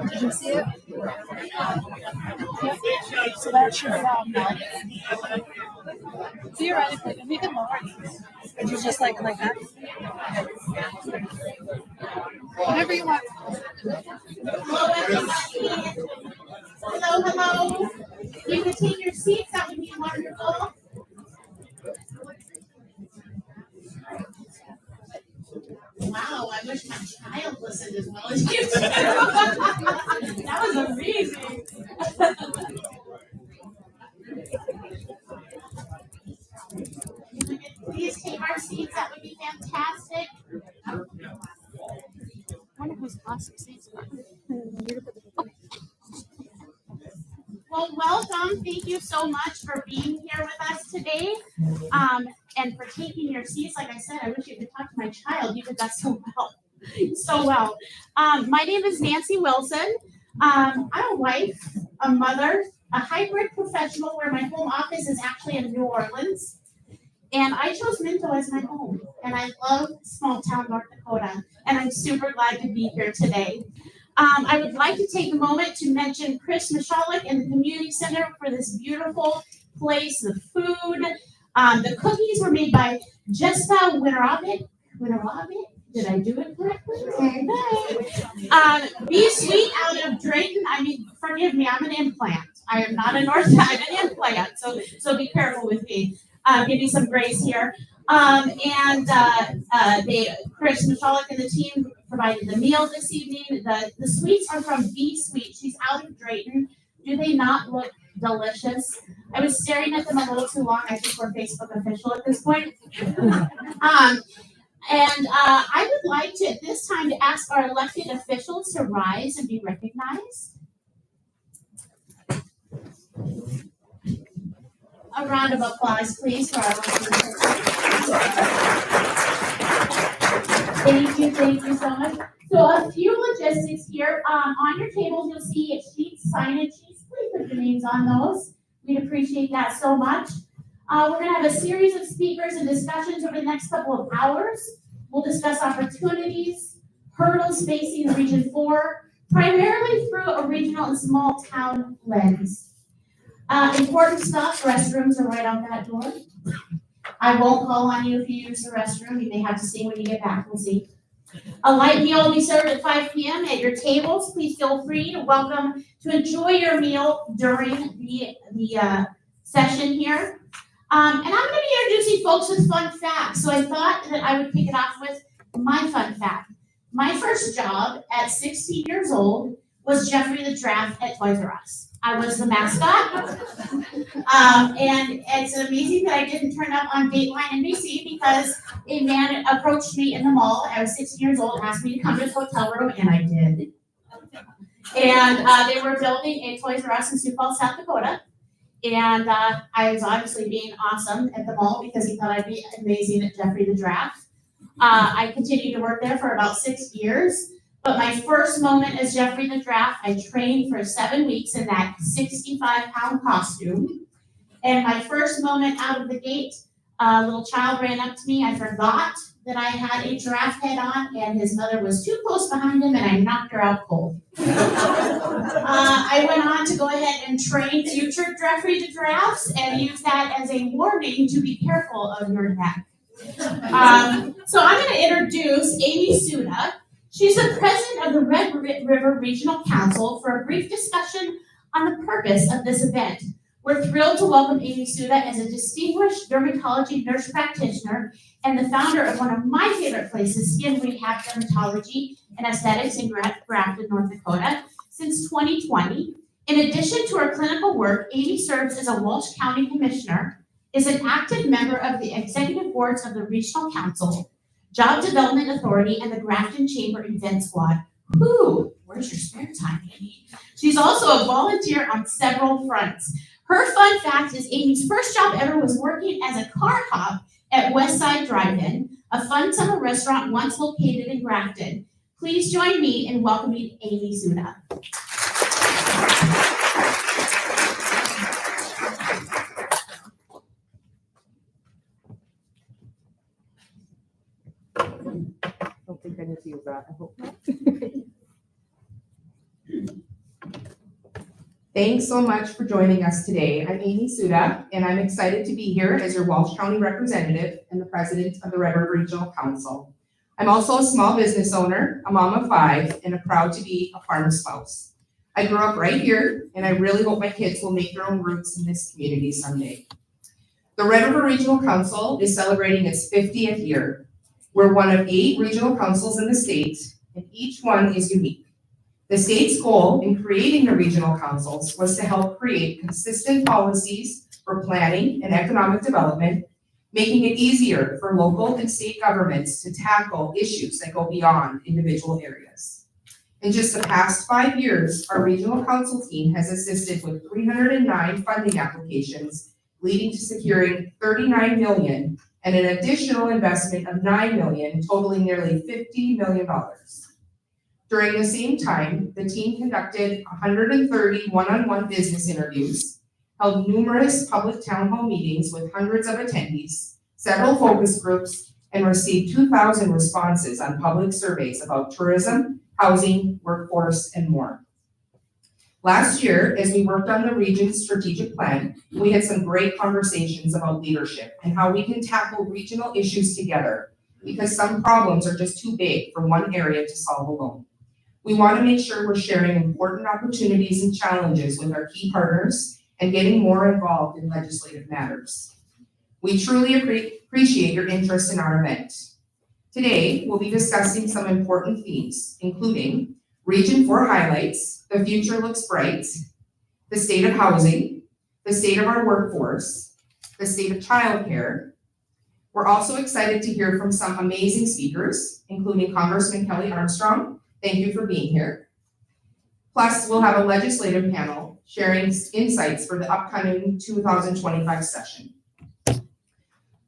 Did you see it? So that should be theoretically, we can lower these. Would you just like that? Whatever you want. Hello, hello. You can take your seats. That would be wonderful. Wow, I wish my child listened as well as you did. That was amazing. Please take our seats. That would be fantastic. I wonder whose plastic seats are. Well, welcome. Thank you so much for being here with us today, and for taking your seats. Like I said, I wish you could talk to my child. You did that so well. So well. My name is Nanci Wilson. I'm a wife, a mother, a hybrid professional where my home office is actually in New Orleans. And I chose Minto as my home. And I love small town North Dakota. And I'm super glad to be here today. I would like to take a moment to mention Chris Michalek and the Community Center for this beautiful place, the food. The cookies were made by Jessica Winterovit. Did I do it correctly? Okay. Be Sweet out of Drayton. I mean, forgive me, I'm an implant. I am not a North, I'm an implant. So be careful with me. Give me some grace here. Chris Michalek and the team provided the meal this evening. The sweets are from Be Sweet. She's out of Drayton. Do they not look delicious? I was staring at them a little too long. I think we're Facebook official at this point. I would like to, at this time, to ask our elected officials to rise and be recognized. A round of applause, please, for our elected officials. Thank you so much. So a few logistics here. On your tables, you'll see sheets, signage sheets. Please put your names on those. We'd appreciate that so much. We're going to have a series of speakers and discussions over the next couple of hours. We'll discuss opportunities, hurdles facing Region 4, primarily through a regional and small town lens. Important stuff, restrooms are right out that door. I won't call on you if you use the restroom. You may have to see when you get back. We'll see. A light meal will be served at 5 p.m. at your tables. Please feel free to enjoy your meal during the session here. And I'm going to be introducing folks with fun facts. So I thought that I would kick it off with my fun fact. My first job at 16 years old was Jeffrey the Giraffe at Toys R Us. I was the mascot. And it's amazing that I didn't turn up on Dateline NBC because a man approached me in the mall. I was 16 years old, asked me to come to his hotel room, and I did. And they were building a Toys R Us in Sioux Falls, South Dakota. And I was obviously being awesome at the mall because he thought I'd be amazing at Jeffrey the Giraffe. I continued to work there for about 6 years. But my first moment as Jeffrey the Giraffe, I trained for 7 weeks in that 65-pound costume. And my first moment out of the gate, a little child ran up to me. I forgot that I had a giraffe head on, and his mother was too close behind him, and I knocked her out cold. I went on to go ahead and train future Jeffrey the Giraffes and use that as a warning to be careful of your neck. So I'm going to introduce Amy Suda. She's the president of the Red River Regional Council for a brief discussion on the purpose of this event. We're thrilled to welcome Amy Suda as a distinguished dermatology nurse practitioner and the founder of one of my favorite places, Skin Rehab Dermatology and Aesthetics in Grafton, North Dakota, since 2020. In addition to her clinical work, Amy serves as a Walsh County Commissioner, is an active member of the executive boards of the Regional Council, Job Development Authority, and the Grafton Chamber Event Squad. Ooh, where's your spare time, Amy? She's also a volunteer on several fronts. Her fun fact is Amy's first job ever was working as a car cop at Westside Drive-In, a fun summer restaurant once located in Grafton. Please join me in welcoming Amy Suda. I don't think I need to use that. I hope not. Thanks so much for joining us today. I'm Amy Suda, and I'm excited to be here as your Walsh County representative and the president of the Red River Regional Council. I'm also a small business owner, a mom of 5, and proud to be a farm spouse. I grew up right here, and I really hope my kids will make their own roots in this community someday. The Red River Regional Council is celebrating its 50th year. We're one of 8 regional councils in the state, and each one is unique. The state's goal in creating the regional councils was to help create consistent policies for planning and economic development, making it easier for local and state governments to tackle issues that go beyond individual areas. In just the past 5 years, our regional council team has assisted with 309 funding applications, leading to securing $39 million and an additional investment of $9 million, totaling nearly $50 million. During the same time, the team conducted 130 one-on-one business interviews, held numerous public town hall meetings with hundreds of attendees, several focus groups, and received 2,000 responses on public surveys about tourism, housing, workforce, and more. Last year, as we worked on the region's strategic plan, we had some great conversations about leadership and how we can tackle regional issues together, because some problems are just too big for one area to solve alone. We want to make sure we're sharing important opportunities and challenges with our key partners and getting more involved in legislative matters. We truly appreciate your interest in our event. Today, we'll be discussing some important themes, including Region 4 highlights, the future looks bright, the state of housing, the state of our workforce, the state of childcare. We're also excited to hear from some amazing speakers, including Congressman Kelly Armstrong. Thank you for being here. Plus, we'll have a legislative panel sharing insights for the upcoming 2025 session.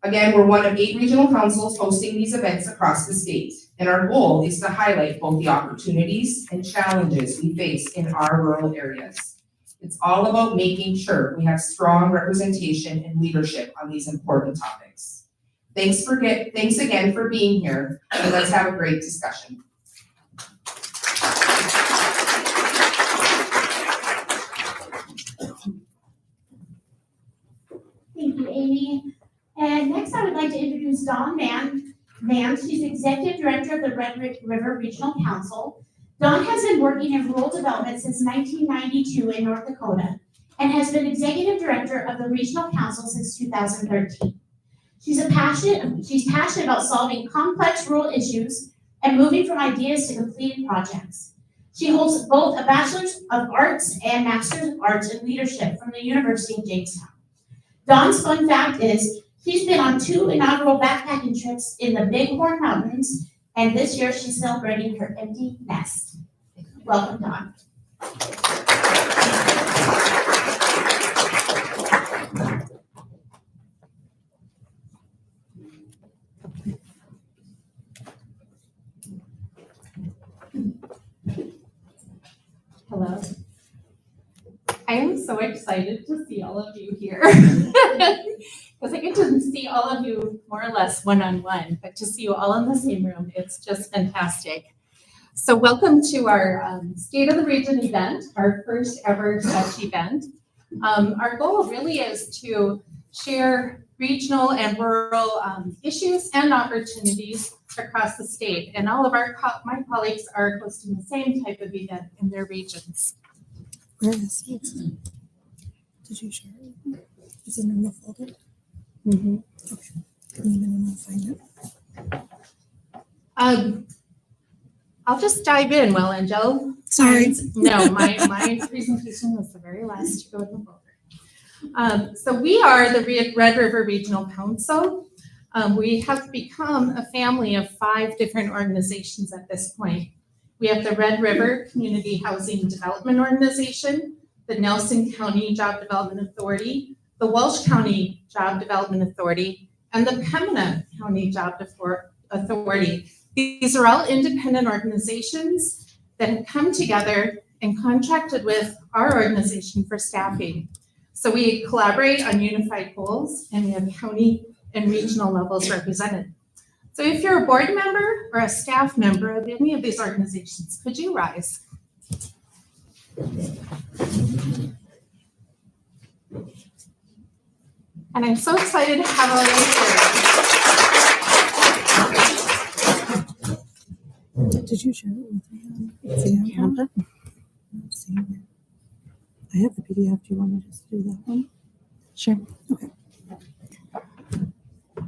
Again, we're one of 8 regional councils hosting these events across the state, and our goal is to highlight both the opportunities and challenges we face in our rural areas. It's all about making sure we have strong representation and leadership on these important topics. Thanks again for being here, and let's have a great discussion. Thank you, Amy. And next I would like to introduce Dawn Mandt. She's Executive Director of the Red River Regional Council. Dawn has been working in rural development since 1992 in North Dakota and has been Executive Director of the Regional Council since 2013. She's passionate about solving complex rural issues and moving from ideas to completed projects. She holds both a Bachelor's of Arts and Master's of Arts in Leadership from the University of Jamestown. Dawn's fun fact is she's been on 2 inaugural backpacking trips in the Bighorn Mountains, and this year she's celebrating her empty nest. Welcome, Dawn. Hello. I am so excited to see all of you here. Because I get to see all of you more or less one-on-one, but to see you all in the same room, it's just fantastic. So welcome to our State of the Region event, our first ever such event. Our goal really is to share regional and rural issues and opportunities across the state. And all of my colleagues are hosting the same type of event in their regions. Where is it? Did you share it? Is it in the folder? Mm-hmm. Okay. Can you even find it? I'll just dive in, well, Angel. Sorry. No, my presentation was the very last to go in the folder. So we are the Red River Regional Council. We have become a family of 5 different organizations at this point. We have the Red River Community Housing Development Organization, the Nelson County Job Development Authority, the Walsh County Job Development Authority, and the Pembina County Job Authority. These are all independent organizations that have come together and contracted with our organization for staffing. So we collaborate on unified goals, and we have county and regional levels represented. So if you're a board member or a staff member of any of these organizations, could you rise? And I'm so excited to have all of you. Did you share it with me? See, I have it. Let's see here. I have the PDF. Do you want to just do that one? Sure. Okay.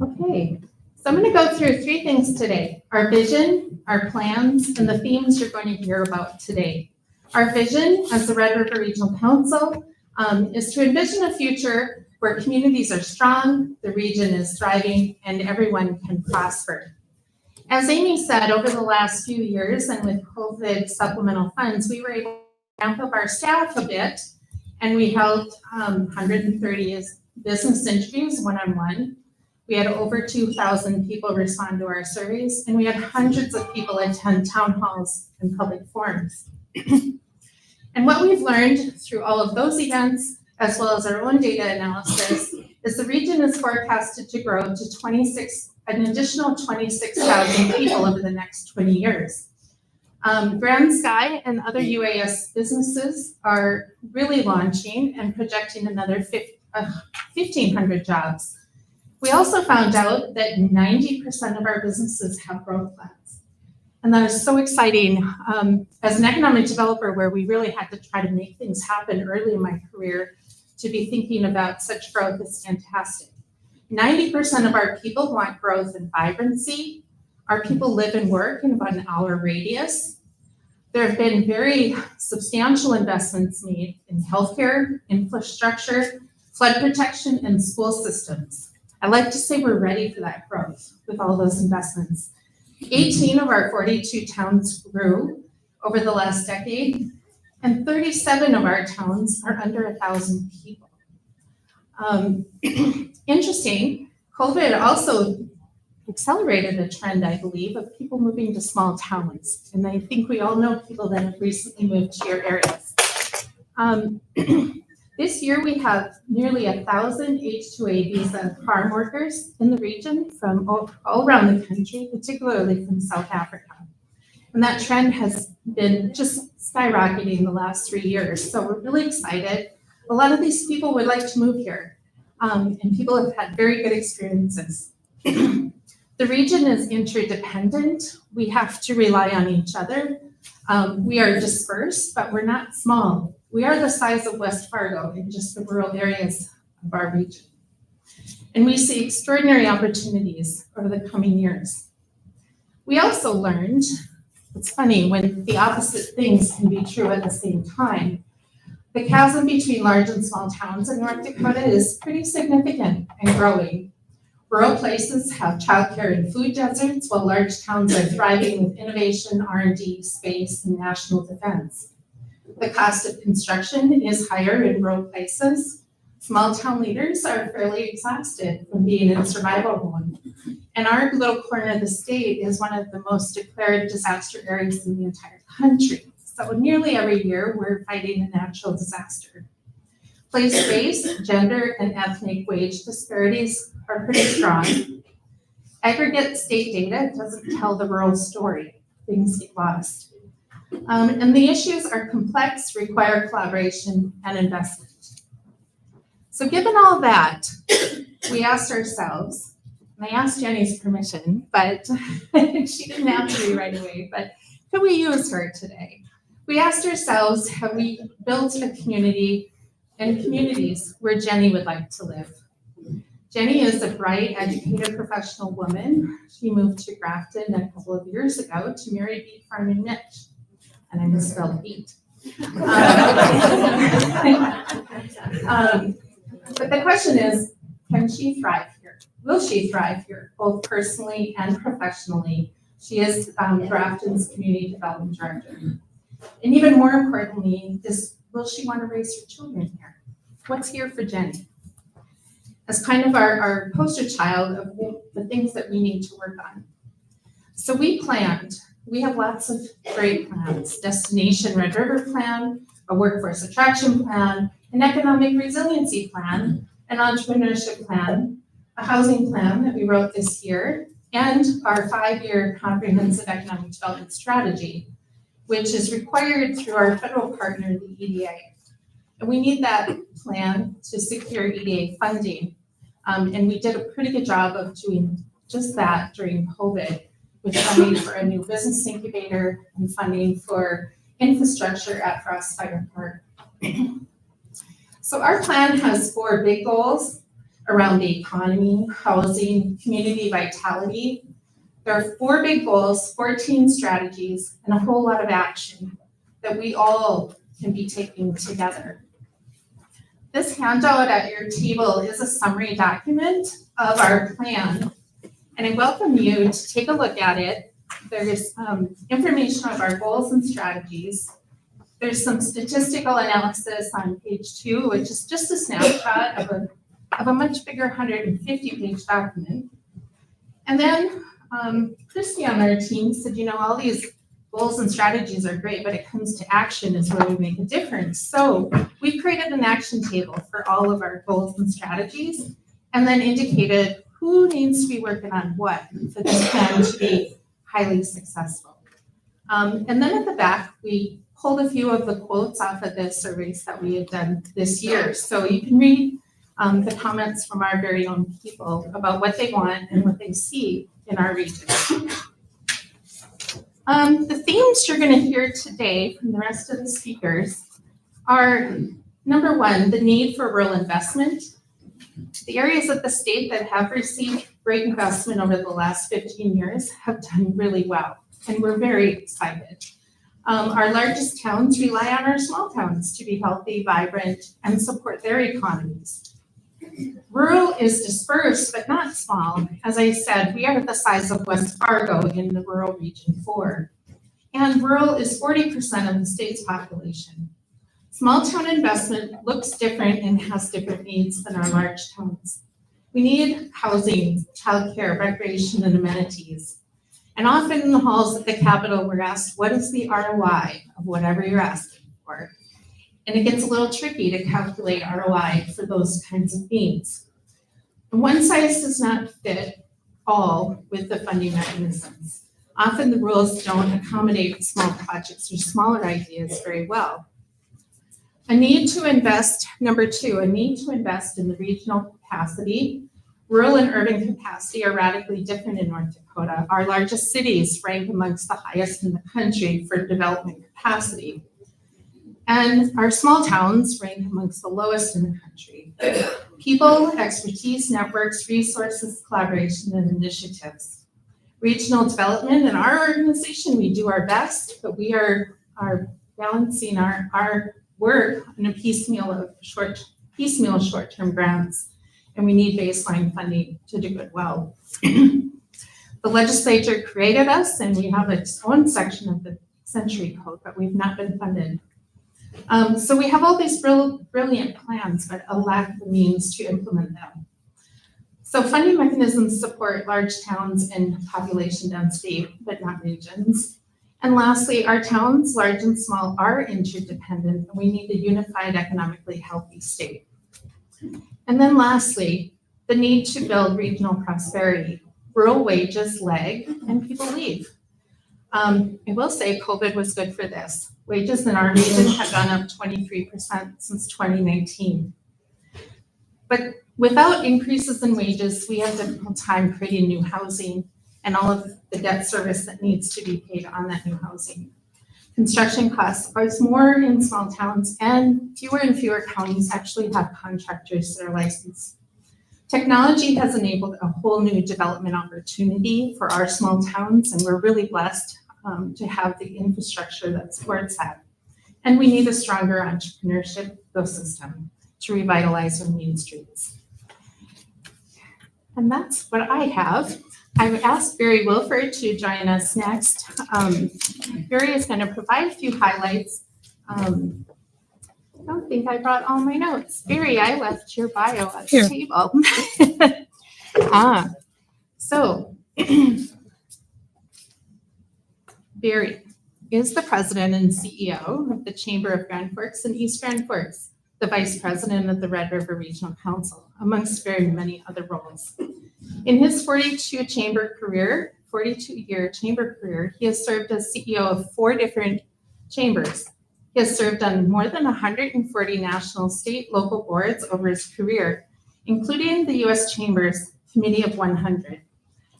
Okay, so I'm going to go through 3 things today: our vision, our plans, and the themes you're going to hear about today. Our vision as the Red River Regional Council is to envision a future where communities are strong, the region is thriving, and everyone can prosper. As Amy said, over the last few years and with COVID supplemental funds, we were able to ramp up our staff a bit, and we held 130 business interviews one-on-one. We had over 2,000 people respond to our surveys, and we had hundreds of people attend town halls and public forums. And what we've learned through all of those events, as well as our own data analysis, is the region is forecasted to grow to an additional 26,000 people over the next 20 years. Grand Sky and other UAS businesses are really launching and projecting another 1,500 jobs. We also found out that 90% of our businesses have growth plans. And that is so exciting. As an economic developer where we really had to try to make things happen early in my career, to be thinking about such growth is fantastic. 90% of our people want growth and vibrancy. Our people live and work in about an hour radius. There have been very substantial investments made in healthcare, infrastructure, flood protection, and school systems. I like to say we're ready for that growth with all those investments. 18 of our 42 towns grew over the last decade, and 37 of our towns are under 1,000 people. Interesting, COVID also accelerated a trend, I believe, of people moving to small towns. And I think we all know people that have recently moved to your areas. This year we have nearly 1,000 H-2A visa farm workers in the region from all around the country, particularly from South Africa. And that trend has been just skyrocketing the last 3 years. So we're really excited. A lot of these people would like to move here, and people have had very good experiences. The region is interdependent. We have to rely on each other. We are dispersed, but we're not small. We are the size of West Fargo in just the rural areas of our region. And we see extraordinary opportunities over the coming years. We also learned, it's funny when the opposite things can be true at the same time. The chasm between large and small towns in North Dakota is pretty significant and growing. Rural places have childcare and food deserts, while large towns are thriving with innovation, R&D, space, and national defense. The cost of construction is higher in rural places. Small town leaders are fairly exhausted from being in survival mode. And our little corner of the state is one of the most declared disaster areas in the entire country. So nearly every year, we're fighting a natural disaster. Place-based, gender, and ethnic wage disparities are pretty strong. Aggregate state data doesn't tell the rural story. Things get lost. And the issues are complex, require collaboration and investment. So given all that, we asked ourselves, and I asked Jenny's permission, but she didn't answer me right away, but could we use her today? We asked ourselves, have we built a community and communities where Jenny would like to live? Jenny is a bright, educated, professional woman. She moved to Grafton a couple of years ago to marry beet farming Mitch. And I misspelled beet. But the question is, can she thrive here? Will she thrive here, both personally and professionally? She is Grafton's Community Development Director. And even more importantly, will she want to raise her children here? What's here for Jenny? As kind of our poster child of the things that we need to work on. So we have lots of great plans: Destination Red River Plan, a workforce attraction plan, an economic resiliency plan, an entrepreneurship plan, a housing plan that we wrote this year, and our 5-year comprehensive economic development strategy, which is required through our federal partner, the EDA. And we need that plan to secure EDA funding. And we did a pretty good job of doing just that during COVID, with funding for a new business incubator and funding for infrastructure at Frostfire Park. So our plan has 4 big goals around the economy, housing, community vitality. There are 4 big goals, 14 strategies, and a whole lot of action that we all can be taking together. This handout at your table is a summary document of our plan, and I welcome you to take a look at it. There's information of our goals and strategies. There's some statistical analysis on page 2, which is just a snapshot of a much bigger 150-page document. And then Kristi on our team said, all these goals and strategies are great, but it comes to action is where we make a difference. So we created an action table for all of our goals and strategies, and then indicated who needs to be working on what for this plan to be highly successful. And then at the back, we pulled a few of the quotes off of the surveys that we had done this year. So you can read the comments from our very own people about what they want and what they see in our region. The themes you're going to hear today from the rest of the speakers are, number 1, the need for rural investment. The areas of the state that have received great investment over the last 15 years have done really well, and we're very excited. Our largest towns rely on our small towns to be healthy, vibrant, and support their economies. Rural is dispersed, but not small. As I said, we are the size of West Fargo in the rural region 4. And rural is 40% of the state's population. Small town investment looks different and has different needs than our large towns. We need housing, childcare, recreation, and amenities. And often in the halls at the Capitol, we're asked, what is the ROI of whatever you're asking for? And it gets a little tricky to calculate ROI for those kinds of needs. And one size does not fit all with the funding mechanisms. Often the rules don't accommodate small projects or smaller ideas very well. A need to invest, number 2, a need to invest in the regional capacity. Rural and urban capacity are radically different in North Dakota. Our largest cities rank amongst the highest in the country for development capacity. And our small towns rank amongst the lowest in the country. People, expertise, networks, resources, collaboration, and initiatives. Regional development, in our organization, we do our best, but we are balancing our work on a piecemeal short-term grants, and we need baseline funding to do it well. The legislature created us, and we have its own section of the Century Code, but we've not been funded. So we have all these brilliant plans, but a lack of the means to implement them. So funding mechanisms support large towns and population density, but not regions. And lastly, our towns, large and small, are interdependent, and we need a unified, economically healthy state. And then lastly, the need to build regional prosperity. Rural wages lag and people leave. I will say COVID was good for this. Wages in our region have gone up 23% since 2019. But without increases in wages, we have a difficult time creating new housing and all of the debt service that needs to be paid on that new housing. Construction costs are more in small towns, and fewer counties actually have contractors that are licensed. Technology has enabled a whole new development opportunity for our small towns, and we're really blessed to have the infrastructure that supports that. And we need a stronger entrepreneurship ecosystem to revitalize our main streets. And that's what I have. I've asked Barry Wilfahrt to join us next. Barry is going to provide a few highlights. I don't think I brought all my notes. Barry, I left your bio at the table. So Barry is the president and CEO of the Chamber of Grand Forks and East Grand Forks, the vice president of the Red River Regional Council, amongst very many other roles. In his 42-year chamber career, he has served as CEO of 4 different chambers. He has served on more than 140 national, state, local boards over his career. including the U.S. Chamber's Committee of 100,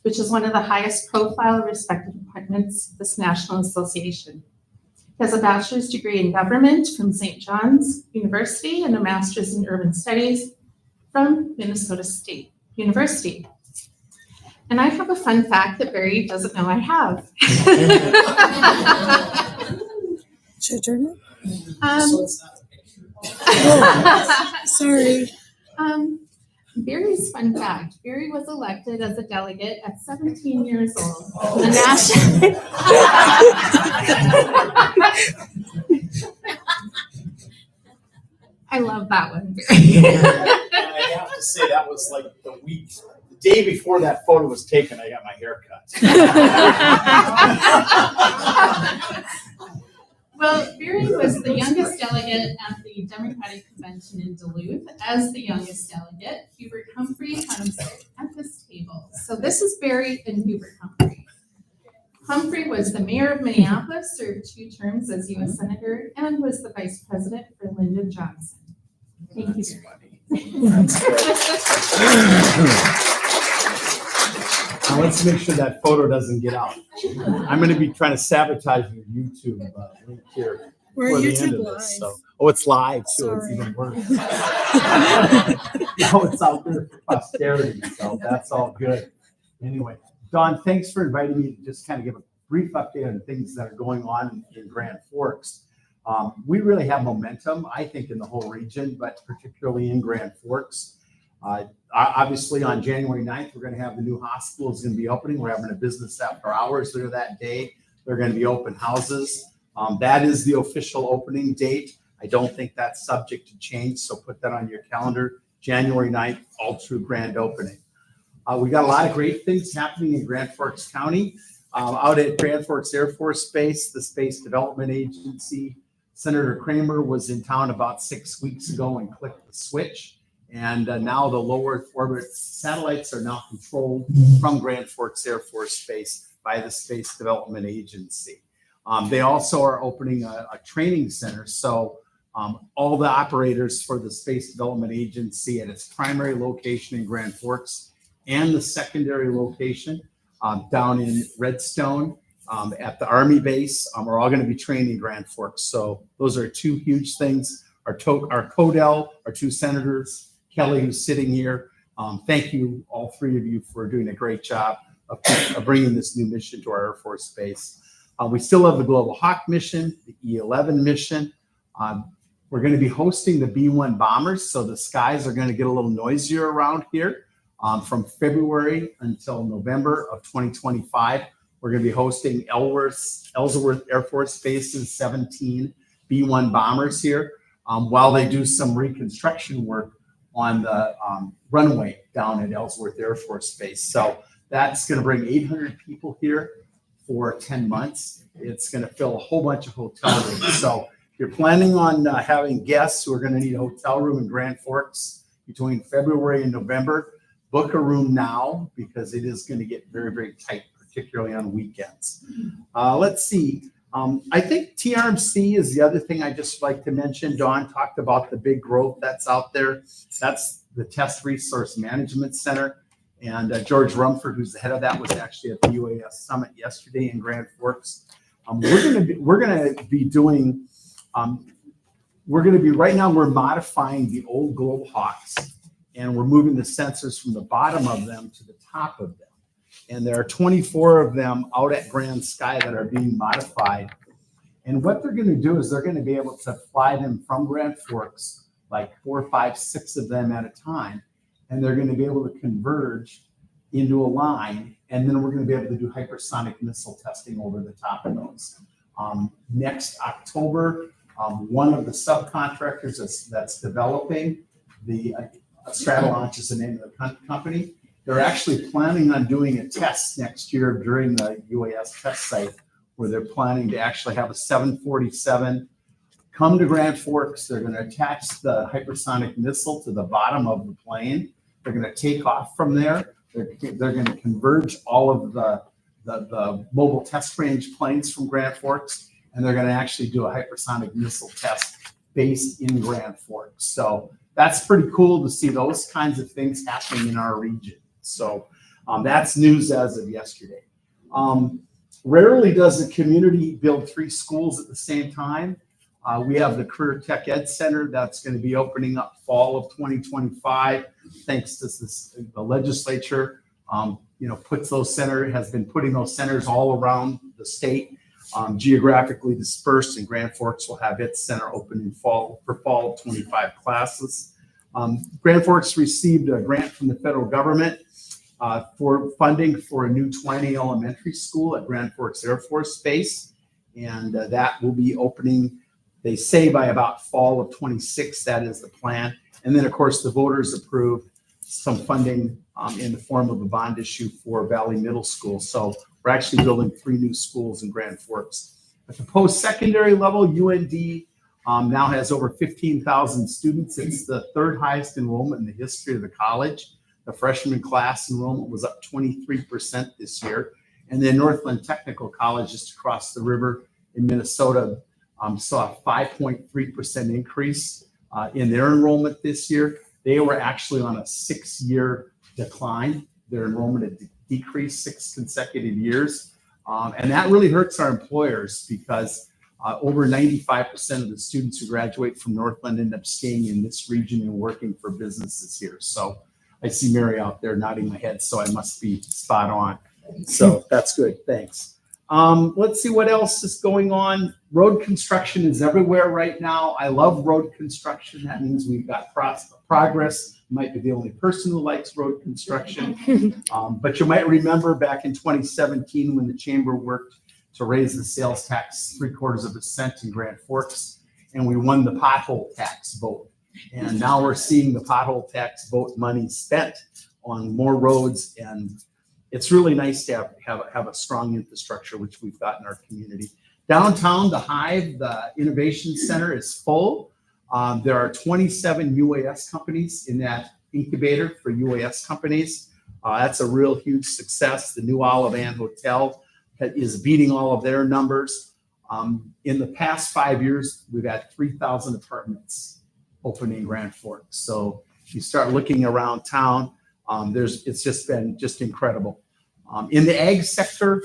which is one of the highest profile respected appointments of this national association. He has a bachelor's degree in government from St. John's University and a master's in urban studies from Minnesota State University. And I have a fun fact that Barry doesn't know I have. Should I turn Um, Sorry. Barry's fun fact, Barry was elected as a delegate at 17 years old. The national. I love that one, Barry. I have to say, that was like the day before that photo was taken, I got my hair cut. Well, Barry was the youngest delegate at the Democratic Convention in Duluth. As the youngest delegate, Hubert Humphrey comes at this table. So this is Barry and Hubert Humphrey. Humphrey was the mayor of Minneapolis, served 2 terms as U.S. Senator, and was the vice president for Lyndon Johnson. Thank you, Barry. Now let's make sure that photo doesn't get out. I'm going to be trying to sabotage your YouTube link here. We're for the YouTube end of live. this, so. Oh, it's live too. Sorry. It's even worse. No, it's out there for posterity, so that's all good. Anyway, Dawn, thanks for inviting me to just kind of give a brief update on things that are going on in Grand Forks. We really have momentum, I think, in the whole region, but particularly in Grand Forks. Obviously, on January 9th, we're going to have the new hospital is going to be opening. We're having a business after hours there that day. They're going to be open houses. That is the official opening date. I don't think that's subject to change, so put that on your calendar. January 9th, all true grand opening. We got a lot of great things happening in Grand Forks County. Out at Grand Forks Air Force Base, the Space Development Agency, Senator Kramer was in town about 6 weeks ago and clicked the switch. And now the low Earth orbit satellites are now controlled from Grand Forks Air Force Base by the Space Development Agency. They also are opening a training center. So all the operators for the Space Development Agency at its primary location in Grand Forks and the secondary location down in Redstone at the Army base are all going to be trained in Grand Forks. So those are 2 huge things. Our CODEL, our 2 senators, Kelly, who's sitting here. Thank you, all 3 of you, for doing a great job of bringing this new mission to our Air Force Base. We still have the Global Hawk mission, the E-11 mission. We're going to be hosting the B-1 bombers, so the skies are going to get a little noisier around here. From February until November of 2025, we're going to be hosting Ellsworth Air Force Base's 17 B-1 bombers here while they do some reconstruction work on the runway down at Ellsworth Air Force Base. So that's going to bring 800 people here for 10 months. It's going to fill a whole bunch of hotel rooms. So if you're planning on having guests who are going to need a hotel room in Grand Forks between February and November, book a room now because it is going to get very, very tight, particularly on weekends. Let's see. I think TRMC is the other thing I just like to mention. Dawn talked about the big growth that's out there. That's the Test Resource Management Center. And George Rumford, who's the head of that, was actually at the UAS Summit yesterday in Grand Forks. We're going to be doing, right now we're modifying the old Global Hawks and we're moving the sensors from the bottom of them to the top of them. And there are 24 of them out at Grand Sky that are being modified. And what they're going to do is they're going to be able to fly them from Grand Forks, like 4, 5, 6 of them at a time. And they're going to be able to converge into a line. And then we're going to be able to do hypersonic missile testing over the top of those. Next October, one of the subcontractors that's developing the Stratolaunch is the name of the company. They're actually planning on doing a test next year during the UAS test site where they're planning to actually have a 747 come to Grand Forks. They're going to attach the hypersonic missile to the bottom of the plane. They're going to take off from there. They're going to converge all of the mobile test range planes from Grand Forks, and they're going to actually do a hypersonic missile test based in Grand Forks. So that's pretty cool to see those kinds of things happening in our region. So that's news as of yesterday. Rarely does a community build 3 schools at the same time. We have the Career Tech Ed Center that's going to be opening up fall of 2025, thanks to the legislature. Has been putting those centers all around the state, geographically dispersed, and Grand Forks will have its center open in fall of 25 classes. Grand Forks received a grant from the federal government for funding for a new 20 elementary school at Grand Forks Air Force Base, and that will be opening, they say, by about fall of 26. That is the plan. And then, of course, the voters approved some funding in the form of a bond issue for Valley Middle School. So we're actually building 3 new schools in Grand Forks. At the post-secondary level, UND now has over 15,000 students. It's the 3rd highest enrollment in the history of the college. The freshman class enrollment was up 23% this year. And then Northland Technical College, just across the river in Minnesota, saw a 5.3% increase in their enrollment this year. They were actually on a 6-year decline. Their enrollment had decreased 6 consecutive years. And that really hurts our employers because over 95% of the students who graduate from Northland end up staying in this region and working for businesses here. So I see Mary out there nodding my head, so I must be spot on. So that's good, thanks. Let's see what else is going on. Road construction is everywhere right now. I love road construction. That means we've got progress. I might be the only person who likes road construction. But you might remember back in 2017 when the chamber worked to raise the sales tax 3/4 cent in Grand Forks, and we won the pothole tax vote. And now we're seeing the pothole tax vote money spent on more roads, and it's really nice to have a strong infrastructure, which we've got in our community. Downtown, the Hive, the Innovation Center, is full. There are 27 UAS companies in that incubator for UAS companies. That's a real huge success. The new Olive Ann Hotel is beating all of their numbers. In the past 5 years, we've had 3,000 apartments open in Grand Forks. So if you start looking around town, it's just been incredible. In the ag sector,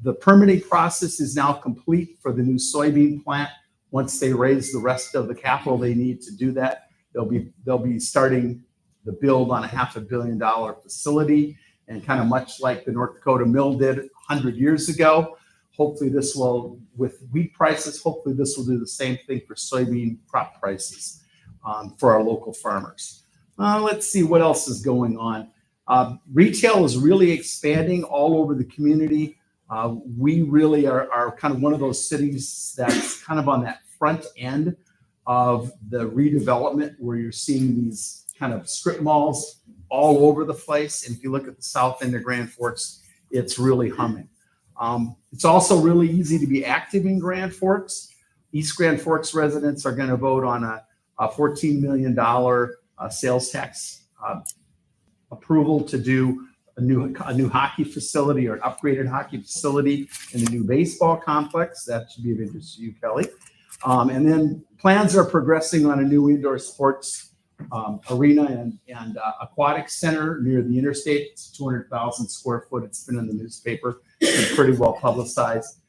the permitting process is now complete for the new soybean plant. Once they raise the rest of the capital they need to do that, they'll be starting the build on a $500 million facility, and kind of much like the North Dakota mill did 100 years ago. Hopefully this will, with wheat prices, hopefully this will do the same thing for soybean crop prices for our local farmers. Let's see what else is going on. Retail is really expanding all over the community. We really are kind of one of those cities that's kind of on that front end of the redevelopment, where you're seeing these kind of strip malls all over the place. And if you look at the south end of Grand Forks, it's really humming. It's also really easy to be active in Grand Forks. East Grand Forks residents are going to vote on a $14 million sales tax approval to do a new hockey facility, or an upgraded hockey facility in the new baseball complex. That should be of interest to you, Kelly. And then plans are progressing on a new indoor sports arena and aquatic center near the interstate. It's 200,000 square foot. It's been in the newspaper. It's been pretty well publicized.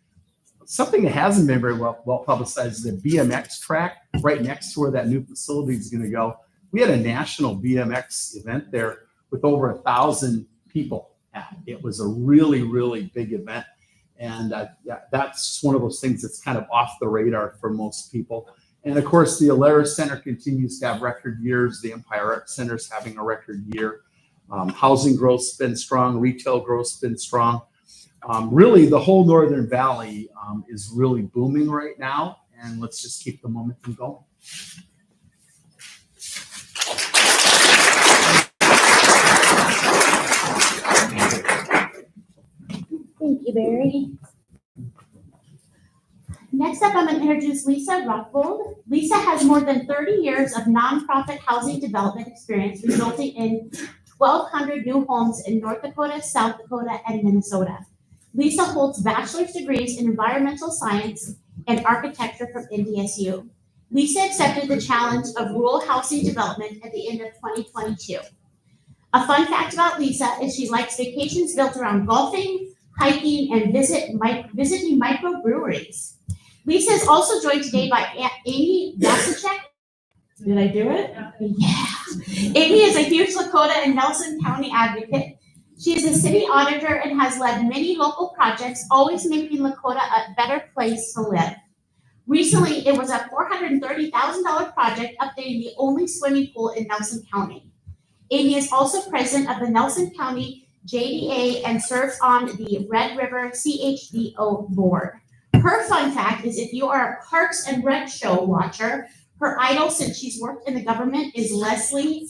Something that hasn't been very well publicized is the BMX track right next to where that new facility is going to go. We had a national BMX event there with over 1,000 people at it. It was a really, really big event. And that's one of those things that's kind of off the radar for most people. And of course, the Alara Center continues to have record years. The Empire Arts Center is having a record year. Housing growth's been strong. Retail growth's been strong. Really, the whole Northern Valley is really booming right now. And let's just keep the momentum going. Thank you, Barry. Next up, I'm going to introduce Lisa Rotvold. Lisa has more than 30 years of nonprofit housing development experience, resulting in 1,200 new homes in North Dakota, South Dakota, and Minnesota. Lisa holds bachelor's degrees in environmental science and architecture from NDSU. Lisa accepted the challenge of rural housing development at the end of 2022. A fun fact about Lisa is she likes vacations built around golfing, hiking, and visiting microbreweries. Lisa is also joined today by Amy Vasichek. Did I do it? Yeah. Amy is a huge Lakota and Nelson County advocate. She is a city auditor and has led many local projects, always making Lakota a better place to live. Recently, it was a $430,000 project updating the only swimming pool in Nelson County. Amie is also president of the Nelson County JDA and serves on the Red River CHDO board. Her fun fact is if you are a Parks and Rec show watcher, her idol since she's worked in the government is Leslie.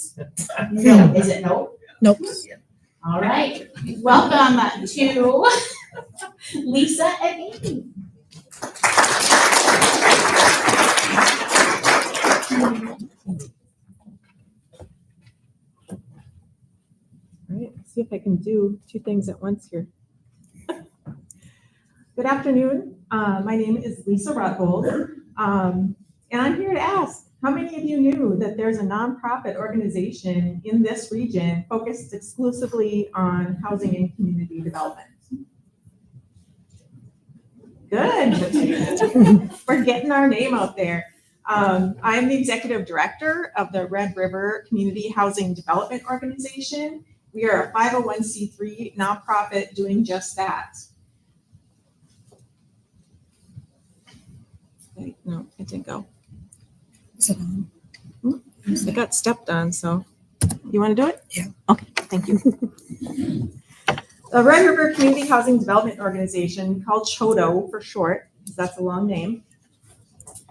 No, is it no? Nope. All right. Welcome to Lisa and Amie. All right, let's see if I can do two things at once here. Good afternoon. My name is Lisa Rotvold, and I'm here to ask, how many of you knew that there's a nonprofit organization in this region focused exclusively on housing and community development? Good. We're getting our name out there. I'm the executive director of the Red River Community Housing Development Organization. We are a 501c3 nonprofit doing just that. Wait, no, it didn't go. Is it on? It got stepped on, so you want to do it? Yeah. Okay, thank you. The Red River Community Housing Development Organization, called CHDO for short, because that's a long name,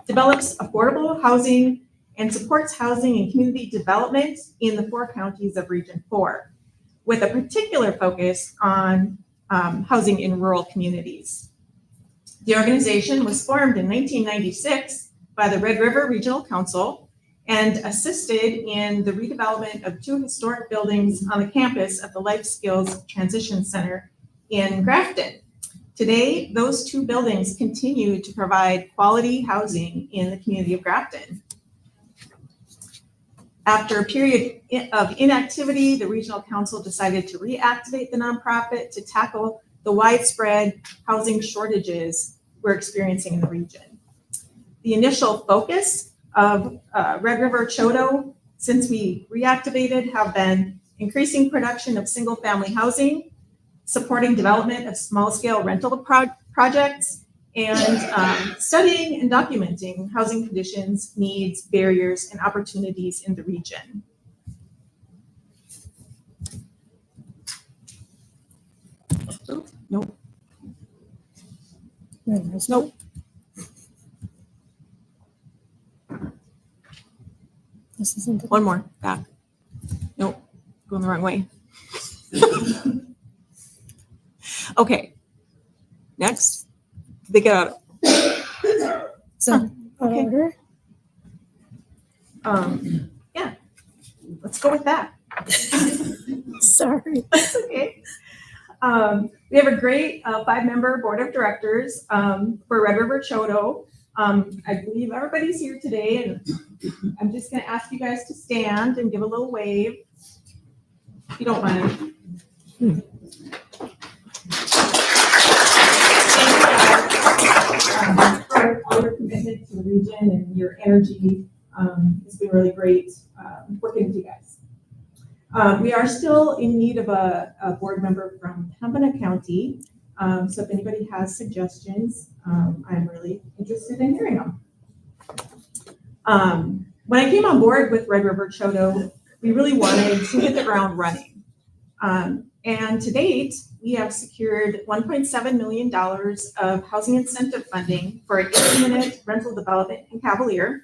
develops affordable housing and supports housing and community development in the 4 counties of Region 4, with a particular focus on housing in rural communities. The organization was formed in 1996 by the Red River Regional Council and assisted in the redevelopment of 2 historic buildings on the campus of the Life Skills Transition Center in Grafton. Today, those 2 buildings continue to provide quality housing in the community of Grafton. After a period of inactivity, the Regional Council decided to reactivate the nonprofit to tackle the widespread housing shortages we're experiencing in the region. The initial focus of Red River CHDO, since we reactivated, have been increasing production of single-family housing, supporting development of small-scale rental projects, and studying and documenting housing conditions, needs, barriers, and opportunities in the region. Oh, nope. Nope. This isn't it. One more, back. Nope, going the wrong way. Okay, next. They get out. So, okay. order. Yeah, let's go with that. Sorry. That's okay. We have a great 5-member board of directors for Red River CHDO. I believe everybody's here today, and I'm just going to ask you guys to stand and give a little wave, if you don't mind. For your commitment to the region and your energy. It's been really great working with you guys. We are still in need of a board member from Pembina County. So if anybody has suggestions, I'm really interested in hearing them. When I came on board with Red River CHDO, we really wanted to hit the ground running. And to date, we have secured $1.7 million of housing incentive funding for an 8-unit rental development in Cavalier.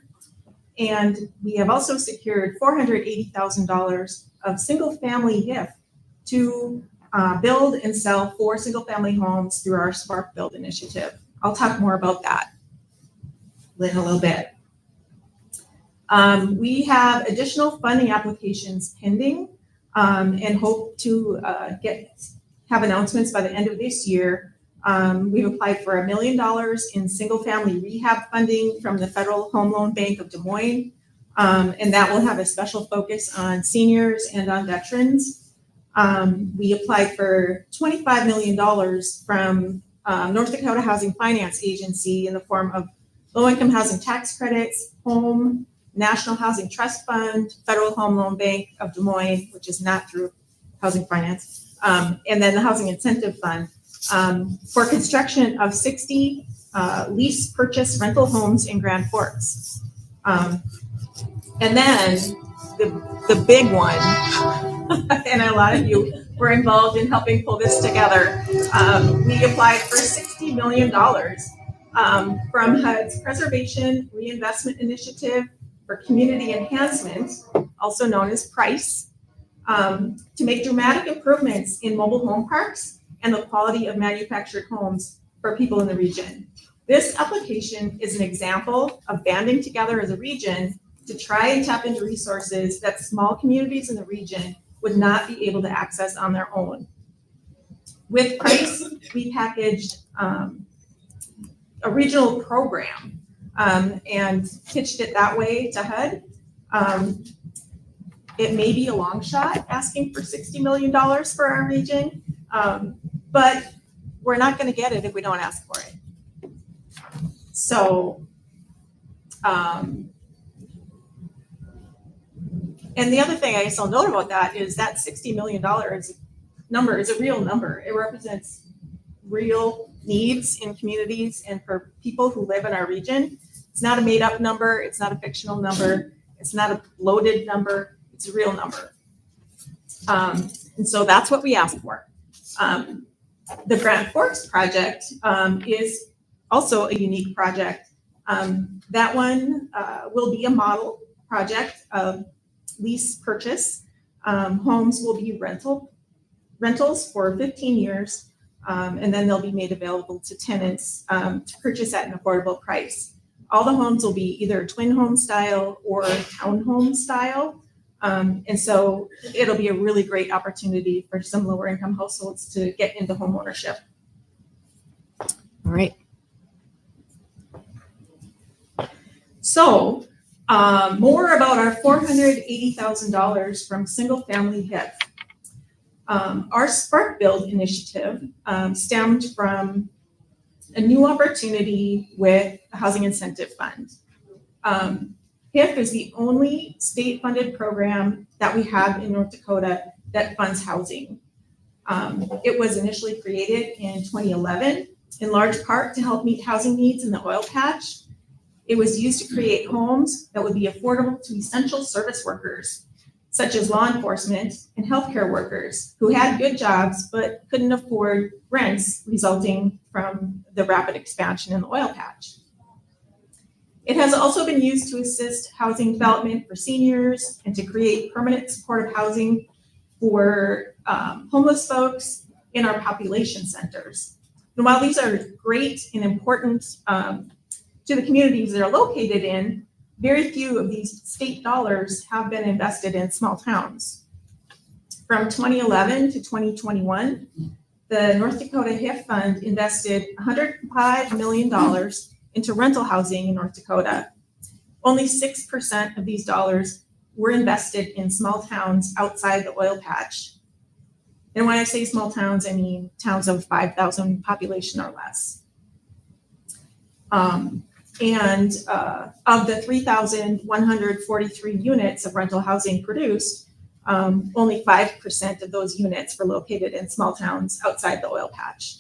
And we have also secured $480,000 of single-family HIF to build and sell 4 single-family homes through our Spark Build initiative. I'll talk more about that in a little bit. We have additional funding applications pending and hope to have announcements by the end of this year We've applied for $1 million in single-family rehab funding from the Federal Home Loan Bank of Des Moines. And that will have a special focus on seniors and on veterans. We applied for $25 million from North Dakota Housing Finance Agency in the form of low-income housing tax credits, home, National Housing Trust Fund, Federal Home Loan Bank of Des Moines, which is not through housing finance, and then the Housing Incentive Fund for construction of 60 lease purchase rental homes in Grand Forks. And then the big one, and a lot of you were involved in helping pull this together. We applied for $60 million from HUD's Preservation Reinvestment Initiative for Community Enhancement, also known as PRICE, to make dramatic improvements in mobile home parks and the quality of manufactured homes for people in the region. This application is an example of banding together as a region to try and tap into resources that small communities in the region would not be able to access on their own. With PRICE, we packaged a regional program and pitched it that way to HUD. It may be a long shot asking for $60 million for our region, but we're not going to get it if we don't ask for it. So, and the other thing I guess I'll note about that is that $60 million number is a real number. It represents real needs in communities and for people who live in our region. It's not a made up number. It's not a fictional number. It's not a bloated number. It's a real number. And so that's what we asked for. The Grand Forks project is also a unique project. That one will be a model project of lease purchase. Homes will be rentals for 15 years, and then they'll be made available to tenants to purchase at an affordable price. All the homes will be either twin home style or townhome style. And so it'll be a really great opportunity for some lower income households to get into home ownership. All right. So more about our $480,000 from single family HIF. Our Spark Build initiative stemmed from a new opportunity with the Housing Incentive Fund. HIF is the only state-funded program that we have in North Dakota that funds housing. It was initially created in 2011, in large part to help meet housing needs in the oil patch. It was used to create homes that would be affordable to essential service workers, such as law enforcement and healthcare workers who had good jobs but couldn't afford rents resulting from the rapid expansion in the oil patch. It has also been used to assist housing development for seniors and to create permanent supportive housing for homeless folks in our population centers. And while these are great and important to the communities they're located in, very few of these state dollars have been invested in small towns. From 2011 to 2021, the North Dakota HIF Fund invested $105 million into rental housing in North Dakota. Only 6% of these dollars were invested in small towns outside the oil patch. And when I say small towns, I mean towns of 5,000 population or less. And of the 3,143 units of rental housing produced, only 5% of those units were located in small towns outside the oil patch.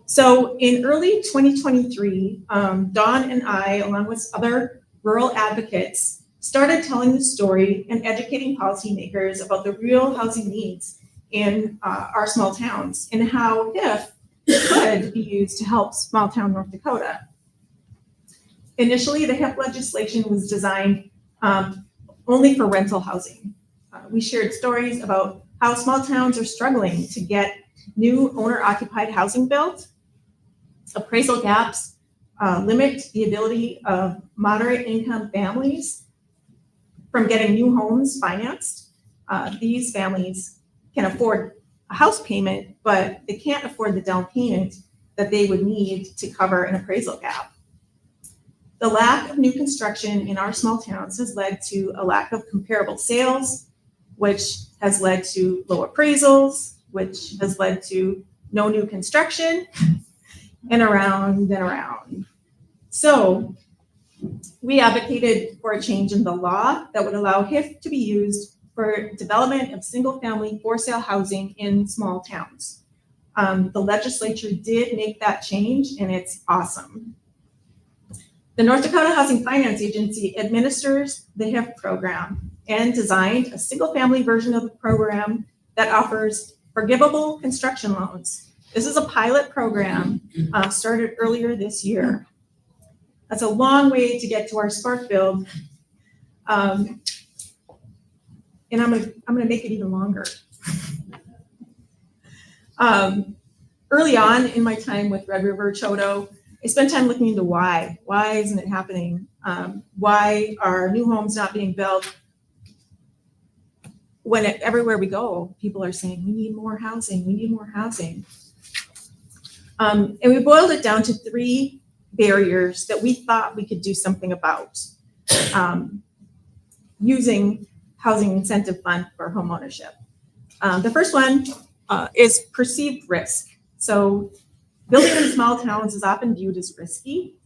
So in early 2023, Dawn and I, along with other rural advocates, started telling the story and educating policymakers about the real housing needs in our small towns and how HIF could be used to help small town North Dakota. Initially, the HIF legislation was designed only for rental housing. We shared stories about how small towns are struggling to get new owner-occupied housing built. Appraisal gaps limit the ability of moderate income families from getting new homes financed. These families can afford a house payment, but they can't afford the down payment that they would need to cover an appraisal gap. The lack of new construction in our small towns has led to a lack of comparable sales, which has led to low appraisals, which has led to no new construction, and around and around. So we advocated for a change in the law that would allow HIF to be used for development of single-family for-sale housing in small towns. The legislature did make that change, and it's awesome. The North Dakota Housing Finance Agency administers the HIF program and designed a single-family version of the program that offers forgivable construction loans. This is a pilot program started earlier this year. That's a long way to get to our spark build. And I'm gonna make it even longer. Early on in my time with Red River Childcare, I spent time looking into why. Why isn't it happening? Why are new homes not being built? When everywhere we go, people are saying, we need more housing, we need more housing. And we boiled it down to 3 barriers that we thought we could do something about using Housing Incentive Fund for homeownership. The first one is perceived risk. So building in small towns is often viewed as risky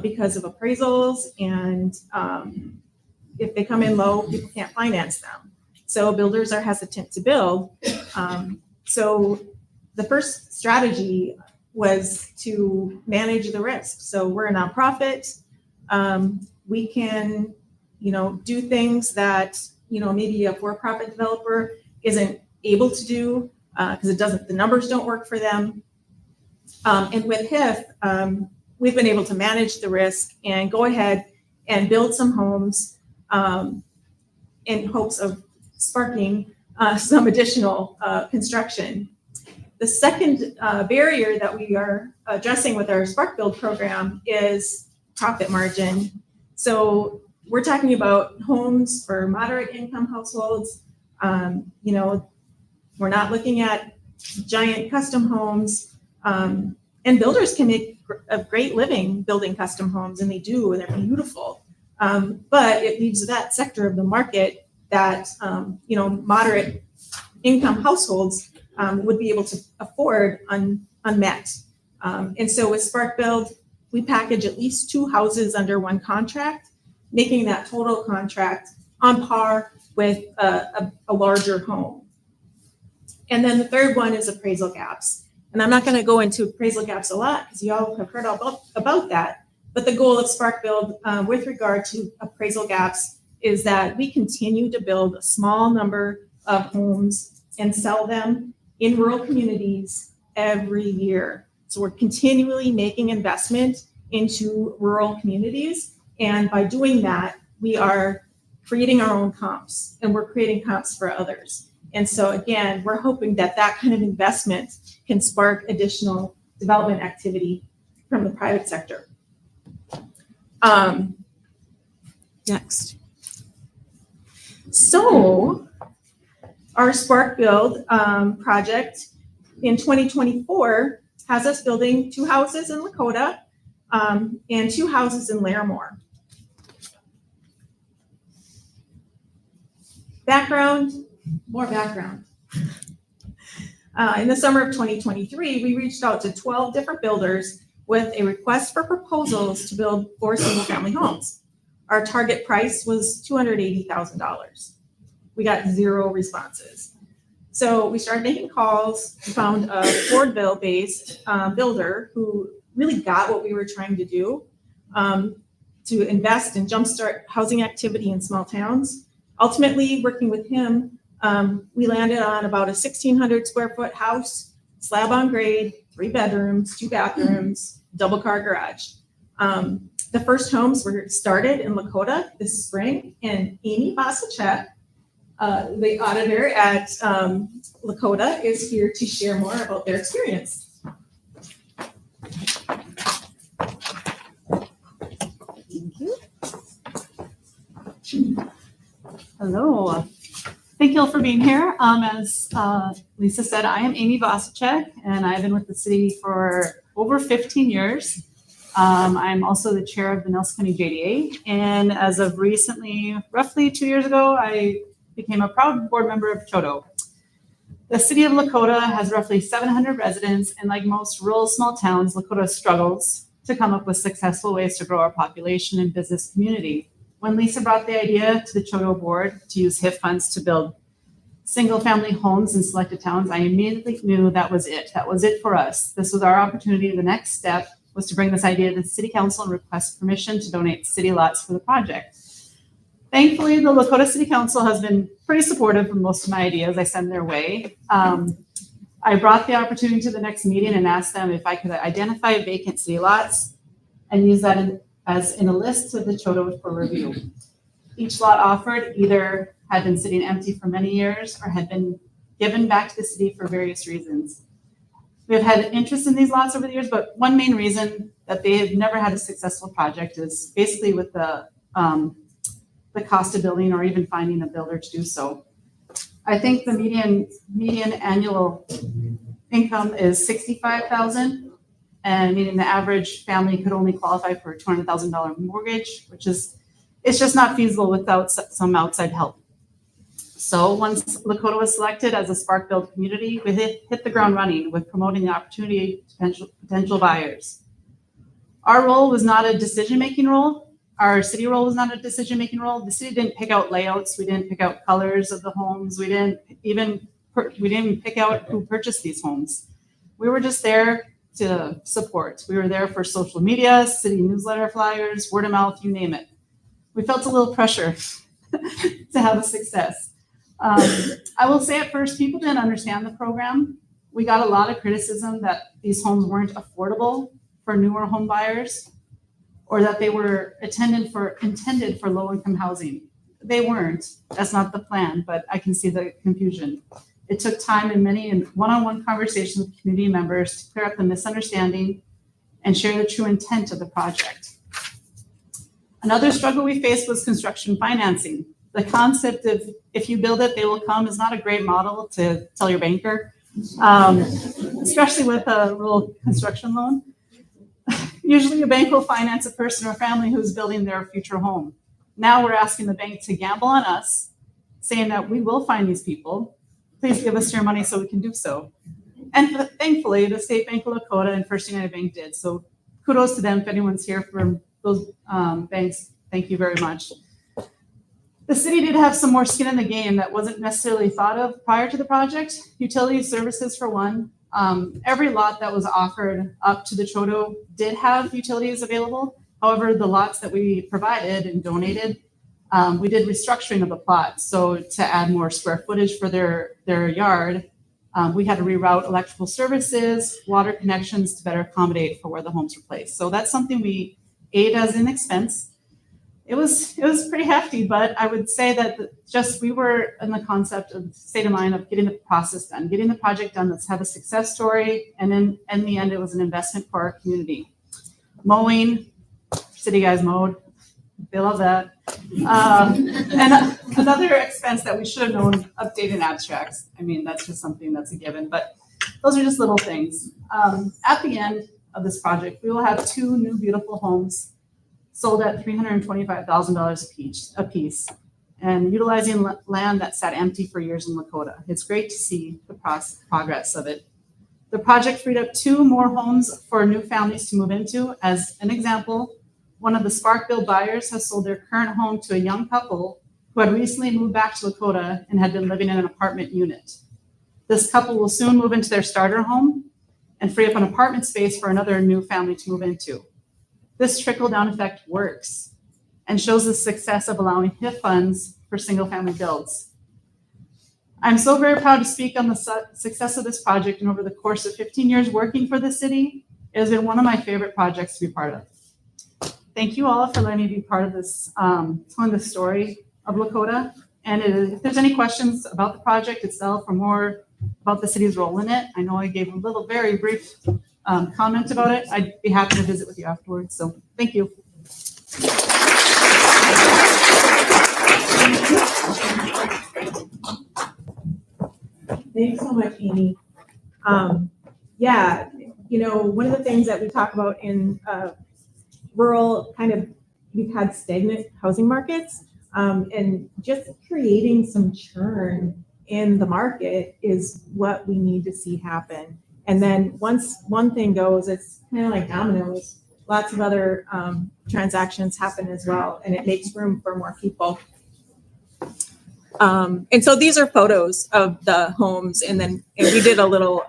because of appraisals, and if they come in low, people can't finance them. So builders are hesitant to build. So the first strategy was to manage the risk. So we're a nonprofit. We can, do things that, maybe a for-profit developer isn't able to do because the numbers don't work for them. And with HIF, we've been able to manage the risk and go ahead and build some homes in hopes of sparking some additional construction. The second barrier that we are addressing with our Spark Build program is profit margin. So we're talking about homes for moderate income households. We're not looking at giant custom homes. And builders can make a great living building custom homes, and they do, and they're beautiful. But it leaves that sector of the market that, moderate income households would be able to afford unmet. And so with Spark Build, we package at least 2 houses under 1 contract, making that total contract on par with a larger home. And then the third one is appraisal gaps. And I'm not going to go into appraisal gaps a lot because you all have heard about that. But the goal of Spark Build with regard to appraisal gaps is that we continue to build a small number of homes and sell them in rural communities every year. So we're continually making investment into rural communities. And by doing that, we are creating our own comps, and we're creating comps for others. And so again, we're hoping that that kind of investment can spark additional development activity from the private sector. Next. So our Spark Build project in 2024 has us building 2 houses in Lakota and 2 houses in Larimore. More background. In the summer of 2023, we reached out to 12 different builders with a request for proposals to build 4 single-family homes. Our target price was $280,000. We got 0 responses. So we started making calls. We found a Fordville-based builder who really got what we were trying to do to invest and jumpstart housing activity in small towns. Ultimately, working with him, we landed on about a 1,600 square foot house, slab on grade, 3 bedrooms, 2 bathrooms, double car garage. The first homes were started in Lakota this spring, and Amy Vasichek, the auditor at Lakota, is here to share more about their experience. Thank you. Hello. Thank you all for being here. As Lisa said, I am Amy Vasichek, and I've been with the city for over 15 years. I'm also the chair of the Nelson County JDA, and as of recently, roughly 2 years ago, I became a proud board member of CHDO. The city of Lakota has roughly 700 residents, and like most rural small towns, Lakota struggles to come up with successful ways to grow our population and business community. When Lisa brought the idea to the CHDO board to use HIF funds to build single-family homes in selected towns, I immediately knew that was it. That was it for us. This was our opportunity. The next step was to bring this idea to the city council and request permission to donate city lots for the project. Thankfully, the Lakota City Council has been pretty supportive of most of my ideas I send their way. I brought the opportunity to the next meeting and asked them if I could identify vacant city lots and use that as in a list to the CHDO for review. Each lot offered either had been sitting empty for many years or had been given back to the city for various reasons. We have had interest in these lots over the years, but one main reason that they have never had a successful project is basically with the cost of building or even finding a builder to do so. I think the median annual income is $65,000, and meaning the average family could only qualify for a $200,000 mortgage, which is, it's just not feasible without some outside help. So once Lakota was selected as a Spark Build community, we hit the ground running with promoting the opportunity to potential buyers. Our role was not a decision-making role. Our city role was not a decision-making role. The city didn't pick out layouts. We didn't pick out colors of the homes. We didn't even pick out who purchased these homes. We were just there to support. We were there for social media, city newsletter flyers, word of mouth, you name it. We felt a little pressure to have a success. I will say at first, people didn't understand the program. We got a lot of criticism that these homes weren't affordable for newer home buyers, or that they were intended for low-income housing. They weren't. That's not the plan, but I can see the confusion. It took time and many one-on-one conversations with community members to clear up the misunderstanding and share the true intent of the project. Another struggle we faced was construction financing. The concept of if you build it, they will come is not a great model to tell your banker, especially with a rural construction loan. Usually a bank will finance a person or family who's building their future home. Now we're asking the bank to gamble on us, saying that we will find these people. Please give us your money so we can do so. And thankfully, the State Bank of Lakota and First United Bank did. So kudos to them. If anyone's here from those banks, thank you very much. The city did have some more skin in the game that wasn't necessarily thought of prior to the project. Utility services for one. Every lot that was offered up to the CHDO did have utilities available. However, the lots that we provided and donated, we did restructuring of the plot. So to add more square footage for their yard, we had to reroute electrical services, water connections to better accommodate for where the homes were placed. So that's something we ate as an expense. It was pretty hefty, but I would say that we were in the concept of state of mind of getting the process done, getting the project done. Let's have a success story. And then in the end, it was an investment for our community. Mowing, city guys mowed. They love that. And another expense that we should have known, updating abstracts. I mean, that's just something that's a given, but those are just little things. At the end of this project, we will have 2 new beautiful homes sold at $325,000 a piece, and utilizing land that sat empty for years in Lakota. It's great to see the progress of it. The project freed up 2 more homes for new families to move into. As an example, one of the Spark Build buyers has sold their current home to a young couple who had recently moved back to Lakota and had been living in an apartment unit. This couple will soon move into their starter home and free up an apartment space for another new family to move into. This trickle-down effect works and shows the success of allowing HIF funds for single-family builds. I'm so very proud to speak on the success of this project, and over the course of 15 years working for the city, it has been one of my favorite projects to be part of. Thank you all for letting me be part of this, telling the story of Lakota. And if there's any questions about the project itself or more about the city's role in it, I know I gave a very brief comment about it. I'd be happy to visit with you afterwards. So thank you. Thanks so much, Amy. one of the things that we talk about in rural we've had stagnant housing markets, and just creating some churn in the market is what we need to see happen. And then once one thing goes, it's kind of like dominoes. Lots of other transactions happen as well, and it makes room for more people. And so these are photos of the homes, and we did a little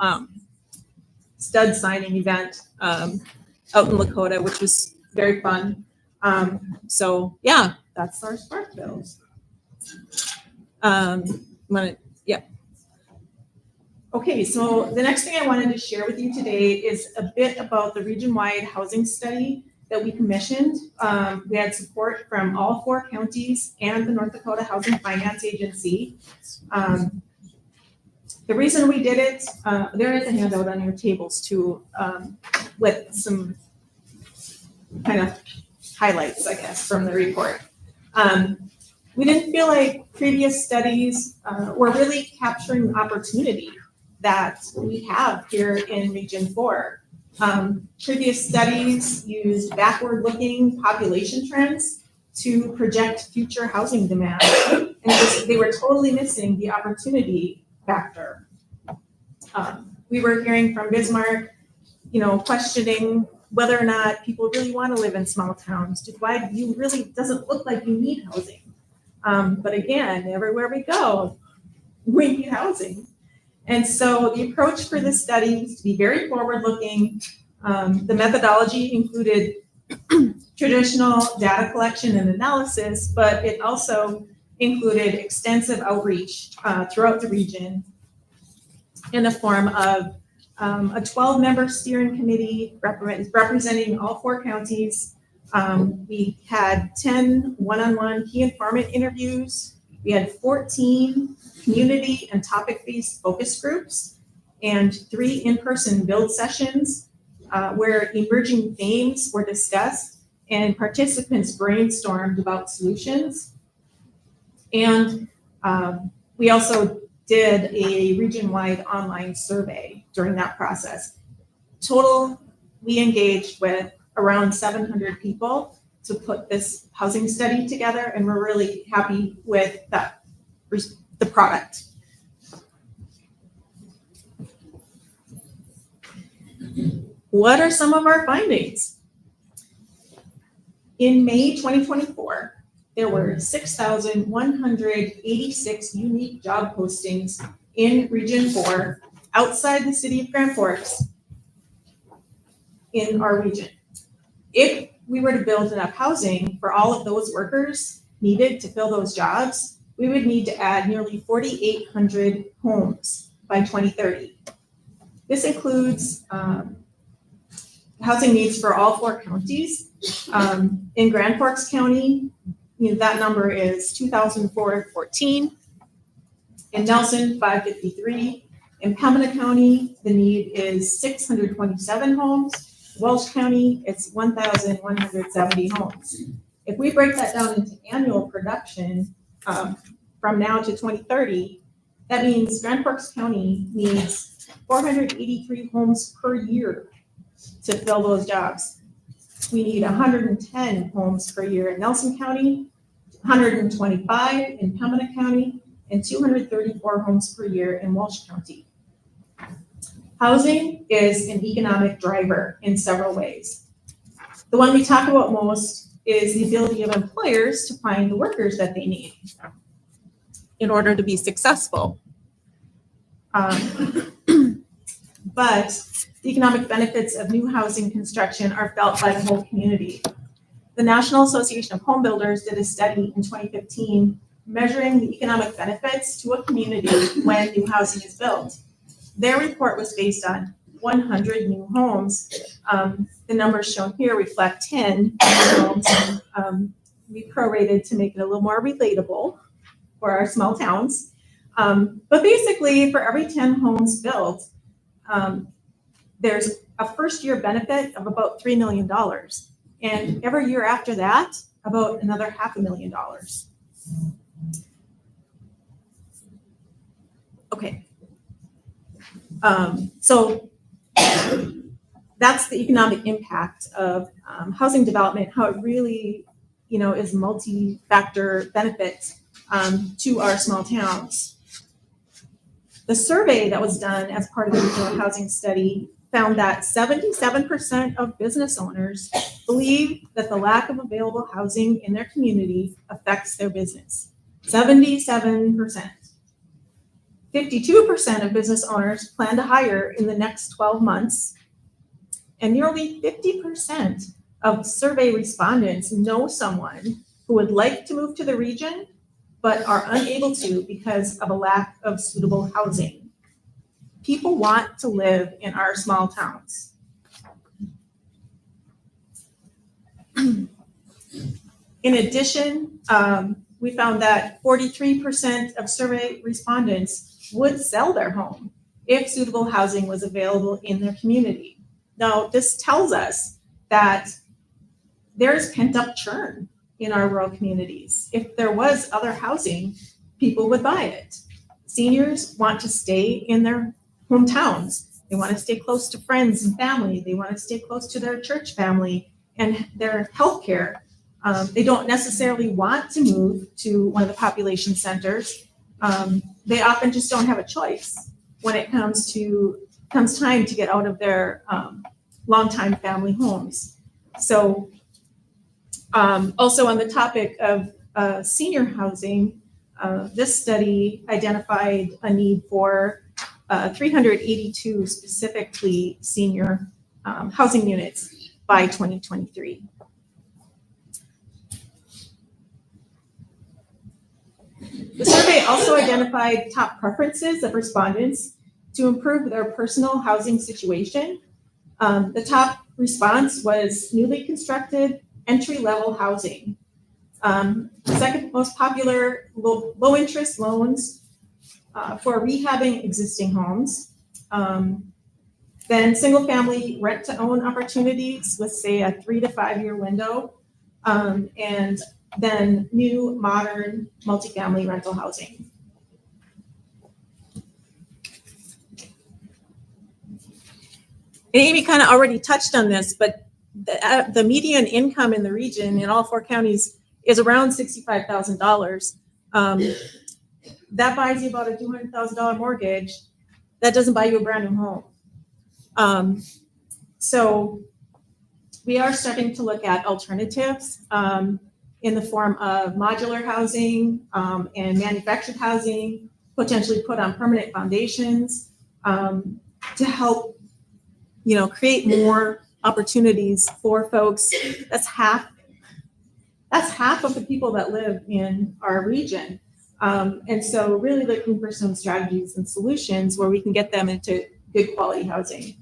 stud signing event out in Lakota, which was very fun. So yeah, that's our spark bills. Okay, so the next thing I wanted to share with you today is a bit about the region-wide housing study that we commissioned. We had support from all 4 counties and the North Dakota Housing Finance Agency. The reason we did it, there is a handout on your tables too, with some kind of highlights, I guess, from the report. We didn't feel like previous studies were really capturing the opportunity that we have here in Region 4. Previous studies used backward-looking population trends to project future housing demand, and they were totally missing the opportunity factor. We were hearing from Bismarck, questioning whether or not people really want to live in small towns. Why you really doesn't look like you need housing. But again, everywhere we go, we need housing. And so the approach for this study was to be very forward-looking. The methodology included traditional data collection and analysis, but it also included extensive outreach throughout the region in the form of a 12-member steering committee representing all 4 counties. We had 10 one-on-one key informant interviews. We had 14 community and topic-based focus groups and 3 in-person build sessions where emerging themes were discussed and participants brainstormed about solutions. And we also did a region-wide online survey during that process. Total, we engaged with around 700 people to put this housing study together, and we're really happy with the product. What are some of our findings? In May 2024, there were 6,186 unique job postings in Region 4 outside the city of Grand Forks in our region. If we were to build enough housing for all of those workers needed to fill those jobs, we would need to add nearly 4,800 homes by 2030. This includes housing needs for all 4 counties. In Grand Forks County, that number is 2,414. In Nelson, 553. In Pembina County, the need is 627 homes. Walsh County, it's 1,170 homes. If we break that down into annual production from now to 2030, that means Grand Forks County needs 483 homes per year to fill those jobs. We need 110 homes per year in Nelson County, 125 in Pembina County, and 234 homes per year in Walsh County. Housing is an economic driver in several ways. The one we talk about most is the ability of employers to find the workers that they need in order to be successful. But the economic benefits of new housing construction are felt by the whole community. The National Association of Home Builders did a study in 2015 measuring the economic benefits to a community when new housing is built. Their report was based on 100 new homes. The numbers shown here reflect 10 new homes. We prorated to make it a little more relatable for our small towns. But basically, for every 10 homes built, there's a first-year benefit of about $3 million. And every year after that, about another $500,000. Okay. So that's the economic impact of housing development, how it really, is multi-factor benefit to our small towns. The survey that was done as part of the regional housing study found that 77% of business owners believe that the lack of available housing in their community affects their business. 77%. 52% of business owners plan to hire in the next 12 months. And nearly 50% of survey respondents know someone who would like to move to the region, but are unable to because of a lack of suitable housing. People want to live in our small towns. In addition, we found that 43% of survey respondents would sell their home if suitable housing was available in their community. Now, this tells us that there's pent-up churn in our rural communities. If there was other housing, people would buy it. Seniors want to stay in their hometowns. They want to stay close to friends and family. They want to stay close to their church family and their healthcare. They don't necessarily want to move to one of the population centers. They often just don't have a choice when it comes time to get out of their longtime family homes. So also on the topic of senior housing, this study identified a need for 382 specifically senior housing units by 2023. The survey also identified top preferences of respondents to improve their personal housing situation. The top response was newly constructed entry-level housing. Second most popular, low interest loans for rehabbing existing homes. Then single family rent to own opportunities with, say, a 3 to 5 year window. And then new modern multifamily rental housing. And Amy kind of already touched on this, but the median income in the region in all 4 counties is around $65,000. That buys you about a $200,000 mortgage. That doesn't buy you a brand new home. So we are starting to look at alternatives in the form of modular housing and manufactured housing, potentially put on permanent foundations to help, create more opportunities for folks. That's half of the people that live in our region. And so really looking for some strategies and solutions where we can get them into good quality housing.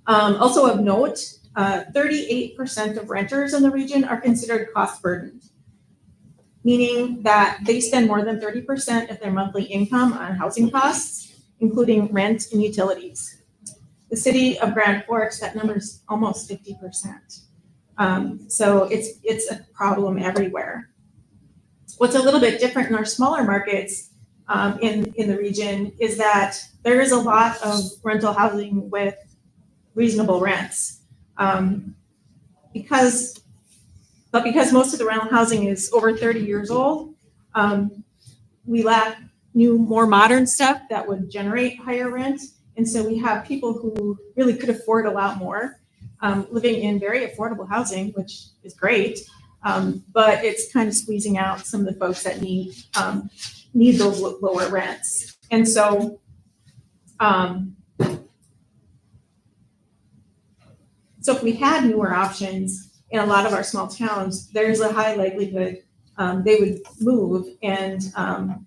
Also of note, 38% of renters in the region are considered cost burdened, meaning that they spend more than 30% of their monthly income on housing costs, including rent and utilities. The city of Grand Forks, that number is almost 50%. So it's a problem everywhere. What's a little bit different in our smaller markets in the region is that there is a lot of rental housing with reasonable rents. Because most of the rental housing is over 30 years old, we lack new, more modern stuff that would generate higher rent. And so we have people who really could afford a lot more living in very affordable housing, which is great. But it's kind of squeezing out some of the folks that need those lower rents. And so, so if we had newer options in a lot of our small towns, there's a high likelihood they would move and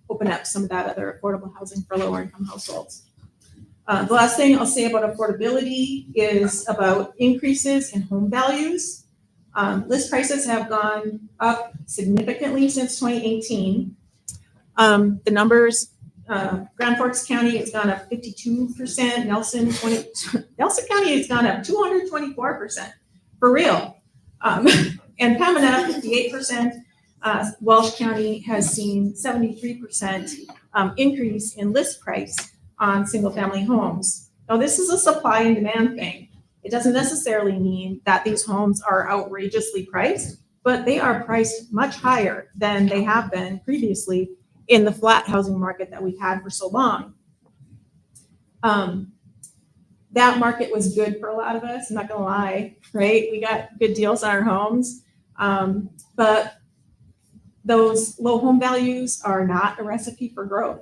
open up some of that other affordable housing for lower income households. The last thing I'll say about affordability is about increases in home values. List prices have gone up significantly since 2018. The numbers, Grand Forks County has gone up 52%, Nelson County has gone up 224%, for real. And Pembina, 58%. Walsh County has seen 73% increase in list price on single family homes. Now this is a supply and demand thing. It doesn't necessarily mean that these homes are outrageously priced, but they are priced much higher than they have been previously in the flat housing market that we've had for so long. That market was good for a lot of us, I'm not gonna lie, right? We got good deals on our homes, but those low home values are not a recipe for growth.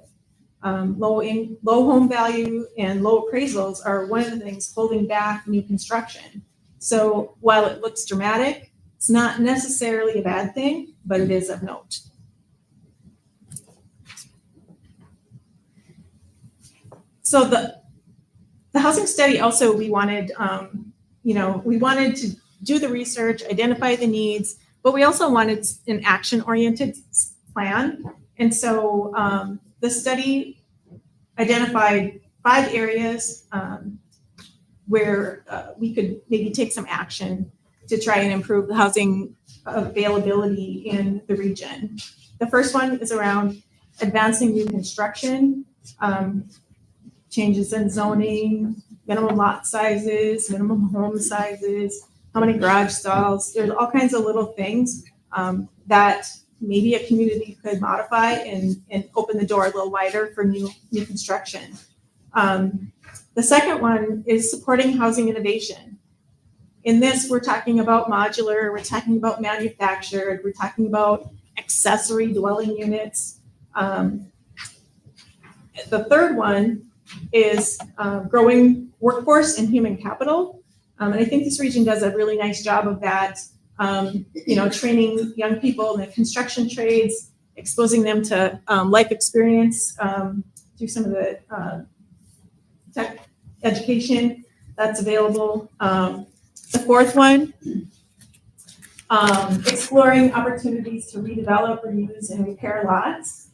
Low home value and low appraisals are one of the things holding back new construction. So while it looks dramatic, it's not necessarily a bad thing, but it is of note. So the housing study also, we wanted, we wanted to do the research, identify the needs, but we also wanted an action-oriented plan. And so the study identified 5 areas where we could maybe take some action to try and improve the housing availability in the region. The first one is around advancing new construction, changes in zoning, minimum lot sizes, minimum home sizes, how many garage stalls. There's all kinds of little things that maybe a community could modify and open the door a little wider for new construction. The second one is supporting housing innovation. In this, we're talking about modular, we're talking about manufactured, we're talking about accessory dwelling units. The third one is growing workforce and human capital. And I think this region does a really nice job of that, training young people in the construction trades, exposing them to life experience through some of the tech education that's available. The fourth one, exploring opportunities to redevelop, reuse, and repair lots.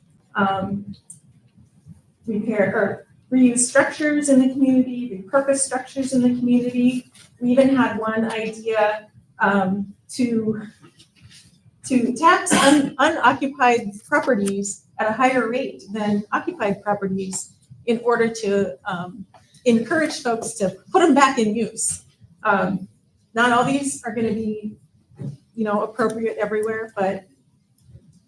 Reuse structures in the community, repurpose structures in the community. We even had one idea to tax unoccupied properties at a higher rate than occupied properties in order to encourage folks to put them back in use. Not all these are going to be, appropriate everywhere, but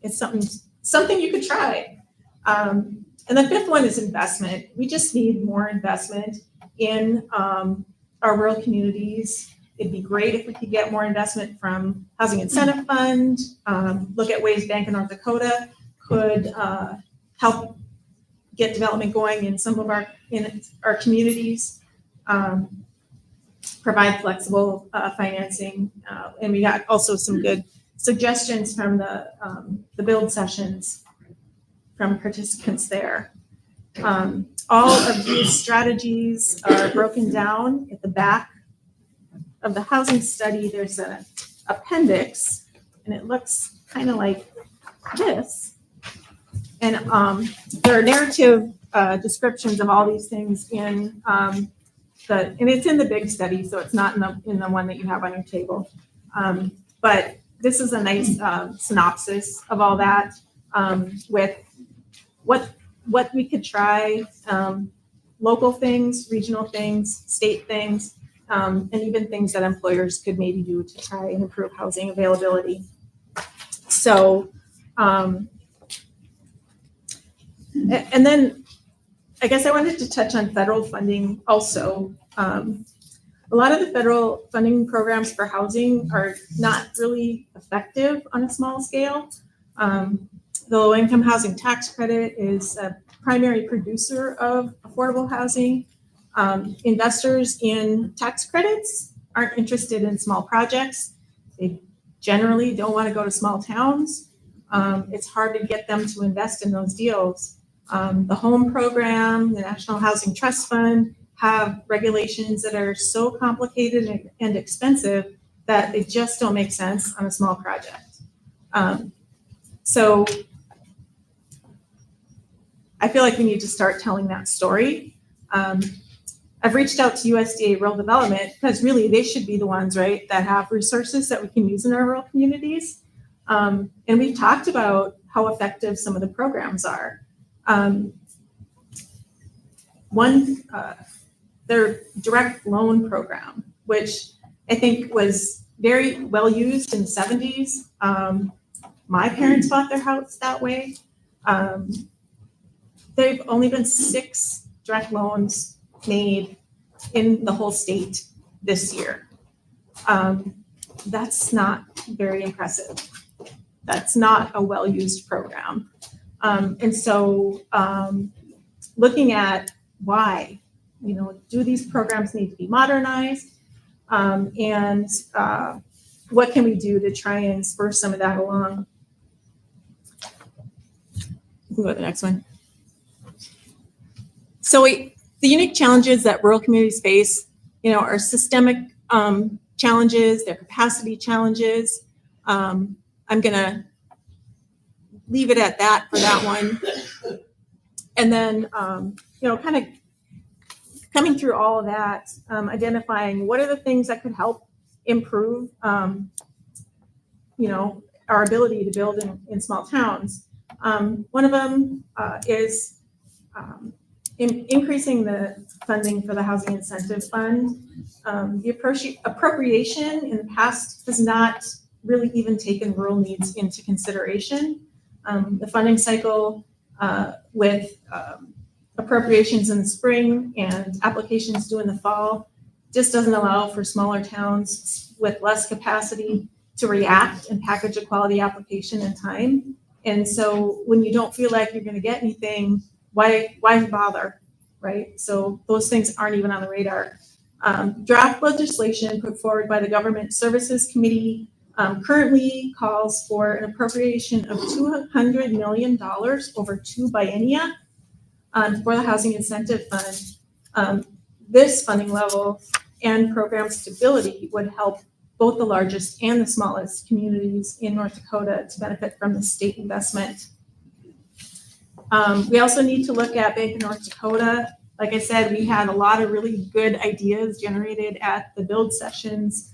it's something you could try. And the fifth one is investment. We just need more investment in our rural communities. It'd be great if we could get more investment from Housing Incentive Fund. Look at ways Bank of North Dakota could help get development going in some of our communities. Provide flexible financing, and we got also some good suggestions from the build sessions from participants there. All of these strategies are broken down at the back of the housing study. There's an appendix, and it looks kind of like this. And there are narrative descriptions of all these things in and it's in the big study, so it's not in the one that you have on your table. But this is a nice synopsis of all that with what we could try, local things, regional things, state things, and even things that employers could maybe do to try and improve housing availability. So, and then I guess I wanted to touch on federal funding also. A lot of the federal funding programs for housing are not really effective on a small scale. The low-income housing tax credit is a primary producer of affordable housing. Investors in tax credits aren't interested in small projects. They generally don't want to go to small towns. It's hard to get them to invest in those deals. The home program, the National Housing Trust Fund have regulations that are so complicated and expensive that they just don't make sense on a small project. So I feel like we need to start telling that story. I've reached out to USDA Rural Development because really they should be the ones, right, that have resources that we can use in our rural communities. And we've talked about how effective some of the programs are. Their direct loan program which I think was very well used in the 70s. My parents bought their house that way. There've only been 6 direct loans made in the whole state this year. That's not very impressive. That's not a well-used program. And so looking at why, do these programs need to be modernized? And what can we do to try and spur some of that along? We can go to the next one. So the unique challenges that rural communities face, are systemic challenges, they're capacity challenges. I'm gonna leave it at that for that one. And then, kind of coming through all of that, identifying what are the things that could help improve, our ability to build in small towns. One of them is increasing the funding for the Housing Incentive Fund. The appropriation in the past has not really even taken rural needs into consideration. The funding cycle with appropriations in the spring and applications due in the fall just doesn't allow for smaller towns with less capacity to react and package a quality application in time. And so when you don't feel like you're going to get anything, why bother, right? So those things aren't even on the radar. Draft legislation put forward by the Government Services Committee currently calls for an appropriation of $200 million over 2 biennia for the Housing Incentive Fund. This funding level and program stability would help both the largest and the smallest communities in North Dakota to benefit from the state investment. We also need to look at Bank of North Dakota. Like I said, we had a lot of really good ideas generated at the build sessions.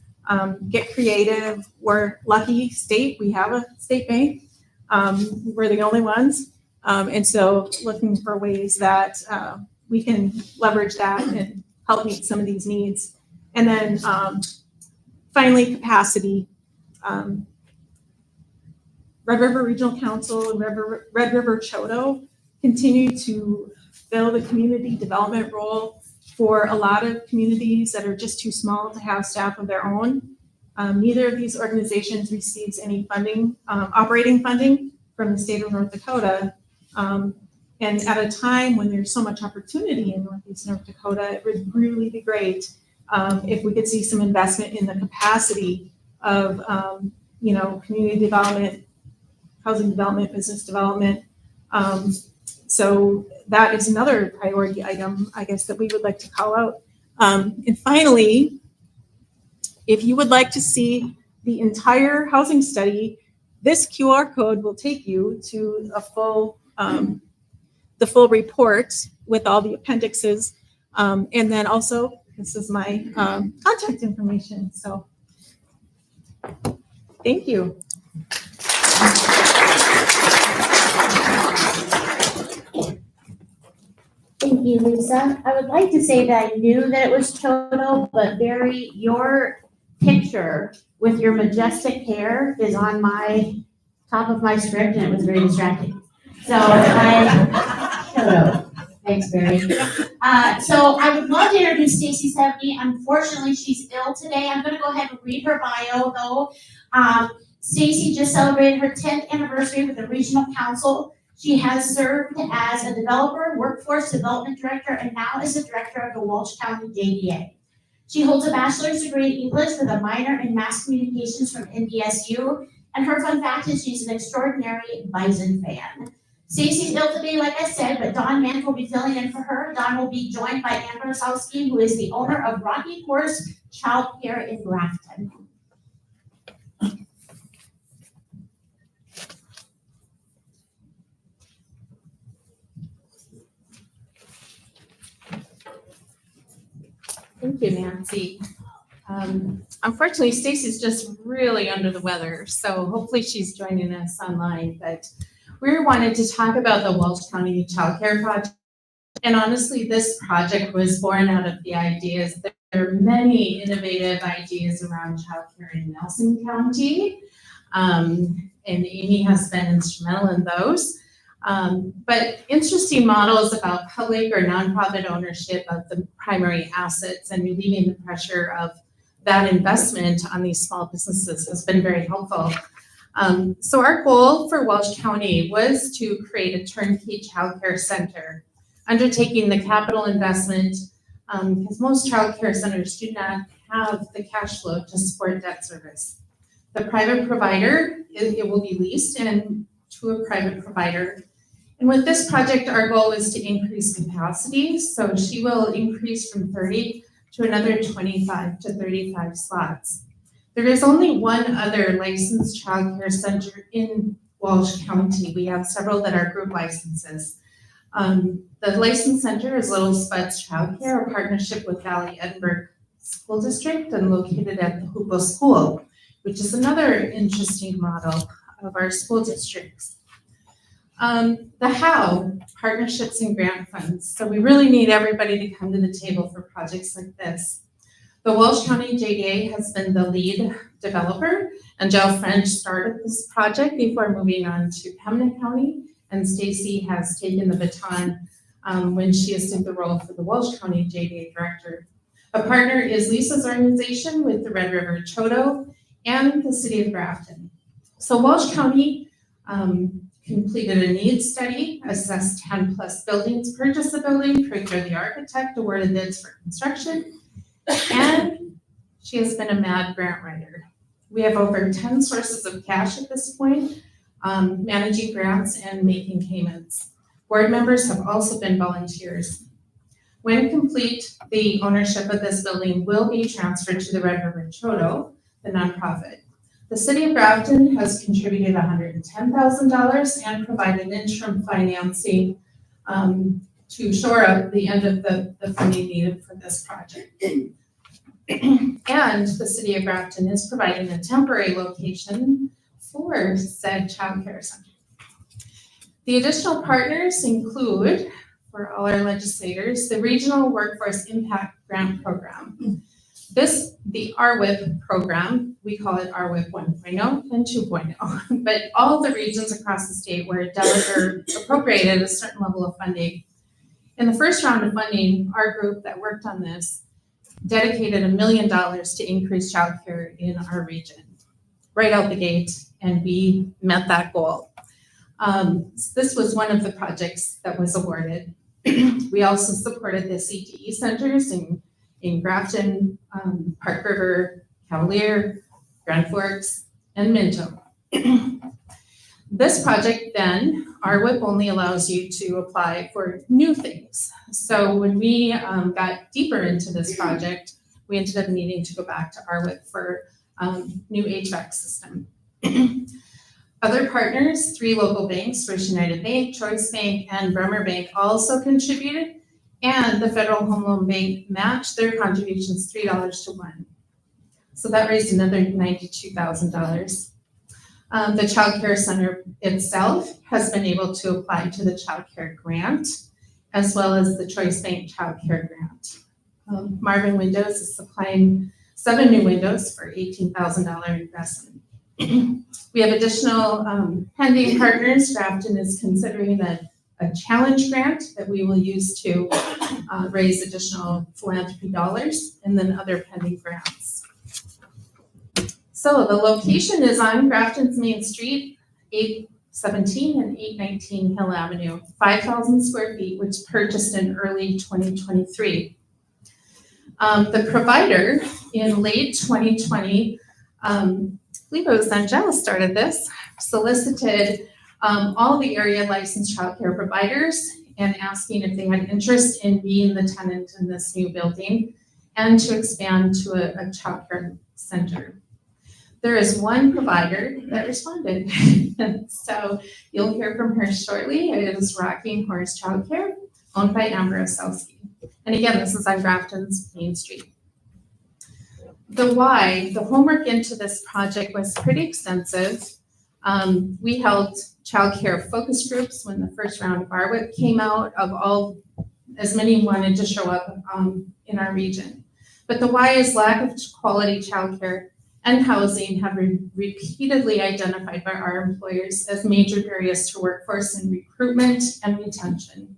Get creative. We're lucky state. We have a state bank. We're the only ones. And so looking for ways that we can leverage that and help meet some of these needs. And then finally, capacity. Red River Regional Council and Red River Chodo continue to fill the community development role for a lot of communities that are just too small to have staff of their own. Neither of these organizations receives any funding, operating funding from the state of North Dakota. And at a time when there's so much opportunity in Northeast North Dakota, it would really be great if we could see some investment in the capacity of, community development, housing development, business development. So that is another priority item, I guess, that we would like to call out. And finally, if you would like to see the entire housing study, this QR code will take you to a full, the full report with all the appendixes. And then also, this is my contact information. So thank you. Thank you, Lisa. I would like to say that I knew that it was Chodo, but Barry, your picture with your majestic hair is on my top of my script, and it was very distracting. So Chodo. Thanks, Barry. So I would love to introduce Stacie Sevigny. Unfortunately, she's ill today. I'm going to go ahead and read her bio, though. Stacie just celebrated her 10th anniversary with the Regional Council. She has served as a developer, workforce development director, and now is the director of the Walsh County JDA. She holds a bachelor's degree in English with a minor in mass communications from NDSU. And her fun fact is she's an extraordinary Bison fan. Stacie's ill today, like I said, but Don Mandt will be filling in for her. Don will be joined by Osowski, who is the owner of Rocky Horse Childcare in Grafton. Thank you, Nanci. Unfortunately, Stacie's just really under the weather, so hopefully she's joining us online. But we wanted to talk about the Walsh County Childcare Project And honestly, this project was born out of the ideas. There are many innovative ideas around childcare in Nelson County. And Amy has been instrumental in those. But interesting models about public or nonprofit ownership of the primary assets and relieving the pressure of that investment on these small businesses has been very helpful. So our goal for Walsh County was to create a turnkey childcare center, undertaking the capital investment, because most childcare centers do not have the cash flow to support debt service. The private provider, it will be leased and to a private provider. And with this project, our goal is to increase capacity. So she will increase from 30 to another 25 to 35 slots. There is only one other licensed childcare center in Walsh County. We have several that are group licenses. The licensed center is Little Spuds Childcare, a partnership with Valley Edinburgh School District and located at the Hoopo School, which is another interesting model of our school districts. The how, partnerships and grant funds. So we really need everybody to come to the table for projects like this. The Walsh County JDA has been the lead developer, and Jill French started this project before moving on to Pembina County, and Stacie has taken the baton when she assumed the role for the Walsh County JDA director. A partner is Lisa's organization with the Red River Childcare and the City of Grafton. So Walsh County completed a needs study, assessed 10 plus buildings, purchased the building, procured the architect, awarded bids for construction, and she has been a mad grant writer. We have over 10 sources of cash at this point, managing grants and making payments. Board members have also been volunteers. When complete, the ownership of this building will be transferred to the Red River Childcare, the nonprofit. The City of Grafton has contributed $110,000 and provided interim financing to shore up the end of the funding needed for this project. And the City of Grafton is providing a temporary location for said childcare center. The additional partners include, for all our legislators, the Regional Workforce Impact Grant Program. The RWIP program, we call it RWIP 1.0 and 2.0, but all the regions across the state were appropriated a certain level of funding. In the first round of funding, our group that worked on this dedicated $1 million to increase childcare in our region, right out the gate, and we met that goal. This was one of the projects that was awarded. We also supported the CTE centers in Grafton, Park River, Cavalier, Grand Forks, and Minto. This project then, RWIP only allows you to apply for new things. So when we got deeper into this project, we ended up needing to go back to RWIP for new HVAC system. Other partners, 3 local banks, First United Bank, Choice Bank, and Bremer Bank also contributed, and the Federal Home Loan Bank matched their contributions $3 to 1. So that raised another $92,000. The Child Care Center itself has been able to apply to the Child Care Grant, as well as the Choice Bank Child Care Grant. Marvin Windows is supplying 7 new windows for $18,000 investment. We have additional pending partners. Grafton is considering a challenge grant that we will use to raise additional philanthropy dollars, and then other pending grants. So the location is on Grafton's Main Street, 817 and 819 Hill Avenue, 5,000 square feet, which purchased in early 2023. The provider in late 2020, I believe it was Angela started this, solicited all the area licensed childcare providers and asking if they had interest in being the tenant in this new building and to expand to a childcare center. There is one provider that responded. So you'll hear from her shortly. It is Rocking Horse Childcare, owned by Amber Osowski. And again, this is on Grafton's Main Street. The why, the homework into this project was pretty extensive. We held childcare focus groups when the first round of RWIP came out of all as many wanted to show up in our region. But the why is lack of quality childcare and housing have been repeatedly identified by our employers as major barriers to workforce and recruitment and retention.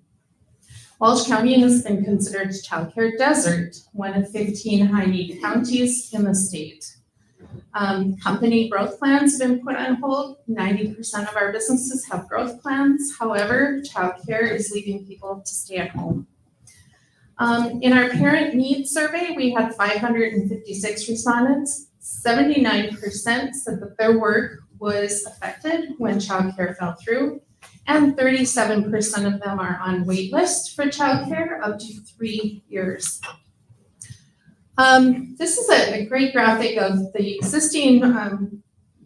Walsh County has been considered a childcare desert, one of 15 high-need counties in the state. Company growth plans have been put on hold. 90% of our businesses have growth plans. However, childcare is leaving people to stay at home. In our parent needs survey, we had 556 respondents. 79% said that their work was affected when childcare fell through, and 37% of them are on wait list for childcare up to 3 years. This is a great graphic of the existing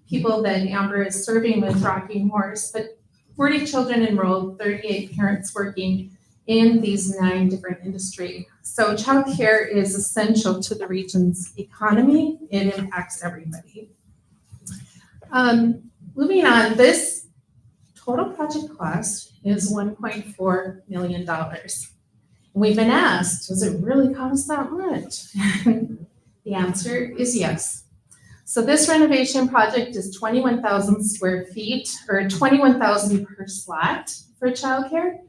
people that Amber is serving with Rocking Horse, but 40 children enrolled, 38 parents working in these 9 different industries. So childcare is essential to the region's economy. It impacts everybody. Moving on, this total project cost is $1.4 million. We've been asked, does it really cost that much? The answer is yes. So this renovation project is 21,000 square feet, or 21,000 per slot for childcare.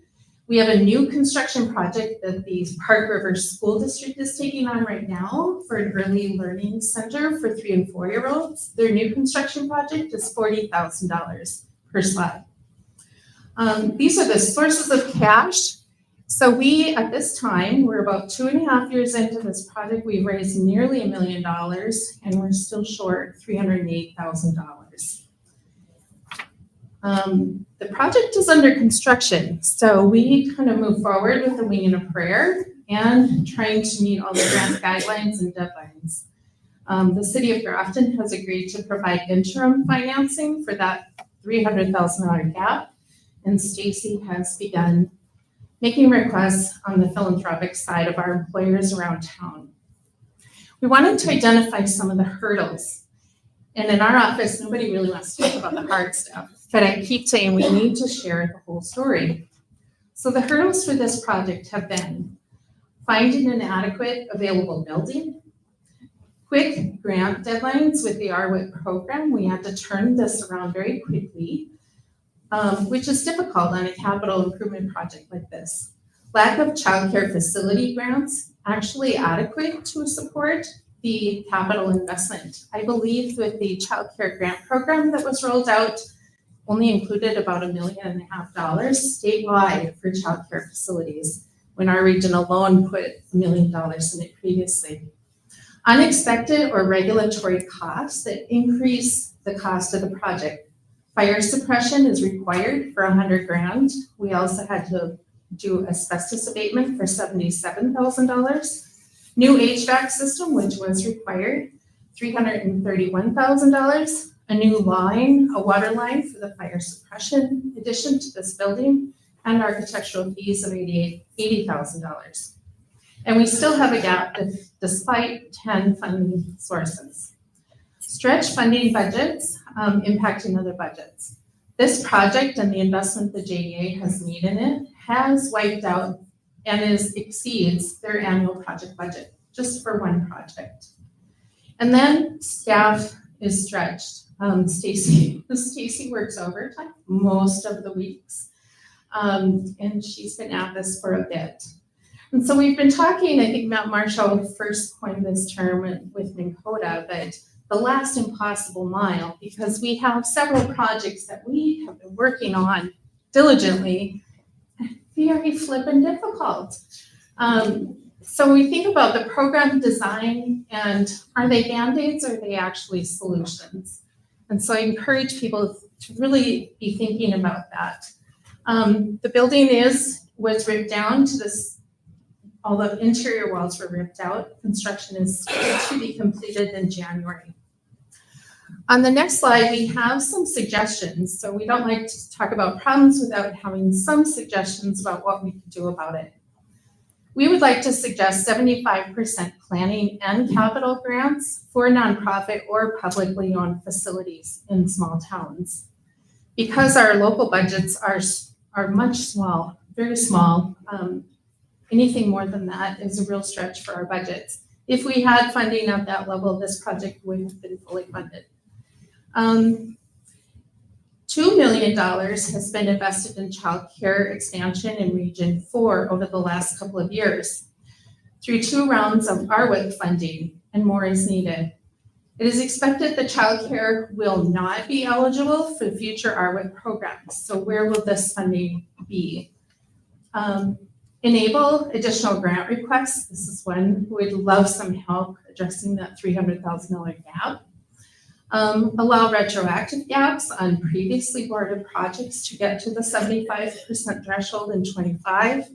We have a new construction project that the Park River School District is taking on right now for an early learning center for 3- and 4-year-olds. Their new construction project is $40,000 per slot. These are the sources of cash. So we, at this time, we're about 2.5 years into this project. We've raised nearly $1 million, and we're still short $308,000. The project is under construction, so we kind of move forward with a wing and a prayer and trying to meet all the grant guidelines and deadlines. The city of Grafton has agreed to provide interim financing for that $300,000 gap, and Stacie has begun making requests on the philanthropic side of our employers around town. We wanted to identify some of the hurdles. And in our office, nobody really wants to talk about the hard stuff, but I keep saying we need to share the whole story. So the hurdles for this project have been finding an adequate available building, quick grant deadlines with the RWIP program. We had to turn this around very quickly, which is difficult on a capital improvement project like this. Lack of childcare facility grants, actually adequate to support the capital investment. I believe with the childcare grant program that was rolled out, only included about $1.5 million statewide for childcare facilities, when our region alone put $1 million in it previously. Unexpected or regulatory costs that increase the cost of the project. Fire suppression is required for $100,000. We also had to do asbestos abatement for $77,000. New HVAC system, which was required, $331,000. A new line, a water line for the fire suppression addition to this building, and architectural fees of $80,000. And we still have a gap despite 10 funding sources. Stretch funding budgets impacting other budgets. This project and the investment the JDA has made in it has wiped out and exceeds their annual project budget just for one project. And then staff is stretched. Stacie works overtime most of the weeks, and she's been at this for a bit. And so we've been talking, I think Matt Marshall first coined this term with Dakota, but the last impossible mile, because we have several projects that we have been working on diligently, very flippin' difficult. So we think about the program design and are they Band-Aids or are they actually solutions? And so I encourage people to really be thinking about that. The building was ripped down to this, all the interior walls were ripped out. Construction is to be completed in January. On the next slide, we have some suggestions. So we don't like to talk about problems without having some suggestions about what we could do about it. We would like to suggest 75% planning and capital grants for nonprofit or publicly owned facilities in small towns. Because our local budgets are much small, very small, Anything more than that is a real stretch for our budgets. If we had funding at that level, this project would have been fully funded. $2 million has been invested in childcare expansion in Region 4 over the last couple of years through 2 rounds of RWIC funding, and more is needed. It is expected that childcare will not be eligible for future RWIC programs. So where will this funding be? Enable additional grant requests. This is one we'd love some help addressing that $300,000 gap. Allow retroactive gaps on previously awarded projects to get to the 75% threshold in 25.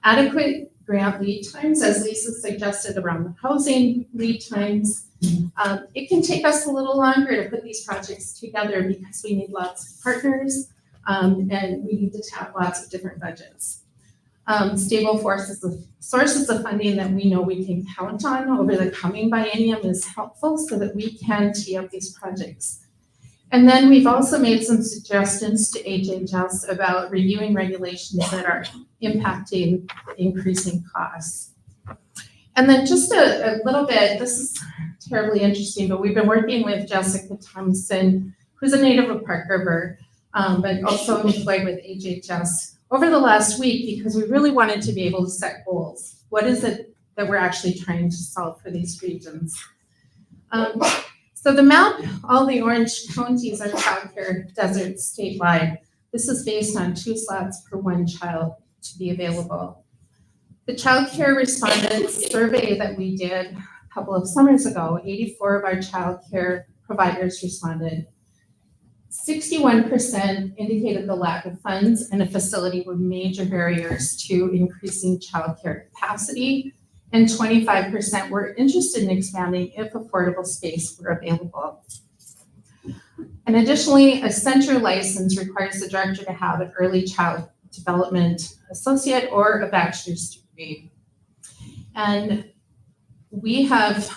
Adequate grant lead times, as Lisa suggested around the housing lead times. It can take us a little longer to put these projects together because we need lots of partners and we need to tap lots of different budgets. Stable sources of funding that we know we can count on over the coming biennium is helpful so that we can tee up these projects. And then we've also made some suggestions to HHS about reviewing regulations that are impacting the increasing costs. And then just a little bit, this is terribly interesting, but we've been working with Jessica Thompson, who's a native of Park River, but also employed with HHS over the last week because we really wanted to be able to set goals. What is it that we're actually trying to solve for these regions? So the map, all the orange counties are childcare deserts statewide. This is based on 2 slots per 1 child to be available. The childcare respondents survey that we did a couple of summers ago, 84 of our childcare providers responded. 61% indicated the lack of funds and a facility were major barriers to increasing childcare capacity, and 25% were interested in expanding if affordable space were available. And additionally, a center license requires the director to have an early child development associate or a bachelor's degree. And we have,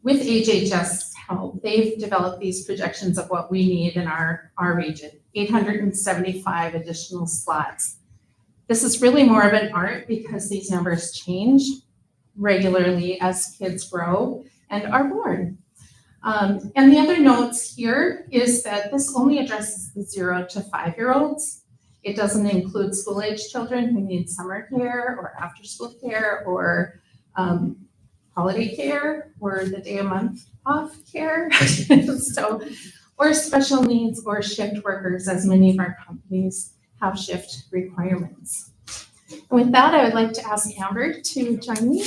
with HHS help, they've developed these projections of what we need in our region, 875 additional slots. This is really more of an art because these numbers change regularly as kids grow and are born. And the other notes here is that this only addresses the 0 to 5-year-olds. It doesn't include school-age children who need summer care or after-school care or holiday care or the day a month off care. So, or special needs or shift workers, as many of our companies have shift requirements. And with that, I would like to ask Amber to join me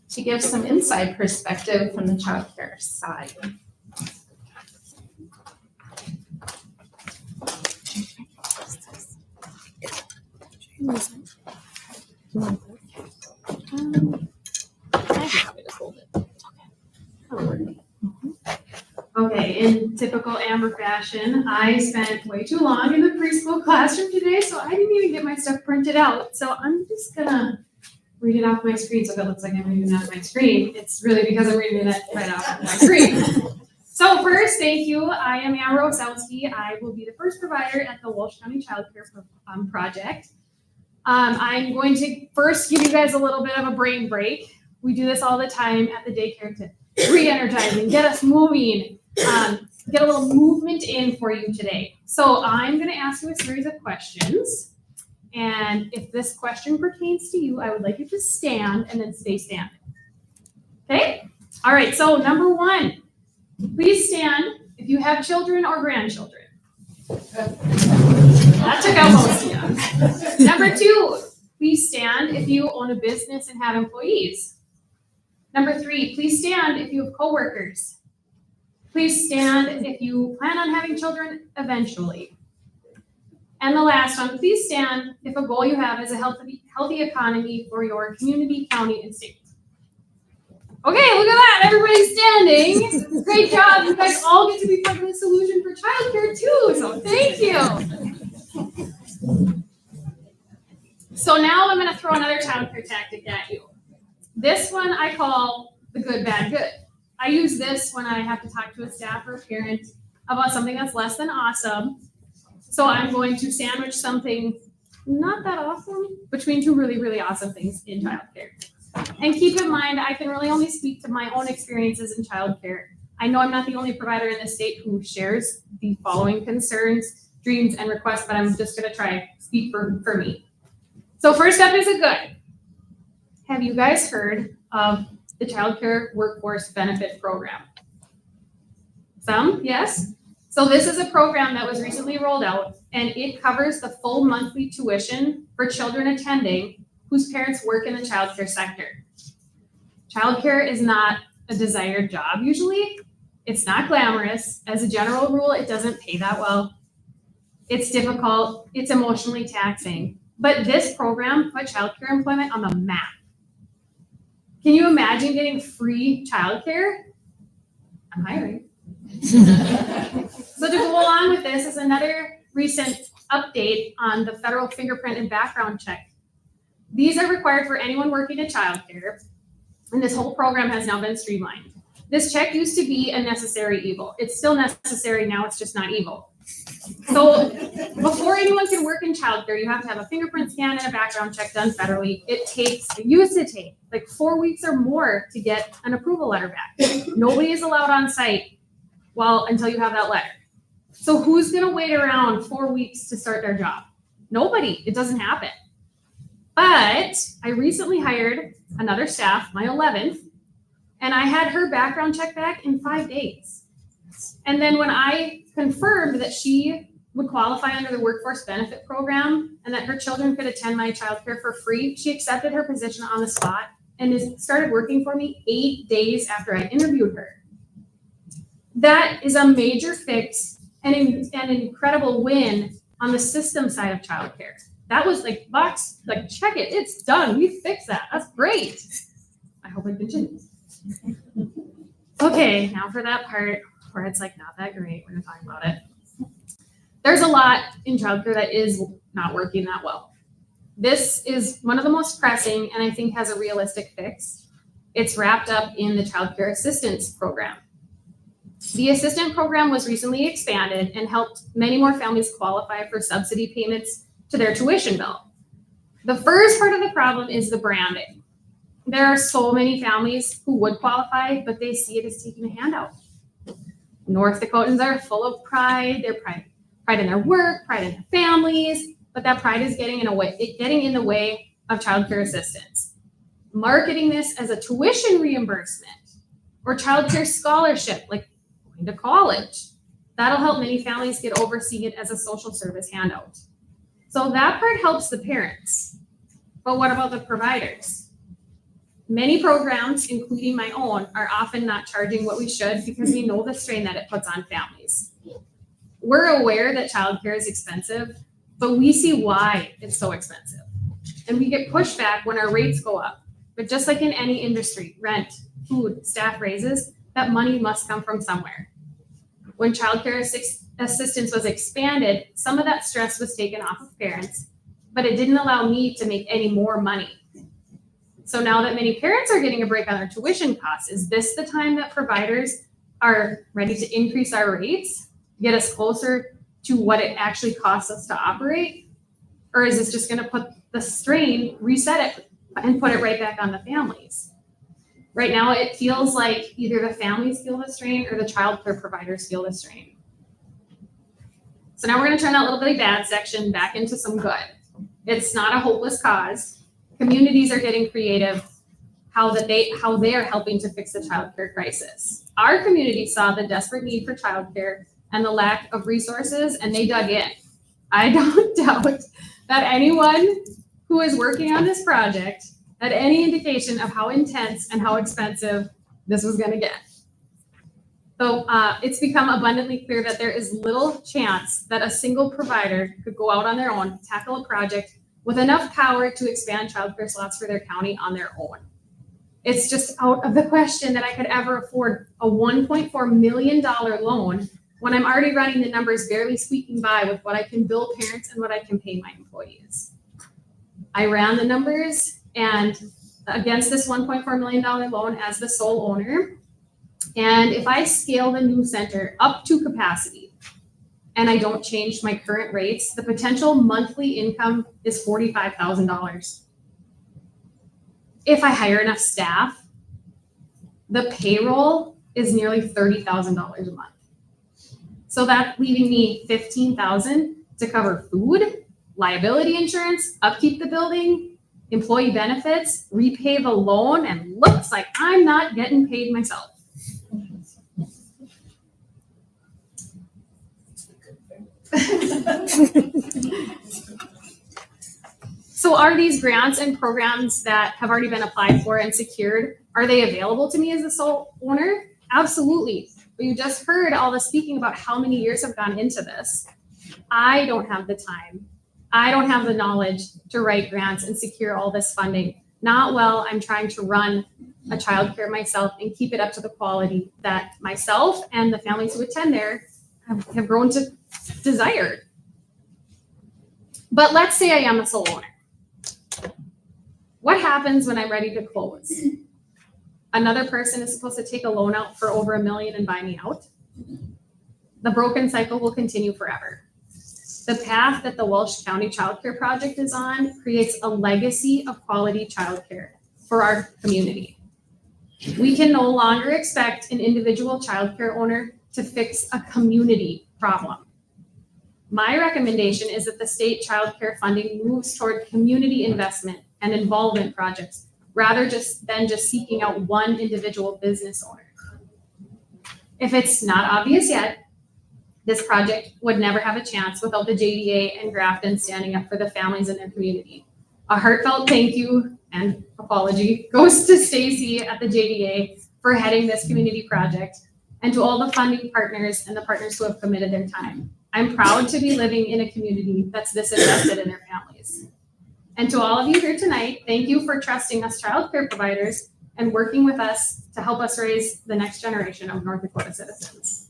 to give some inside perspective from the childcare side. I have it, hold it. Okay, in typical Amber fashion, I spent way too long in the preschool classroom today, so I didn't even get my stuff printed out. So I'm just gonna read it off my screen so that it looks like I'm reading it off my screen. It's really because I'm reading it right off my screen. So first, thank you. I am Amber Osowski. I will be the first provider at the Walsh County Childcare project. I'm going to first give you guys a little bit of a brain break. We do this all the time at the daycare to re-energize and get us moving, get a little movement in for you today. So I'm going to ask you a series of questions. And if this question pertains to you, I would like you to stand and then stay standing. Okay? All right, so number 1, please stand if you have children or grandchildren. That took out most of you. Number 2, please stand if you own a business and have employees. Number 3, please stand if you have coworkers. Please stand if you plan on having children eventually. And the last one, please stand if a goal you have is a healthy economy for your community, county, and state. Okay, look at that, everybody's standing. Great job, you guys all get to be part of the solution for childcare too, so thank you. So now I'm gonna throw another childcare tactic at you. This one I call the good, bad, good. I use this when I have to talk to a staff or a parent about something that's less than awesome. So I'm going to sandwich something not that awesome, between two really, really awesome things in childcare. And keep in mind, I can really only speak to my own experiences in childcare. I know I'm not the only provider in the state who shares the following concerns, dreams, and requests, but I'm just gonna try to speak for me. So first up is a good. Have you guys heard of the Childcare Workforce Benefit Program? Some, yes? So this is a program that was recently rolled out, and it covers the full monthly tuition for children attending whose parents work in the childcare sector. Childcare is not a desired job usually. It's not glamorous. As a general rule, it doesn't pay that well. It's difficult, it's emotionally taxing. But this program put childcare employment on the map. Can you imagine getting free childcare? I'm hiring. So to go along with this is another recent update on the federal fingerprint and background check. These are required for anyone working in childcare, and this whole program has now been streamlined. This check used to be a necessary evil. It's still necessary now, it's just not evil. So before anyone can work in childcare, you have to have a fingerprint scan and a background check done federally. It used to take like 4 weeks or more to get an approval letter back. Nobody is allowed on site until you have that letter. So who's gonna wait around 4 weeks to start their job? Nobody, it doesn't happen. But I recently hired another staff, my 11th, and I had her background check back in 5 days. And then when I confirmed that she would qualify under the workforce benefit program and that her children could attend my childcare for free, she accepted her position on the spot and started working for me 8 days after I interviewed her. That is a major fix and an incredible win on the system side of childcare. That was like check it, it's done, we fixed that, that's great. I hope it continues. Okay, now for that part where it's like not that great when you're talking about it. There's a lot in childcare that is not working that well. This is one of the most pressing and I think has a realistic fix. It's wrapped up in the childcare assistance program. The assistant program was recently expanded and helped many more families qualify for subsidy payments to their tuition bill. The first part of the problem is the branding. There are so many families who would qualify, but they see it as taking a handout. North Dakotans are full of pride. They're pride in their work, pride in their families, but that pride is getting in the way of childcare assistance. Marketing this as a tuition reimbursement or childcare scholarship, like going to college, that'll help many families get over seeing it as a social service handout. So that part helps the parents. But what about the providers? Many programs, including my own, are often not charging what we should because we know the strain that it puts on families. We're aware that childcare is expensive, but we see why it's so expensive. And we get pushback when our rates go up. But just like in any industry, rent, food, staff raises, that money must come from somewhere. When childcare assistance was expanded, some of that stress was taken off of parents, but it didn't allow me to make any more money. So now that many parents are getting a break on their tuition costs, is this the time that providers are ready to increase our rates, get us closer to what it actually costs us to operate? Or is this just going to put the strain, reset it, and put it right back on the families? Right now, it feels like either the families feel the strain or the childcare providers feel the strain. So now we're going to turn that little bitty bad section back into some good. It's not a hopeless cause. Communities are getting creative how they are helping to fix the childcare crisis. Our community saw the desperate need for childcare and the lack of resources, and they dug in. I don't doubt that anyone who is working on this project had any indication of how intense and how expensive this was going to get. So it's become abundantly clear that there is little chance that a single provider could go out on their own, tackle a project with enough power to expand childcare slots for their county on their own. It's just out of the question that I could ever afford a $1.4 million loan when I'm already running the numbers barely squeaking by with what I can bill parents and what I can pay my employees. I ran the numbers and against this $1.4 million loan as the sole owner, and if I scale the new center up to capacity, and I don't change my current rates, the potential monthly income is $45,000. If I hire enough staff, the payroll is nearly $30,000 a month. So that's leaving me $15,000 to cover food, liability insurance, upkeep the building, employee benefits, repay the loan, and looks like I'm not getting paid myself. So are these grants and programs that have already been applied for and secured, are they available to me as the sole owner? Absolutely. But you just heard all the speaking about how many years have gone into this. I don't have the time. I don't have the knowledge to write grants and secure all this funding. Not while I'm trying to run a childcare myself and keep it up to the quality that myself and the families who attend there have grown to desire. But let's say I am the sole owner. What happens when I'm ready to close? Another person is supposed to take a loan out for over $1 million and buy me out. The broken cycle will continue forever. The path that the Walsh County Childcare Project is on creates a legacy of quality childcare for our community. We can no longer expect an individual childcare owner to fix a community problem. My recommendation is that the state childcare funding moves toward community investment and involvement projects rather than just seeking out one individual business owner. If it's not obvious yet, this project would never have a chance without the JDA and Grafton standing up for the families in their community. A heartfelt thank you and apology goes to Stacie at the JDA for heading this community project and to all the funding partners and the partners who have committed their time. I'm proud to be living in a community that's this invested in their families. And to all of you here tonight, thank you for trusting us childcare providers and working with us to help us raise the next generation of North Dakota citizens.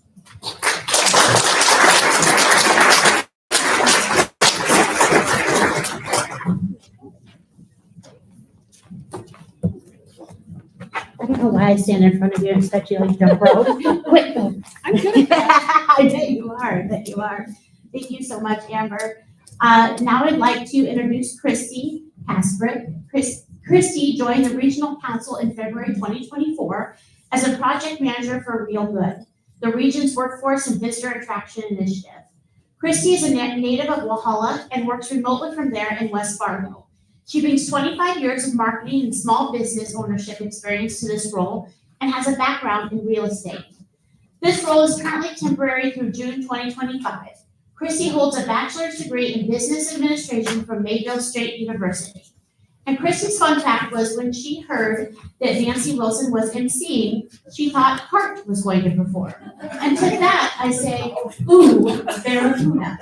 I don't know why I stand in front of you and expect you like jump rope. Wait, I'm good at that. I bet you are. I bet you are. Thank you so much, Amber. Now I'd like to introduce Kristi Kasprick. Kristi joined the Regional Council in February 2024 as a project manager for Real.Good, the region's workforce and visitor attraction initiative. Kristi is a native of Walhalla and works remotely from there in West Fargo. She brings 25 years of marketing and small business ownership experience to this role and has a background in real estate. This role is currently temporary through June 2025. Kristi holds a bachelor's degree in business administration from Myrdal State University. And Kristi's fun fact was when she heard that Nanci Wilson was emceeing, she thought Hart was going to perform. And to that, I say, ooh, Barracuda.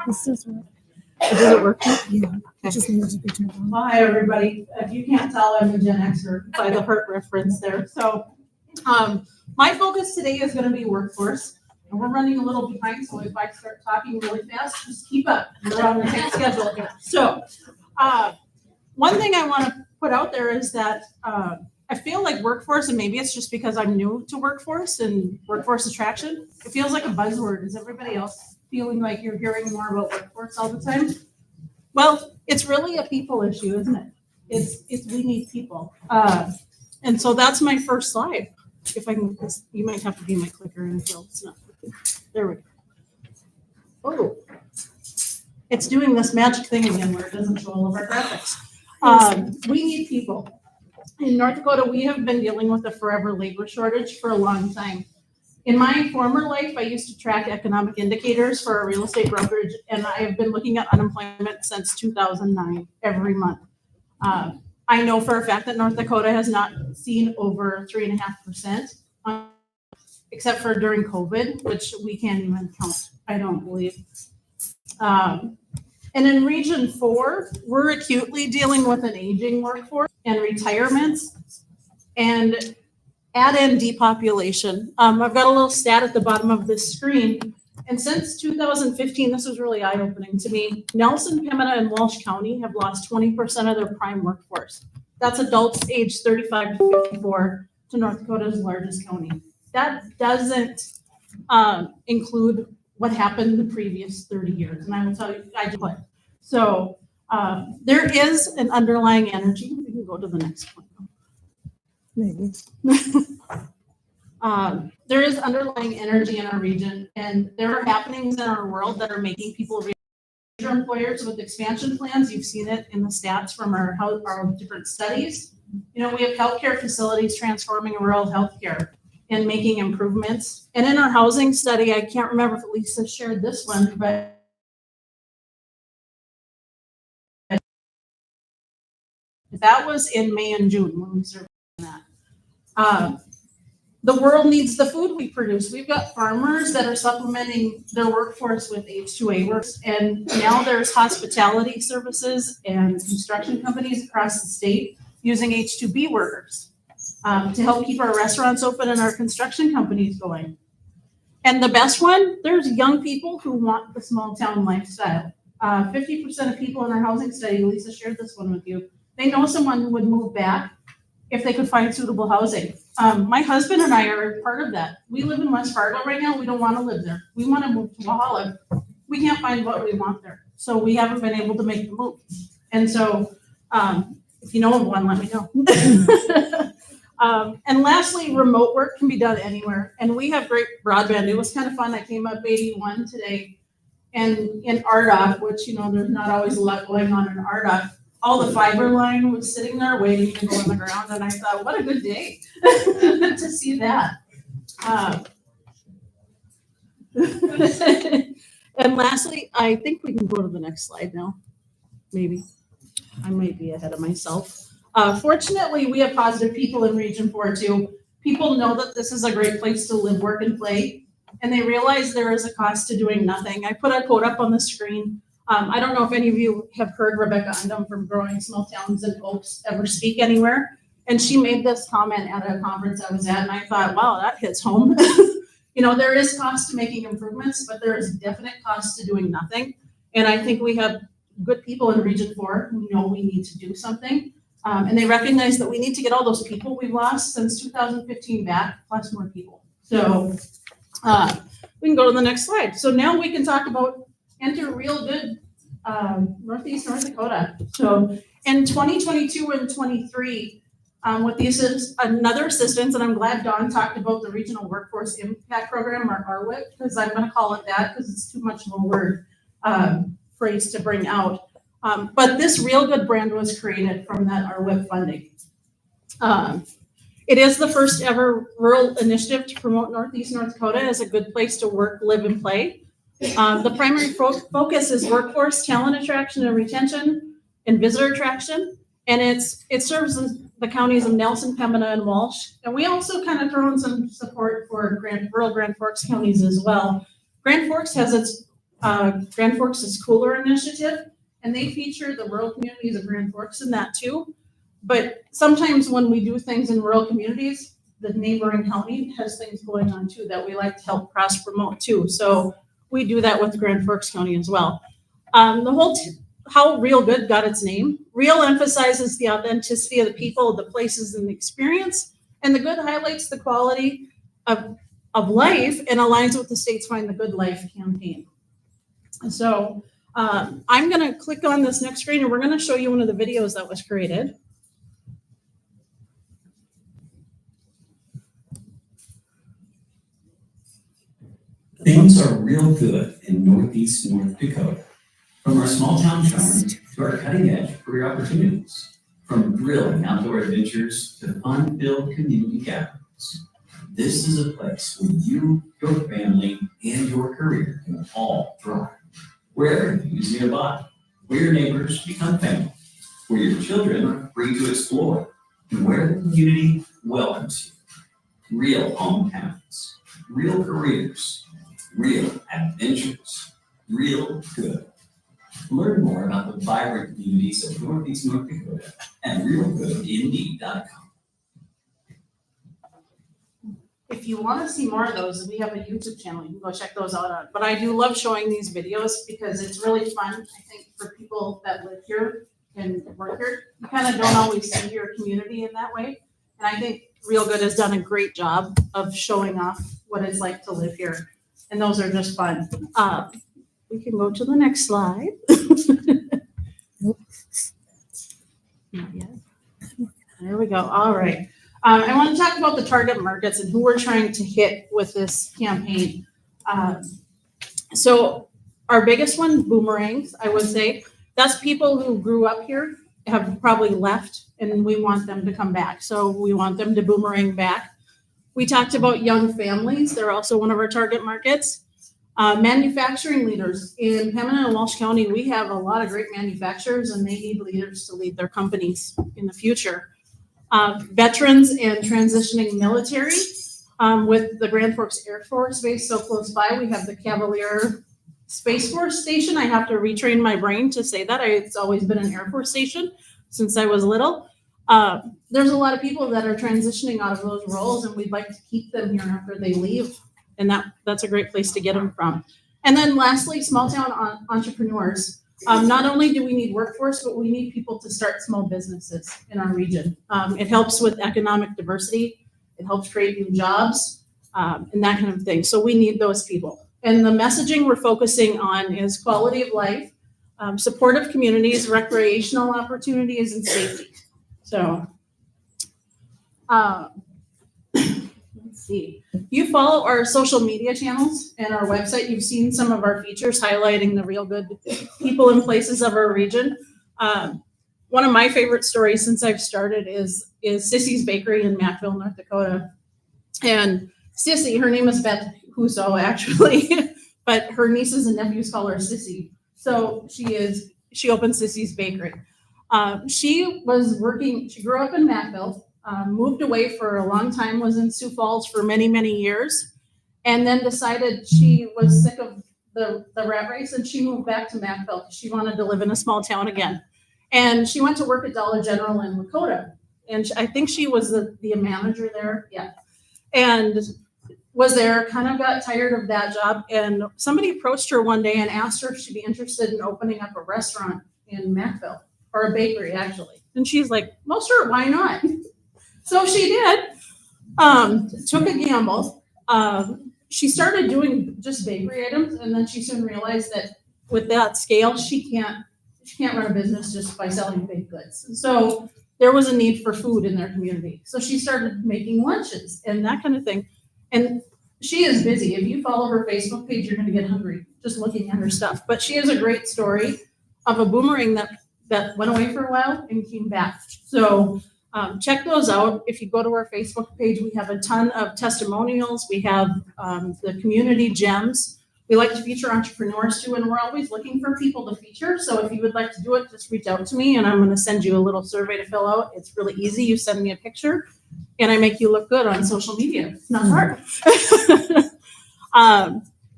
This does work. Does it work? Yeah. It just needs to be turned on. Well, hi, everybody. If you can't tell, I'm a Gen Xer by the Hurt reference there. So my focus today is going to be workforce. And we're running a little behind, so if I start talking really fast, just keep up. We're on a tight schedule here. So one thing I want to put out there is that I feel like workforce, and maybe it's just because I'm new to workforce and workforce attraction, it feels like a buzzword. Is everybody else feeling like you're hearing more about workforce all the time? Well, it's really a people issue, isn't it? It's we need people. And so that's my first slide. If I can, you might have to be my clicker until it's not. There we go. Oh, it's doing this magic thing again where it doesn't show all of our graphics. We need people. In North Dakota, we have been dealing with a forever labor shortage for a long time. In my former life, I used to track economic indicators for a real estate brokerage, and I have been looking at unemployment since 2009 every month. I know for a fact that North Dakota has not seen over 3.5%, except for during COVID, which we can't even count, I don't believe. And in Region 4, we're acutely dealing with an aging workforce and retirements and add-in depopulation. I've got a little stat at the bottom of this screen. And since 2015, this was really eye-opening to me. Nelson, Pembina, and Walsh County have lost 20% of their prime workforce. That's adults aged 35 to 54 to North Dakota's largest county. that doesn't include what happened in the previous 30 years. And I will tell you, I just put. So there is an underlying energy. We can go to the next one. Maybe. There is underlying energy in our region, and there are happenings in our world that are making people employers with expansion plans. You've seen it in the stats from our different studies. You know, we have healthcare facilities transforming rural healthcare and making improvements. And in our housing study, I can't remember if Lisa shared this one, but that was in May and June when we surveyed that. The world needs the food we produce. We've got farmers that are supplementing their workforce with H2A workers, and now there's hospitality services and construction companies across the state using H2B workers to help keep our restaurants open and our construction companies going. And the best one, there's young people who want the small town lifestyle. 50% of people in our housing study, Lisa shared this one with you, they know someone who would move back if they could find suitable housing. My husband and I are part of that. We live in West Fargo right now. We don't want to live there. We want to move to Walhalla. We can't find what we want there. So we haven't been able to make the move. And so if you know of one, let me know. And lastly, remote work can be done anywhere. And we have great broadband. It was kind of fun. I came up 81 today. And in RDOF, which, you know, there's not always a lot going on in RDOF, all the fiber line was sitting there waiting to go on the ground. And I thought, what a good day to see that. And lastly, I think we can go to the next slide now. Maybe. I might be ahead of myself. Fortunately, we have positive people in Region 4 too. People know that this is a great place to live, work, and play. And they realize there is a cost to doing nothing. I put a quote up on the screen. I don't know if any of you have heard Rebecca Undum from Growing Small Towns and Oaks ever speak anywhere. And she made this comment at a conference I was at, and I thought, wow, that hits home. You know, there is cost to making improvements, but there is definite cost to doing nothing. And I think we have good people in Region 4 who know we need to do something. And they recognize that we need to get all those people we've lost since 2015 back, plus more people. So we can go to the next slide. So now we can talk about enter Real.Good Northeast North Dakota. So in 2022 and 23, with the another assistance, and I'm glad Dawn talked about the Regional Workforce Impact Program, or RWIP, because I'm going to call it that because it's too much of a word phrase to bring out. But this Real.Good brand was created from that RWIP funding. It is the first ever rural initiative to promote Northeast North Dakota as a good place to work, live, and play. The primary focus is workforce talent attraction and retention and visitor attraction. And it serves the counties of Nelson, Pembina, and Walsh. And we also kind of throw in some support for rural Grand Forks counties as well. Grand Forks has its Grand Forks is Cooler initiative, and they feature the rural communities of Grand Forks in that too. But sometimes when we do things in rural communities, the neighboring county has things going on too that we like to help cross promote too. So we do that with Grand Forks County as well. How Real.Good got its name. Real emphasizes the authenticity of the people, the places, and the experience. And the Good highlights the quality of life and aligns with the state's Find the Good Life campaign. So I'm going to click on this next screen and we're going to show you one of the videos that was created. Things are real good in Northeast North Dakota. From our small town charm to our cutting edge career opportunities, from thrilling outdoor adventures to fun-filled community gatherings. This is a place where you, your family, and your career can all thrive. Where everything is nearby, where your neighbors become family, where your children are free to explore, and where the community welcomes you. Real hometowns, real careers, real adventures, Real.Good. Learn more about the vibrant communities of Northeast North Dakota at realgoodindeed.com. If you want to see more of those, we have a YouTube channel. You can go check those out. But I do love showing these videos because it's really fun, I think, for people that live here and work here. You kind of don't always see your community in that way. And I think Real.Good has done a great job of showing off what it's like to live here. And those are just fun. We can go to the next slide. Not yet. There we go. All right. I want to talk about the target markets and who we're trying to hit with this campaign. So our biggest one, boomerangs, I would say, that's people who grew up here, have probably left, and we want them to come back. So we want them to boomerang back. We talked about young families. They're also one of our target markets. Manufacturing leaders. In Pembina and Walsh County, we have a lot of great manufacturers, and they need leaders to lead their companies in the future. Veterans and transitioning military. With the Grand Forks Air Force Base so close by, we have the Cavalier Space Force Station. I have to retrain my brain to say that. It's always been an Air Force station since I was little. There's a lot of people that are transitioning out of those roles, and we'd like to keep them here after they leave. And that's a great place to get them from. And then lastly, small town entrepreneurs. Not only do we need workforce, but we need people to start small businesses in our region. It helps with economic diversity. It helps create new jobs and that kind of thing. So we need those people. And the messaging we're focusing on is quality of life, supportive communities, recreational opportunities, and safety. So let's see. You follow our social media channels and our website. You've seen some of our features highlighting the Real.Good people and places of our region. One of my favorite stories since I've started is Stassie's Bakery in Mattville, North Dakota. And Sissy, her name is Beth Huso actually, but her nieces and nephews call her Sissy. So she opened Stassie's Bakery. She grew up in Mattville, moved away for a long time, was in Sioux Falls for many, many years, and then decided she was sick of the rat race and she moved back to Mattville because she wanted to live in a small town again. And she went to work at Dollar General in Lakota. And I think she was the manager there. Yeah. And was there, kind of got tired of that job. And somebody approached her one day and asked her if she'd be interested in opening up a restaurant in Mattville, or a bakery actually. And she's like, well, sure, why not? So she did, took a gamble. She started doing just bakery items. And then she soon realized that with that scale, she can't run a business just by selling baked goods. So there was a need for food in their community. So she started making lunches and that kind of thing. And she is busy. If you follow her Facebook page, you're going to get hungry just looking at her stuff. But she has a great story of a boomerang that went away for a while and came back. So check those out. If you go to our Facebook page, we have a ton of testimonials. We have the community gems. We like to feature entrepreneurs too, and we're always looking for people to feature. So if you would like to do it, just reach out to me and I'm going to send you a little survey to fill out. It's really easy. You send me a picture and I make you look good on social media. It's not hard.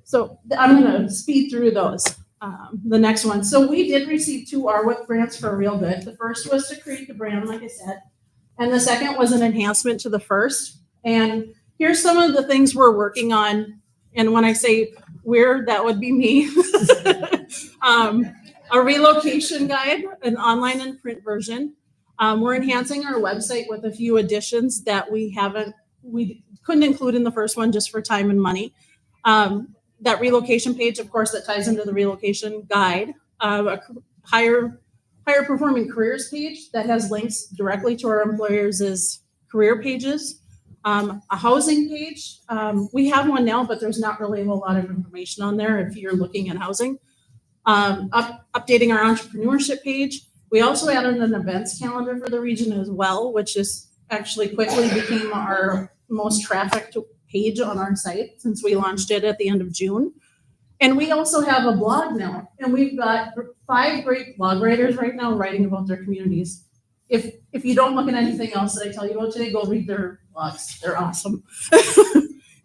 So I'm going to speed through those. The next one. So we did receive 2 RWIP grants for Real.Good. The first was to create the brand, like I said, and the second was an enhancement to the first. And here's some of the things we're working on. And when I say we're, that would be me. A relocation guide, an online and print version. We're enhancing our website with a few additions that we couldn't include in the first one just for time and money. That relocation page, of course, that ties into the relocation guide. A higher performing careers page that has links directly to our employers' career pages. A housing page. We have one now, but there's not really a whole lot of information on there if you're looking at housing. Updating our entrepreneurship page. We also added an events calendar for the region as well, which is actually quickly became our most trafficked page on our site since we launched it at the end of June. And we also have a blog now, and we've got 5 great blog writers right now writing about their communities. If you don't look at anything else that I tell you about today, go read their blogs. They're awesome.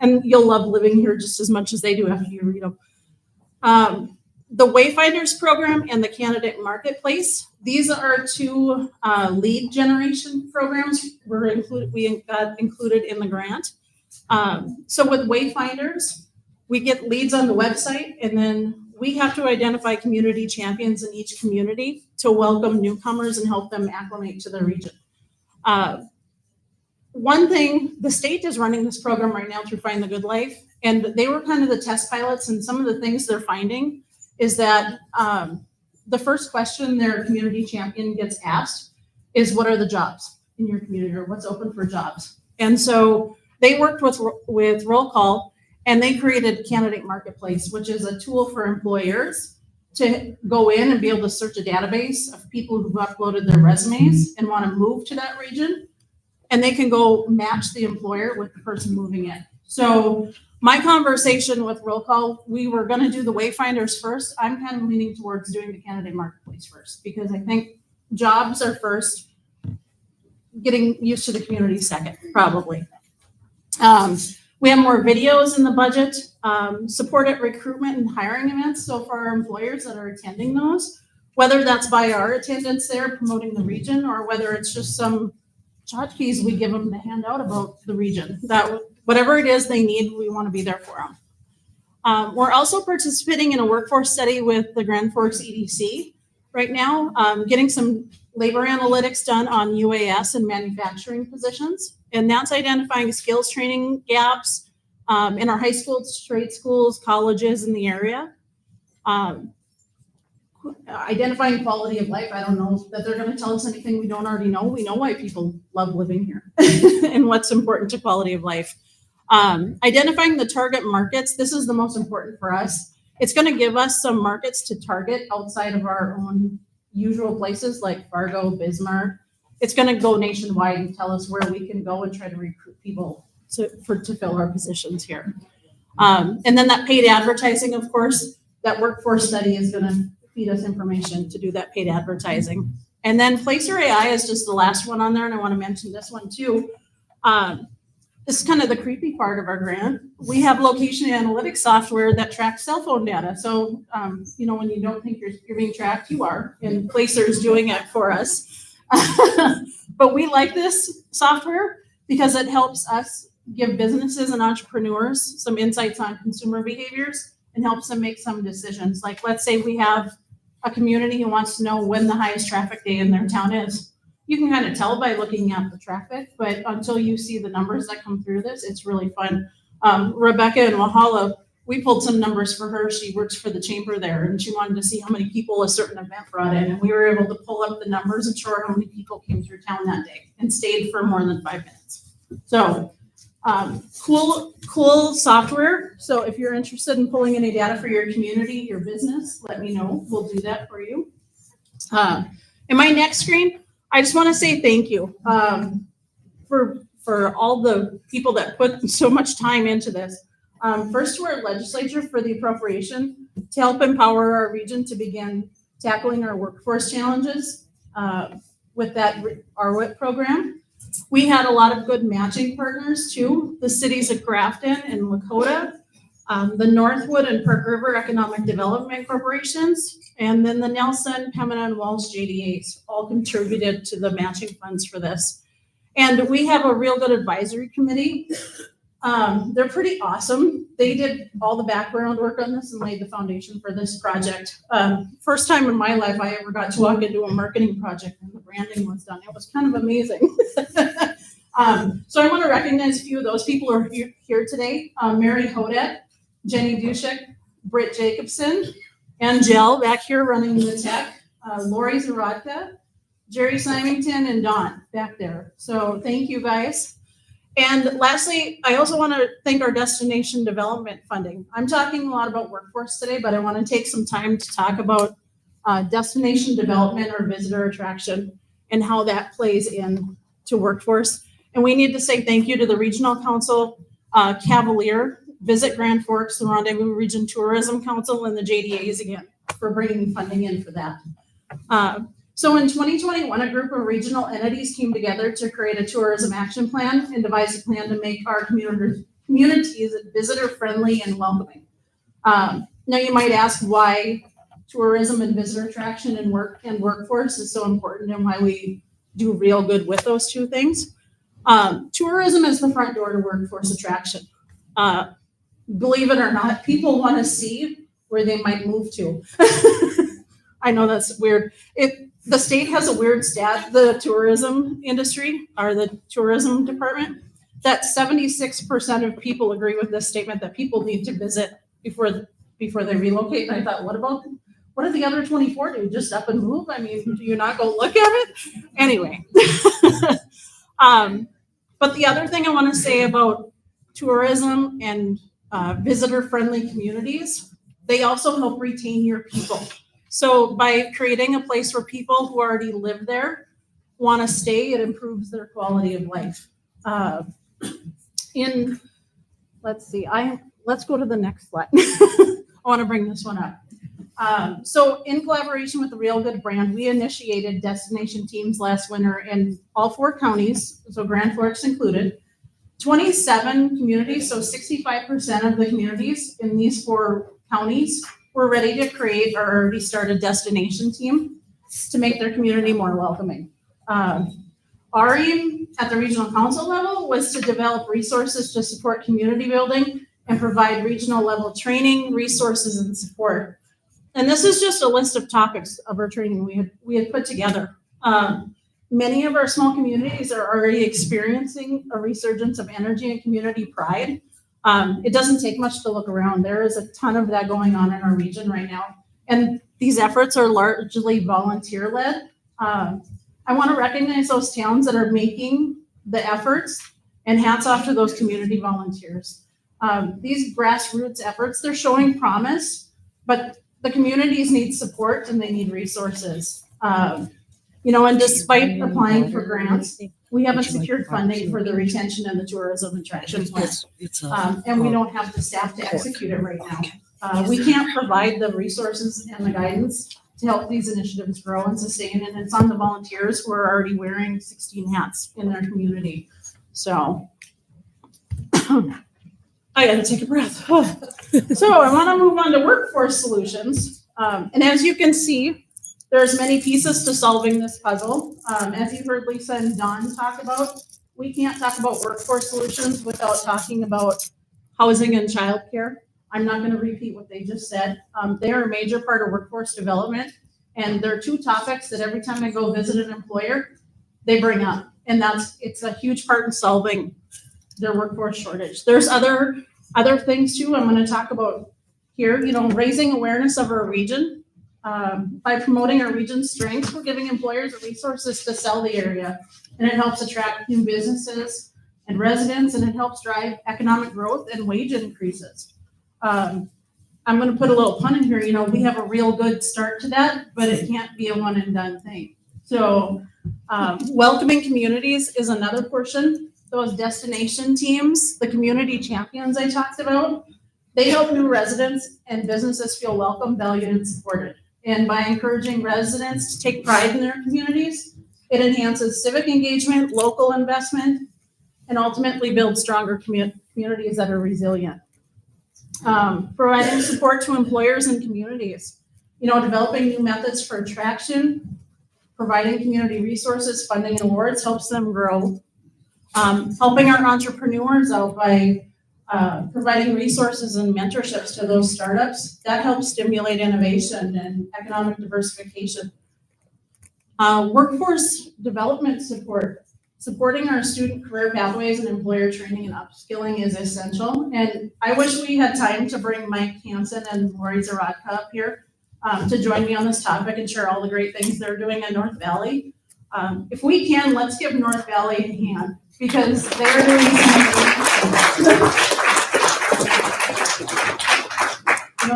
And you'll love living here just as much as they do after you read them. The Wayfinders program and the Candidate Marketplace. These are 2 lead generation programs we got included in the grant. So with Wayfinders, we get leads on the website, and then we have to identify community champions in each community to welcome newcomers and help them acclimate to the region. one thing, the state is running this program right now through Find the Good Life, and they were kind of the test pilots, and some of the things they're finding is that the first question their community champion gets asked is, what are the jobs in your community, or what's open for jobs? And so they worked with Roll Call, and they created Candidate Marketplace, which is a tool for employers to go in and be able to search a database of people who've uploaded their resumes and want to move to that region. And they can go match the employer with the person moving in. So my conversation with Roll Call, we were going to do the Wayfinders first. I'm kind of leaning towards doing the Candidate Marketplace first, because I think jobs are first, getting used to the community second, probably. We have more videos in the budget, support at recruitment and hiring events. So for our employers that are attending those, whether that's by our attendance there promoting the region, or whether it's just some tchotchkes we give them to hand out about the region, that whatever it is they need, we want to be there for them. We're also participating in a workforce study with the Grand Forks EDC right now, getting some labor analytics done on UAS and manufacturing positions. And that's identifying skills training gaps in our high schools, trade schools, colleges in the area. Identifying quality of life. I don't know that they're going to tell us anything we don't already know. We know why people love living here and what's important to quality of life. Identifying the target markets. This is the most important for us. It's going to give us some markets to target outside of our own usual places like Fargo, Bismarck. It's going to go nationwide and tell us where we can go and try to recruit people to fill our positions here. And then that paid advertising, of course, that workforce study is going to feed us information to do that paid advertising. And then Placer AI is just the last one on there, and I want to mention this one too. This is kind of the creepy part of our grant. We have location analytics software that tracks cell phone data. So, when you don't think you're being tracked, you are, and Placer is doing it for us. But we like this software because it helps us give businesses and entrepreneurs some insights on consumer behaviors and helps them make some decisions. Like, let's say we have a community who wants to know when the highest traffic day in their town is. You can kind of tell by looking at the traffic, but until you see the numbers that come through this, it's really fun. Rebecca in Wahala, we pulled some numbers for her. She works for the chamber there, and she wanted to see how many people a certain event brought in, and we were able to pull up the numbers and show her how many people came through town that day and stayed for more than 5 minutes. So cool software. So if you're interested in pulling any data for your community, your business, let me know. We'll do that for you. In my next screen, I just want to say thank you for all the people that put so much time into this. First, to our legislature for the appropriation to help empower our region to begin tackling our workforce challenges with that RWIP program. We had a lot of good matching partners too. The cities of Grafton and Lakota, the Northwood and Park River Economic Development Corporations, and then the Nelson, Pembina, and Walsh JDAs all contributed to the matching funds for this. And we have a Real.Good advisory committee. They're pretty awesome. They did all the background work on this and laid the foundation for this project. First time in my life I ever got to walk into a marketing project and the branding was done. It was kind of amazing. So I want to recognize a few of those people who are here today. Mary Hodet, Jenny Dushek, Britt Jacobson, Angel back here running the tech, Lori Zarodka, Jerry Symington, and Dawn back there. So thank you guys. And lastly, I also want to thank our destination development funding. I'm talking a lot about workforce today, but I want to take some time to talk about destination development or visitor attraction and how that plays in to workforce. And we need to say thank you to the Regional Council, Cavalier, Visit Grand Forks, the Rendezvous Region Tourism Council, and the JDAs again for bringing funding in for that. So in 2021, a group of regional entities came together to create a tourism action plan and devise a plan to make our communities visitor-friendly and welcoming. Now you might ask why tourism and visitor attraction and workforce is so important and why we do real good with those two things. Tourism is the front door to workforce attraction. Believe it or not, people want to see where they might move to. I know that's weird. the state has a weird stat, the tourism industry or the tourism department, that 76% of people agree with this statement that people need to visit before they relocate. And I thought, what do the other 24 do? Just up and move? I mean, do you not go look at it? Anyway. But the other thing I want to say about tourism and visitor-friendly communities, they also help retain your people. So by creating a place where people who already live there want to stay, it improves their quality of life. Let's go to the next slide. I want to bring this one up. So in collaboration with the Real.Good brand, we initiated destination teams last winter in all 4 counties, so Grand Forks included, 27 communities, so 65% of the communities in these 4 counties were ready to create or already start a destination team to make their community more welcoming. Our aim at the regional council level was to develop resources to support community building and provide regional level training, resources, and support. And this is just a list of topics of our training we had put together. Many of our small communities are already experiencing a resurgence of energy and community pride. It doesn't take much to look around. There is a ton of that going on in our region right now. And these efforts are largely volunteer-led. I want to recognize those towns that are making the efforts, and hats off to those community volunteers. These grassroots efforts, they're showing promise, but the communities need support and they need resources. And despite applying for grants, we haven't secured funding for the retention and the tourism attraction plan. And we don't have the staff to execute it right now. We can't provide the resources and the guidance to help these initiatives grow and sustain, and it's on the volunteers who are already wearing 16 hats in their community. So I gotta take a breath. So I wanna move on to workforce solutions. And as you can see, there's many pieces to solving this puzzle. As you heard Lisa and Don talk about, we can't talk about workforce solutions without talking about housing and childcare. I'm not going to repeat what they just said. They are a major part of workforce development, and there are 2 topics that every time I go visit an employer, they bring up, and it's a huge part in solving their workforce shortage. There's other things too I'm going to talk about here. Raising awareness of our region. By promoting our region's strengths, we're giving employers the resources to sell the area, and it helps attract new businesses and residents, and it helps drive economic growth and wage increases. I'm going to put a little pun in here. We have a real good start to that, but it can't be a one and done thing. So welcoming communities is another portion. Those destination teams, the community champions I talked about, they help new residents and businesses feel welcome, valued, and supported. And by encouraging residents to take pride in their communities, it enhances civic engagement, local investment, and ultimately builds stronger communities that are resilient. Providing support to employers and communities, developing new methods for attraction, providing community resources, funding, and awards helps them grow. Helping our entrepreneurs out by providing resources and mentorships to those startups, that helps stimulate innovation and economic diversification. Workforce development support. Supporting our student career pathways and employer training and upskilling is essential. And I wish we had time to bring Mike Hansen and Lori Zarodka up here to join me on this topic and share all the great things they're doing in North Valley. If we can, let's give North Valley a hand, because they're doing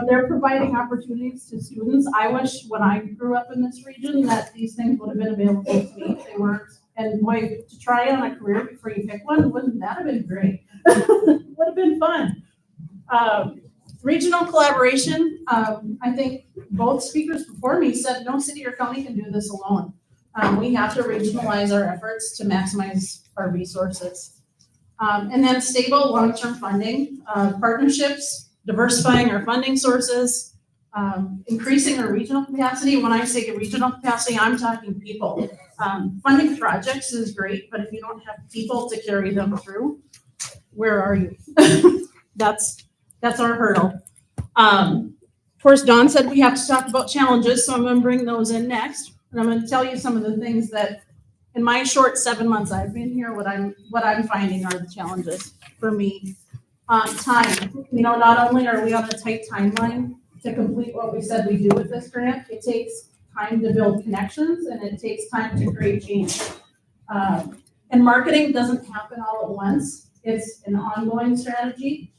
they're providing opportunities to students. I wish when I grew up in this region that these things would have been available to me. They weren't. And boy, to try on a career before you pick one, wouldn't that have been great? Would have been fun. Regional collaboration. I think both speakers before me said no city or county can do this alone. We have to regionalize our efforts to maximize our resources. And then stable long-term funding, partnerships, diversifying our funding sources, increasing our regional capacity. When I say regional capacity, I'm talking people. Funding projects is great, but if you don't have people to carry them through, where are you? That's our hurdle. Of course, Don said we have to talk about challenges, so I'm going to bring those in next. And I'm gonna tell you some of the things that, in my short 7 months I've been here, what I'm finding are the challenges for me. Time, not only are we on a tight timeline to complete what we said we do with this grant, it takes time to build connections and it takes time to create change. And marketing doesn't happen all at once. It's an ongoing strategy.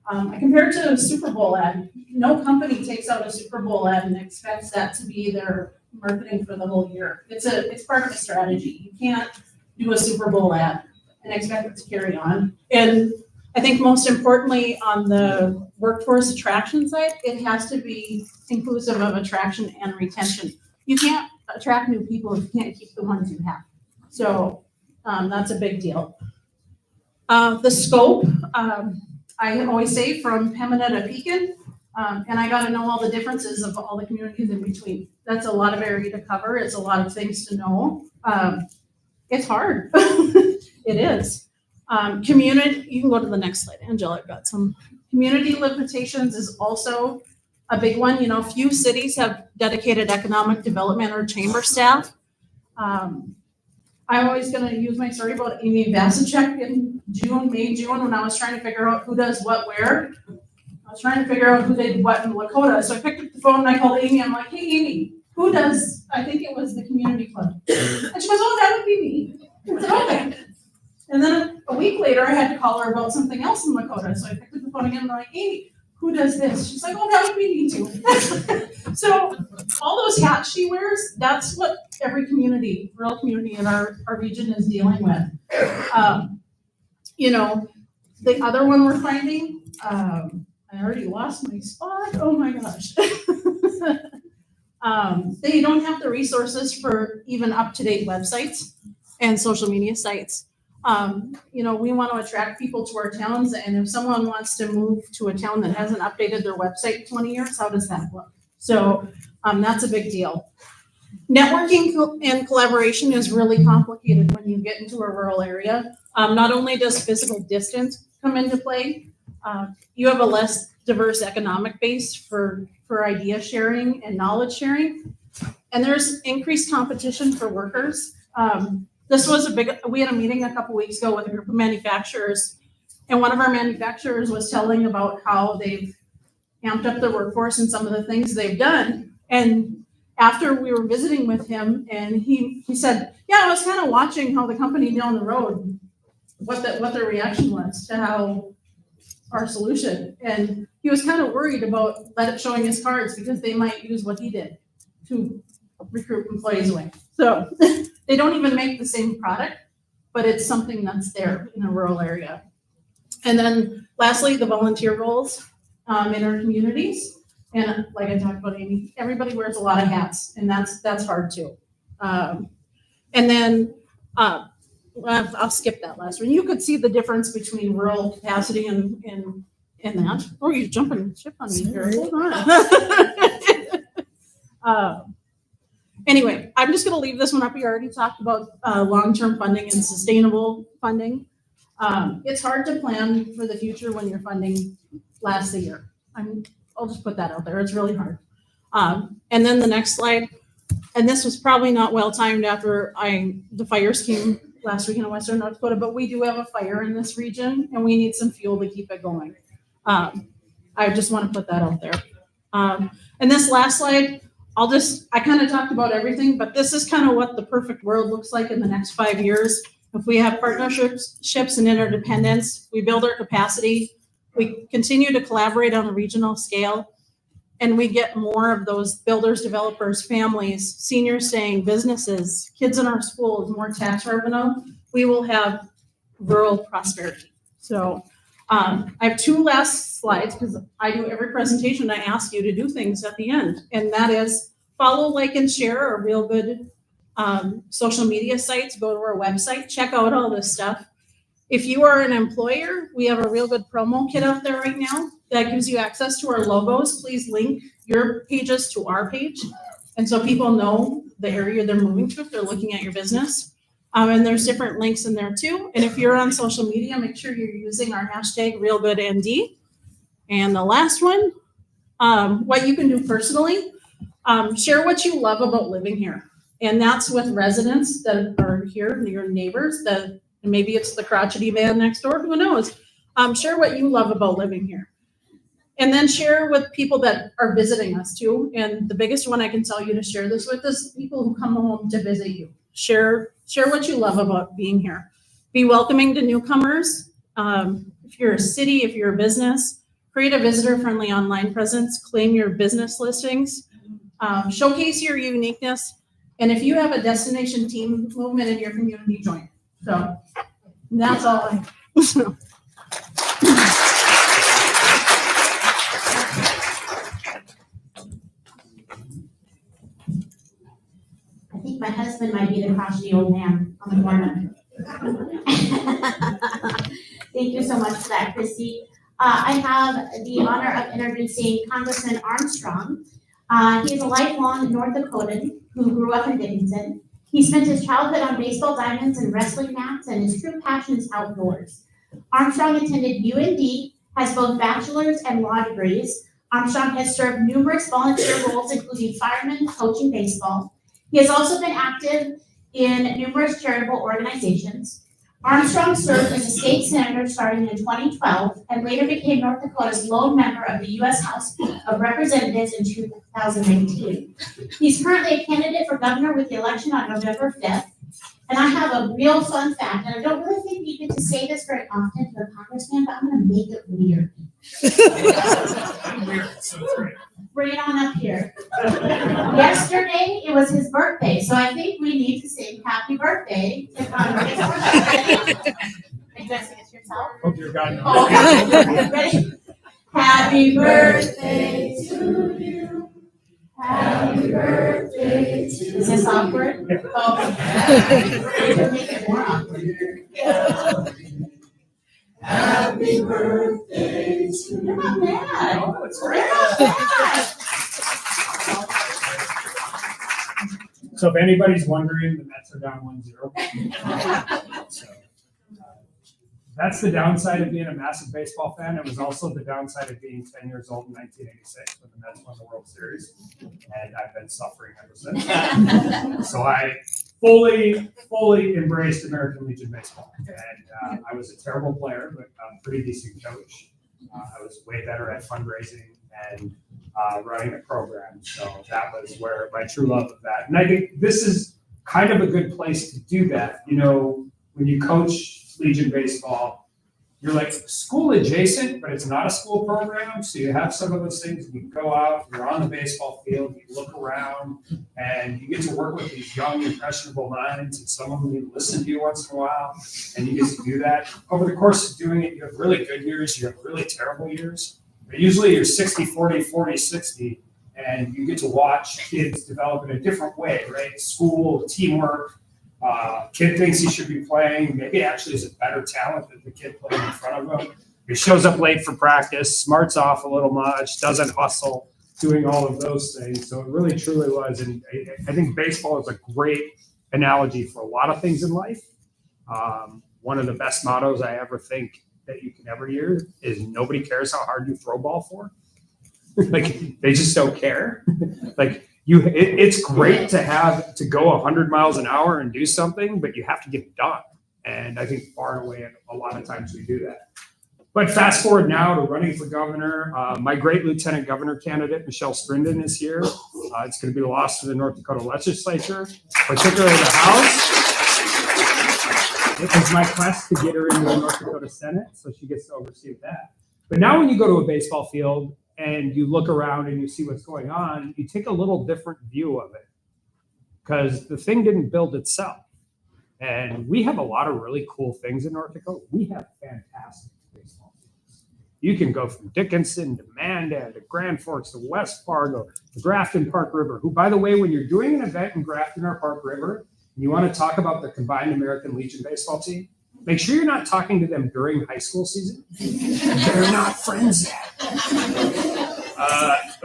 I compare it to a Super Bowl ad. No company takes out a Super Bowl ad and expects that to be their marketing for the whole year. It's part of a strategy. You can't do a Super Bowl ad and expect it to carry on. And I think most importantly on the workforce attraction side, it has to be inclusive of attraction and retention. You can't attract new people if you can't keep the ones you have. So that's a big deal. The scope, I always say from Pembina to Pekin, and I gotta know all the differences of all the communities in between. That's a lot of area to cover. It's a lot of things to know. It's hard. It is. Community, you can go to the next slide, Angela. I've got some community limitations is also a big one. Few cities have dedicated economic development or chamber staff. I'm always going to use my story about Amy Vasichek in May, June, when I was trying to figure out who does what where. I was trying to figure out who did what in Lakota. So I picked up the phone and I called Amy. I'm like, hey, Amy, who does, I think it was the community club. And she goes, oh, that would be me. I said, okay. And then a week later, I had to call her about something else in Lakota. So I picked up the phone again and I'm like, Amy, who does this? She's like, oh, that would be me too. So all those hats she wears, that's what every community, rural community in our region is dealing with. The other one we're finding, I already lost my spot. Oh my gosh. They don't have the resources for even up-to-date websites and social media sites. We want to attract people to our towns, and if someone wants to move to a town that hasn't updated their website in 20 years, how does that look? So that's a big deal. Networking and collaboration is really complicated when you get into a rural area. Not only does physical distance come into play, you have a less diverse economic base for idea sharing and knowledge sharing, and there's increased competition for workers. This was we had a meeting a couple weeks ago with a group of manufacturers, and one of our manufacturers was telling about how they've amped up their workforce and some of the things they've done. And after we were visiting with him, and he said, yeah, I was kind of watching how the company down the road, what their reaction was to how our solution. And he was kind of worried about showing his cards because they might use what he did to recruit employees away. So they don't even make the same product, but it's something that's there in a rural area. And then lastly, the volunteer roles in our communities. And like I talked about, Amy, everybody wears a lot of hats, and that's hard too. And then I'll skip that last one. You could see the difference between rural capacity and that. Oh, you're jumping ship on me here. Hold on. Anyway, I'm just going to leave this one up. We already talked about long-term funding and sustainable funding. It's hard to plan for the future when your funding lasts a year. I'll just put that out there. It's really hard. And then the next slide, and this was probably not well timed after the fires came last week in Western North Dakota, but we do have a fire in this region and we need some fuel to keep it going. I just want to put that out there. And this last slide, I kind of talked about everything, but this is kind of what the perfect world looks like in the next 5 years. If we have partnerships and interdependence, we build our capacity, we continue to collaborate on a regional scale, and we get more of those builders, developers, families, seniors staying, businesses, kids in our schools, more tax revenue, we will have rural prosperity. So I have two last slides because I do every presentation. I ask you to do things at the end, and that is follow, like, and share our Real.Good social media sites. Go to our website, check out all this stuff. If you are an employer, we have a Real.Good promo kit out there right now that gives you access to our logos. Please link your pages to our page, and so people know the area they're moving to if they're looking at your business. And there's different links in there too. And if you're on social media, make sure you're using our hashtag RealGoodND. And the last one, what you can do personally, share what you love about living here. And that's with residents that are here, your neighbors, that maybe it's the crotchety man next door, who knows? Share what you love about living here. And then share with people that are visiting us too. And the biggest one I can tell you to share this with is people who come home to visit you. Share what you love about being here. Be welcoming to newcomers. If you're a city, if you're a business, create a visitor-friendly online presence, claim your business listings, showcase your uniqueness. And if you have a destination team movement in your community, join. So that's all I. I think my husband might be the crotchety old man on the corner. Thank you so much for that, Kristi. I have the honor of introducing Congressman Armstrong. He is a lifelong North Dakotan who grew up in Dickinson. He spent his childhood on baseball diamonds and wrestling mats, and his true passion is outdoors. Armstrong attended UND, has both bachelor's and law degrees. Armstrong has served numerous volunteer roles, including fireman, coaching baseball. He has also been active in numerous charitable organizations. Armstrong served as a state senator starting in 2012 and later became North Dakota's lone member of the U.S. House of Representatives in 2019. He's currently a candidate for governor with the election on November 5th. And I have a real fun fact, and I don't really think you get to say this very often to a congressman, but I'm going to make it weird. Bring it on up here. Yesterday, it was his birthday, so I think we need to sing happy birthday to Congressman. Are you going to sing it to yourself? Oh, dear God, no. Okay, ready? Happy birthday to you. Happy birthday to you. Is this awkward? Oh. Make it more awkward. Happy birthday to you. You're not bad. Oh, it's You're great. not bad. So if anybody's wondering, the Mets are down 1-0. So, that's the downside of being a massive baseball fan. It was also the downside of being 10 years old in 1986 when the Mets won the World Series. And I've been suffering ever since. So I fully embraced American Legion Baseball. And I was a terrible player, but a pretty decent coach. I was way better at fundraising and running a program. So that was where my true love of that. And I think this is kind of a good place to do that. You know, when you coach Legion Baseball, you're like school adjacent, but it's not a school program. So you have some of those things. You go out, you're on the baseball field, you look around, and you get to work with these young, impressionable minds. And some of them you listen to you once in a while, and you get to do that. Over the course of doing it, you have really good years, you have really terrible years. But usually you're 60-40, 40-60, and you get to watch kids develop in a different way, right? School, teamwork. Kid thinks he should be playing, maybe actually is a better talent than the kid playing in front of him. He shows up late for practice, smarts off a little much, doesn't hustle, doing all of those things. So it really truly was. And I think baseball is a great analogy for a lot of things in life. One of the best mottos I ever think that you can ever hear is nobody cares how hard you throw ball for. Like they just don't care. Like it's great to go 100 miles an hour and do something, but you have to get it done. And I think far and away, a lot of times we do that. But fast forward now to running for governor. My great lieutenant governor candidate, Michelle Strindon, is here. It's going to be the loss to the North Dakota legislature, particularly the House. It was my quest to get her into the North Dakota Senate, so she gets to oversee that. But now when you go to a baseball field and you look around and you see what's going on, you take a little different view of it because the thing didn't build itself. And we have a lot of really cool things in North Dakota. We have fantastic baseball fields. You can go from Dickinson to Mandat to Grand Forks to West Fargo to Grafton Park River, who, by the way, when you're doing an event in Grafton or Park River, and you want to talk about the combined American Legion baseball team, make sure you're not talking to them during high school season. They're not friends yet.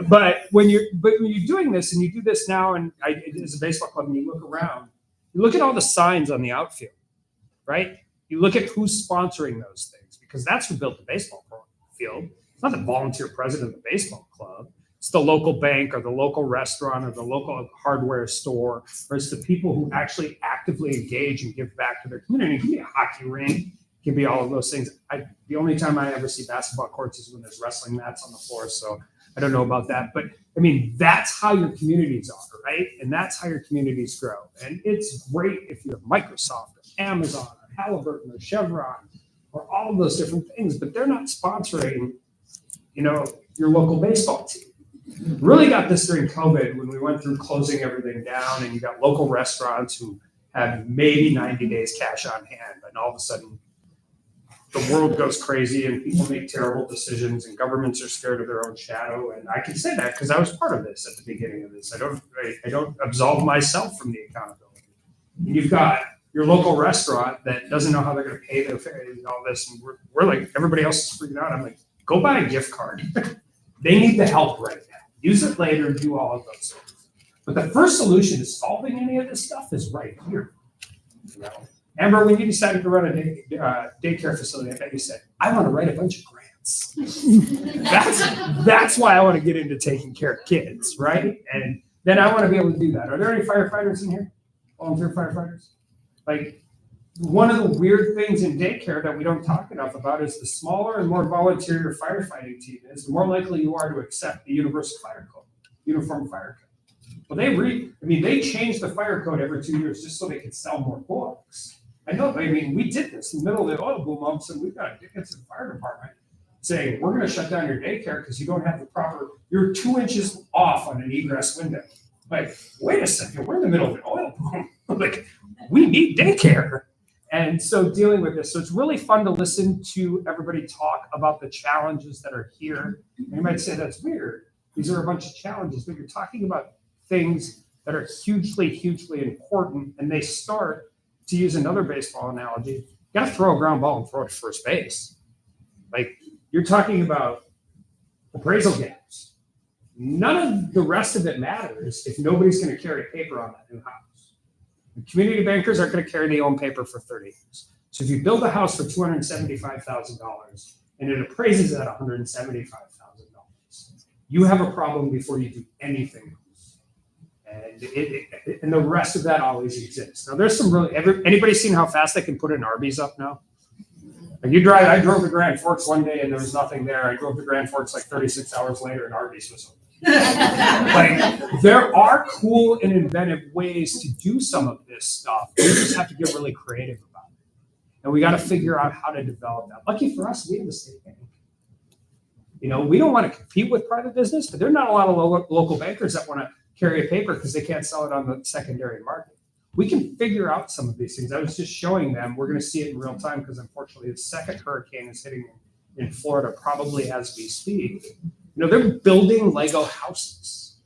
But when you're doing this, and you do this now, and as a baseball club, and you look around, you look at all the signs on the outfield, right? You look at who's sponsoring those things, because that's who built the baseball field. It's not the volunteer president of the baseball club. it's the local bank or the local restaurant or the local hardware store, or it's the people who actually actively engage and give back to their community. It can be a hockey rink, it can be all of those things. The only time I ever see basketball courts is when there's wrestling mats on the floor, so I don't know about that. But I mean, that's how your communities are, right? And that's how your communities grow. And it's great if you have Microsoft or Amazon or Halliburton or Chevron or all of those different things, but they're not sponsoring, your local baseball team. Really got this during COVID when we went through closing everything down, and you got local restaurants who had maybe 90 days cash on hand, and all of a sudden the world goes crazy and people make terrible decisions and governments are scared of their own shadow. And I can say that because I was part of this at the beginning of this. I don't absolve myself from the accountability. And you've got your local restaurant that doesn't know how they're going to pay their fare and all this, and we're like, everybody else is freaking out. I'm like, go buy a gift card. They need the help right now. Use it later and do all of those things. But the first solution to solving any of this stuff is right here. Amber, when you decided to run a daycare facility, I bet you said, I want to write a bunch of grants. That's why I want to get into taking care of kids, right? And then I want to be able to do that. Are there any firefighters in here? Volunteer firefighters? Like, one of the weird things in daycare that we don't talk enough about is the smaller and more volunteer your firefighting team is, the more likely you are to accept the universal fire code, uniform fire code. Well, they change the fire code every 2 years just so they can sell more books. I know, we did this in the middle of the oil boom. All of a sudden, we've got a Dickinson Fire Department saying, we're going to shut down your daycare because you don't have the proper, you're 2 inches off on an egress window. Like, wait a second, we're in the middle of an oil boom. Like, we need daycare. And so dealing with this, so it's really fun to listen to everybody talk about the challenges that are here. And you might say that's weird. These are a bunch of challenges, but you're talking about things that are hugely, hugely important. And they start, to use another baseball analogy, you got to throw a ground ball and throw it to first base. Like, you're talking about appraisal gaps. None of the rest of it matters if nobody's going to carry paper on that new house. The community bankers aren't going to carry their own paper for 30 years. So if you build a house for $275,000 and it appraises at $175,000, you have a problem before you do anything else. And the rest of that always exists. Now there's some really, anybody seen how fast they can put an Arby's up now? Like I drove to Grand Forks one day and there was nothing there. I drove to Grand Forks like 36 hours later and Arby's was open. Like, there are cool and inventive ways to do some of this stuff. We just have to get really creative about it. And we got to figure out how to develop that. Lucky for us, we have a state bank. We don't want to compete with private business, but there are not a lot of local bankers that want to carry a paper because they can't sell it on the secondary market. We can figure out some of these things. I was just showing them. We're going to see it in real time because unfortunately the second hurricane is hitting in Florida probably as we speak. They're building Lego houses.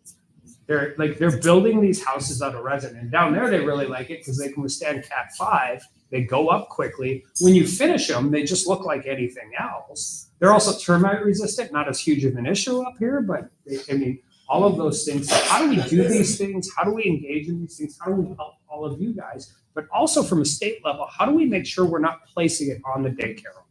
They're building these houses out of resin. And down there, they really like it because they can withstand Cat 5. They go up quickly. When you finish them, they just look like anything else. They're also termite resistant, not as huge of an issue up here, but all of those things. How do we do these things? How do we engage in these things? How do we help all of you guys? But also from a state level, how do we make sure we're not placing it on the daycare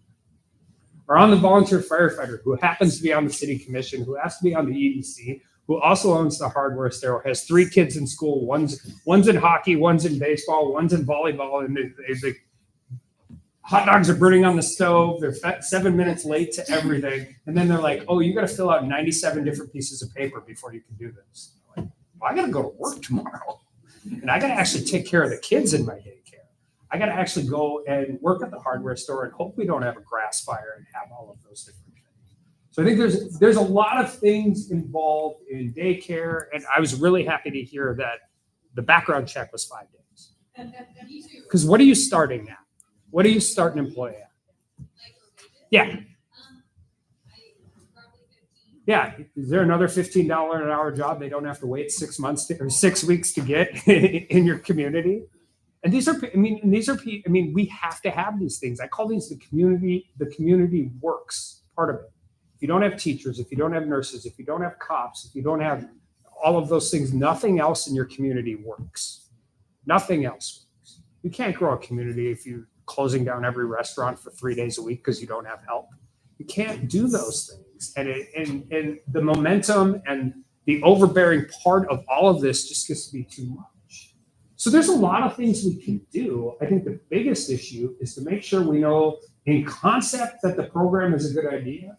or on the volunteer firefighter who happens to be on the city commission, who has to be on the EDC, who also owns the hardware store, has 3 kids in school, one's in hockey, one's in baseball, one's in volleyball, and the hot dogs are burning on the stove, they're 7 minutes late to everything, and then they're like, oh, you got to fill out 97 different pieces of paper before you can do this. Like, well, I got to go to work tomorrow, and I got to actually take care of the kids in my daycare. I got to actually go and work at the hardware store and hope we don't have a grass fire and have all of those different things. So I think there's a lot of things involved in daycare, and I was really happy to hear that the background check was 5 days. Because what are you starting at? What do you start an employee at? Yeah. Yeah. Is there another $15 an hour job they don't have to wait 6 months or 6 weeks to get in your community? And we have to have these things. I call these the community works part of it. If you don't have teachers, if you don't have nurses, if you don't have cops, if you don't have all of those things, nothing else in your community works. Nothing else works. You can't grow a community if you're closing down every restaurant for 3 days a week because you don't have help. You can't do those things. things. And the momentum and the overbearing part of all of this just gets to be too much. So there's a lot of things we can do. I think the biggest issue is to make sure we know in concept that the program is a good idea.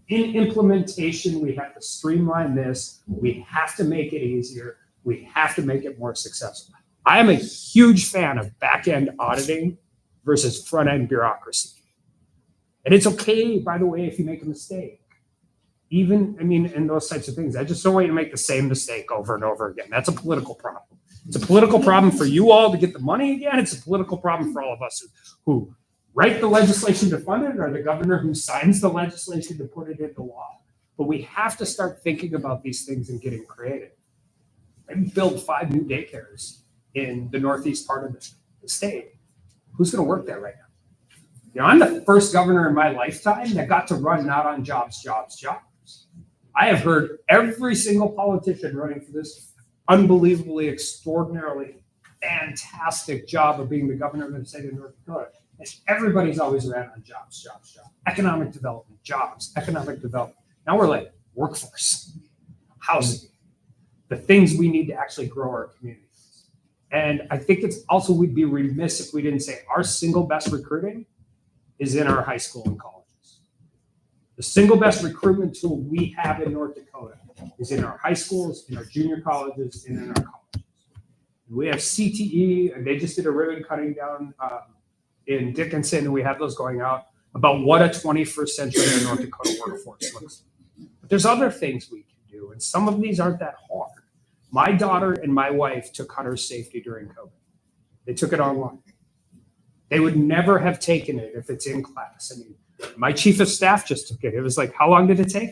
In implementation, we have to streamline this. We have to make it easier. We have to make it more successful. I am a huge fan of back-end auditing versus front-end bureaucracy. And it's okay, by the way, if you make a mistake. Even, in those types of things. I just don't want you to make the same mistake over and over again. That's a political problem. It's a political problem for you all to get the money again. It's a political problem for all of us who write the legislation to fund it, or the governor who signs the legislation to put it into law. But we have to start thinking about these things and getting creative. Maybe build 5 new daycares in the northeast part of the state. Who's going to work there right now? I'm the first governor in my lifetime that got to run not on jobs. I have heard every single politician running for this unbelievably, extraordinarily fantastic job of being the governor of the state of North Dakota. And everybody's always ran on jobs. Economic development, jobs, economic development. Now we're like workforce, housing, the things we need to actually grow our communities. And I think it's also, we'd be remiss if we didn't say our single best recruiting is in our high school and colleges. The single best recruitment tool we have in North Dakota is in our high schools, in our junior colleges, and in our colleges. We have CTE, and they just did a ribbon cutting down in Dickinson, and we have those going out about what a 21st century North Dakota workforce looks like. But there's other things we can do, and some of these aren't that hard. My daughter and my wife took hunter safety during COVID. They took it online. They would never have taken it if it's in class. My chief of staff just took it. It was like, how long did it take?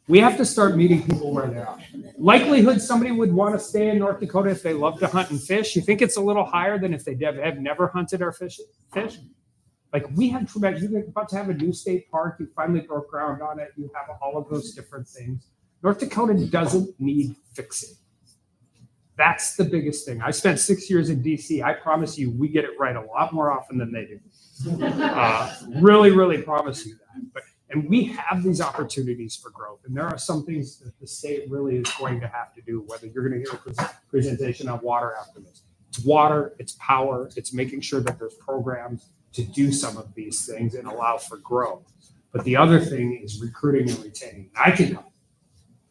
We have to start meeting people where they are. Likelihood somebody would want to stay in North Dakota if they love to hunt and fish. You think it's a little higher than if they have never hunted or fish? Like we have, you're about to have a new state park. You finally broke ground on it. You have all of those different things. North Dakota doesn't need fixing. That's the biggest thing. I spent 6 years in DC. I promise you, we get it right a lot more often than they do. Really promise you that. And we have these opportunities for growth. And there are some things that the state really is going to have to do, whether you're going to hear a presentation on water after this. It's water, it's power, it's making sure that there's programs to do some of these things and allow for growth. But the other thing is recruiting and retaining. I can help,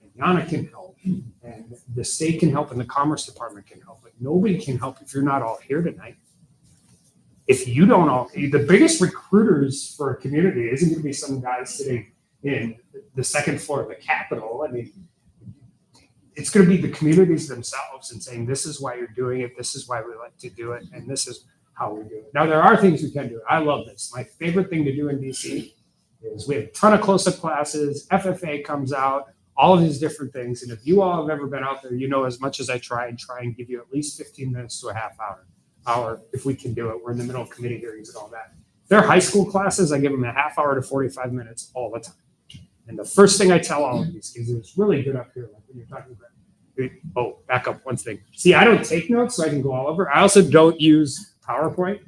and Janne can help, and the state can help, and the Commerce Department can help. But nobody can help if you're not all here tonight. If you don't all, the biggest recruiters for a community isn't going to be some guy sitting in the second floor of the Capitol. I mean, it's going to be the communities themselves and saying, this is why you're doing it. This is why we like to do it. And this is how we do it. Now, there are things we can do. I love this. My favorite thing to do in DC is we have a ton of close-up classes. FFA comes out, all of these different things. And if you all have ever been out there, you know, as much as I try and give you at least 15 minutes to a half hour, if we can do it. We're in the middle of committee hearings and all that. They're high school classes. I give them a half hour to 45 minutes all the time. And the first thing I tell all of these kids, it's really good up here, like when you're talking about, oh, back up one thing. See, I don't take notes so I can go all over. I also don't use PowerPoint.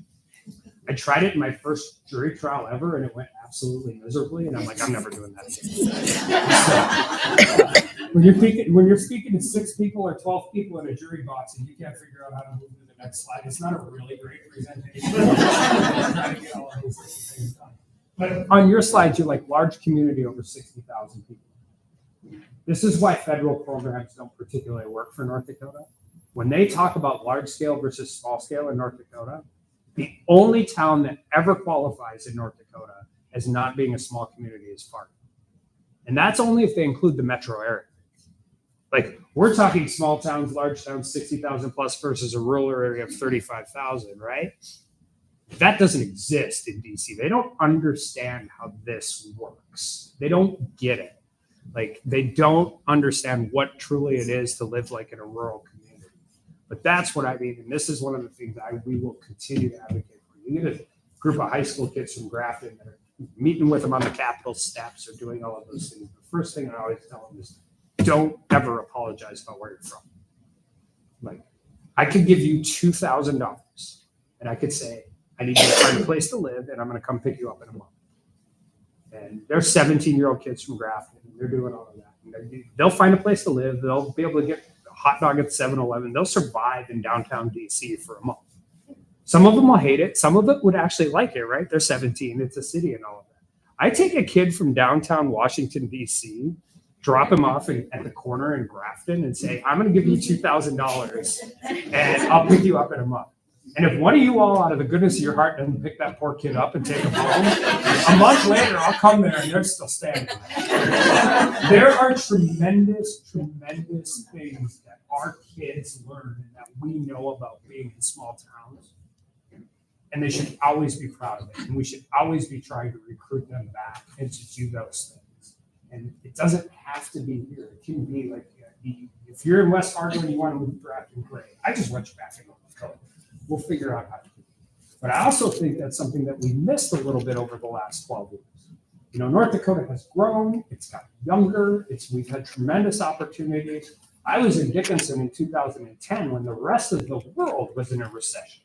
I tried it in my first jury trial ever and it went absolutely miserably. And I'm like, I'm never doing that again. When you're speaking to 6 people or 12 people in a jury box and you can't figure out how to move to the next slide, it's not a really great presentation. But on your slides, you're like large community over 60,000 people. This is why federal programs don't particularly work for North Dakota. When they talk about large scale versus small scale in North Dakota, the only town that ever qualifies in North Dakota as not being a small community is Fargo. And that's only if they include the metro area. Like we're talking small towns, large towns, 60,000 plus versus a rural area of 35,000, right? That doesn't exist in DC. They don't understand how this works. They don't get it. Like they don't understand what truly it is to live like in a rural community. But that's what I mean. And this is one of the things we will continue to advocate for. You get a group of high school kids from Grafton that are meeting with them on the Capitol steps or doing all of those things. The first thing I always tell them is don't ever apologize about where you're from. Like I could give you $2,000 and I could say, I need you to find a place to live, and I'm going to come pick you up in a month. And they're 17-year-old kids from Grafton. And they're doing all of that. And they'll find a place to live. They'll be able to get a hot dog at 7-Eleven. They'll survive in downtown DC for a month. Some of them will hate it. Some of them would actually like it, right? They're 17. It's a city and all of that. I take a kid from downtown Washington, DC, drop him off at the corner in Grafton and say, I'm going to give you $2,000 and I'll pick you up in a month. And if one of you all, out of the goodness of your heart, doesn't pick that poor kid up and take him home, a month later, I'll come there and they're still standing. There are tremendous, tremendous things that our kids learn and that we know about being in small towns. And they should always be proud of it. And we should always be trying to recruit them back and to do those things. And it doesn't have to be here. It can be like, if you're in West Fargo and you want to move to Grafton, great. I just want you back in North Dakota. We'll figure out how to do it. But I also think that's something that we missed a little bit over the last 12 years. You know, North Dakota has grown. It's got younger. We've had tremendous opportunities. I was in Dickinson in 2010 when the rest of the world was in a recession.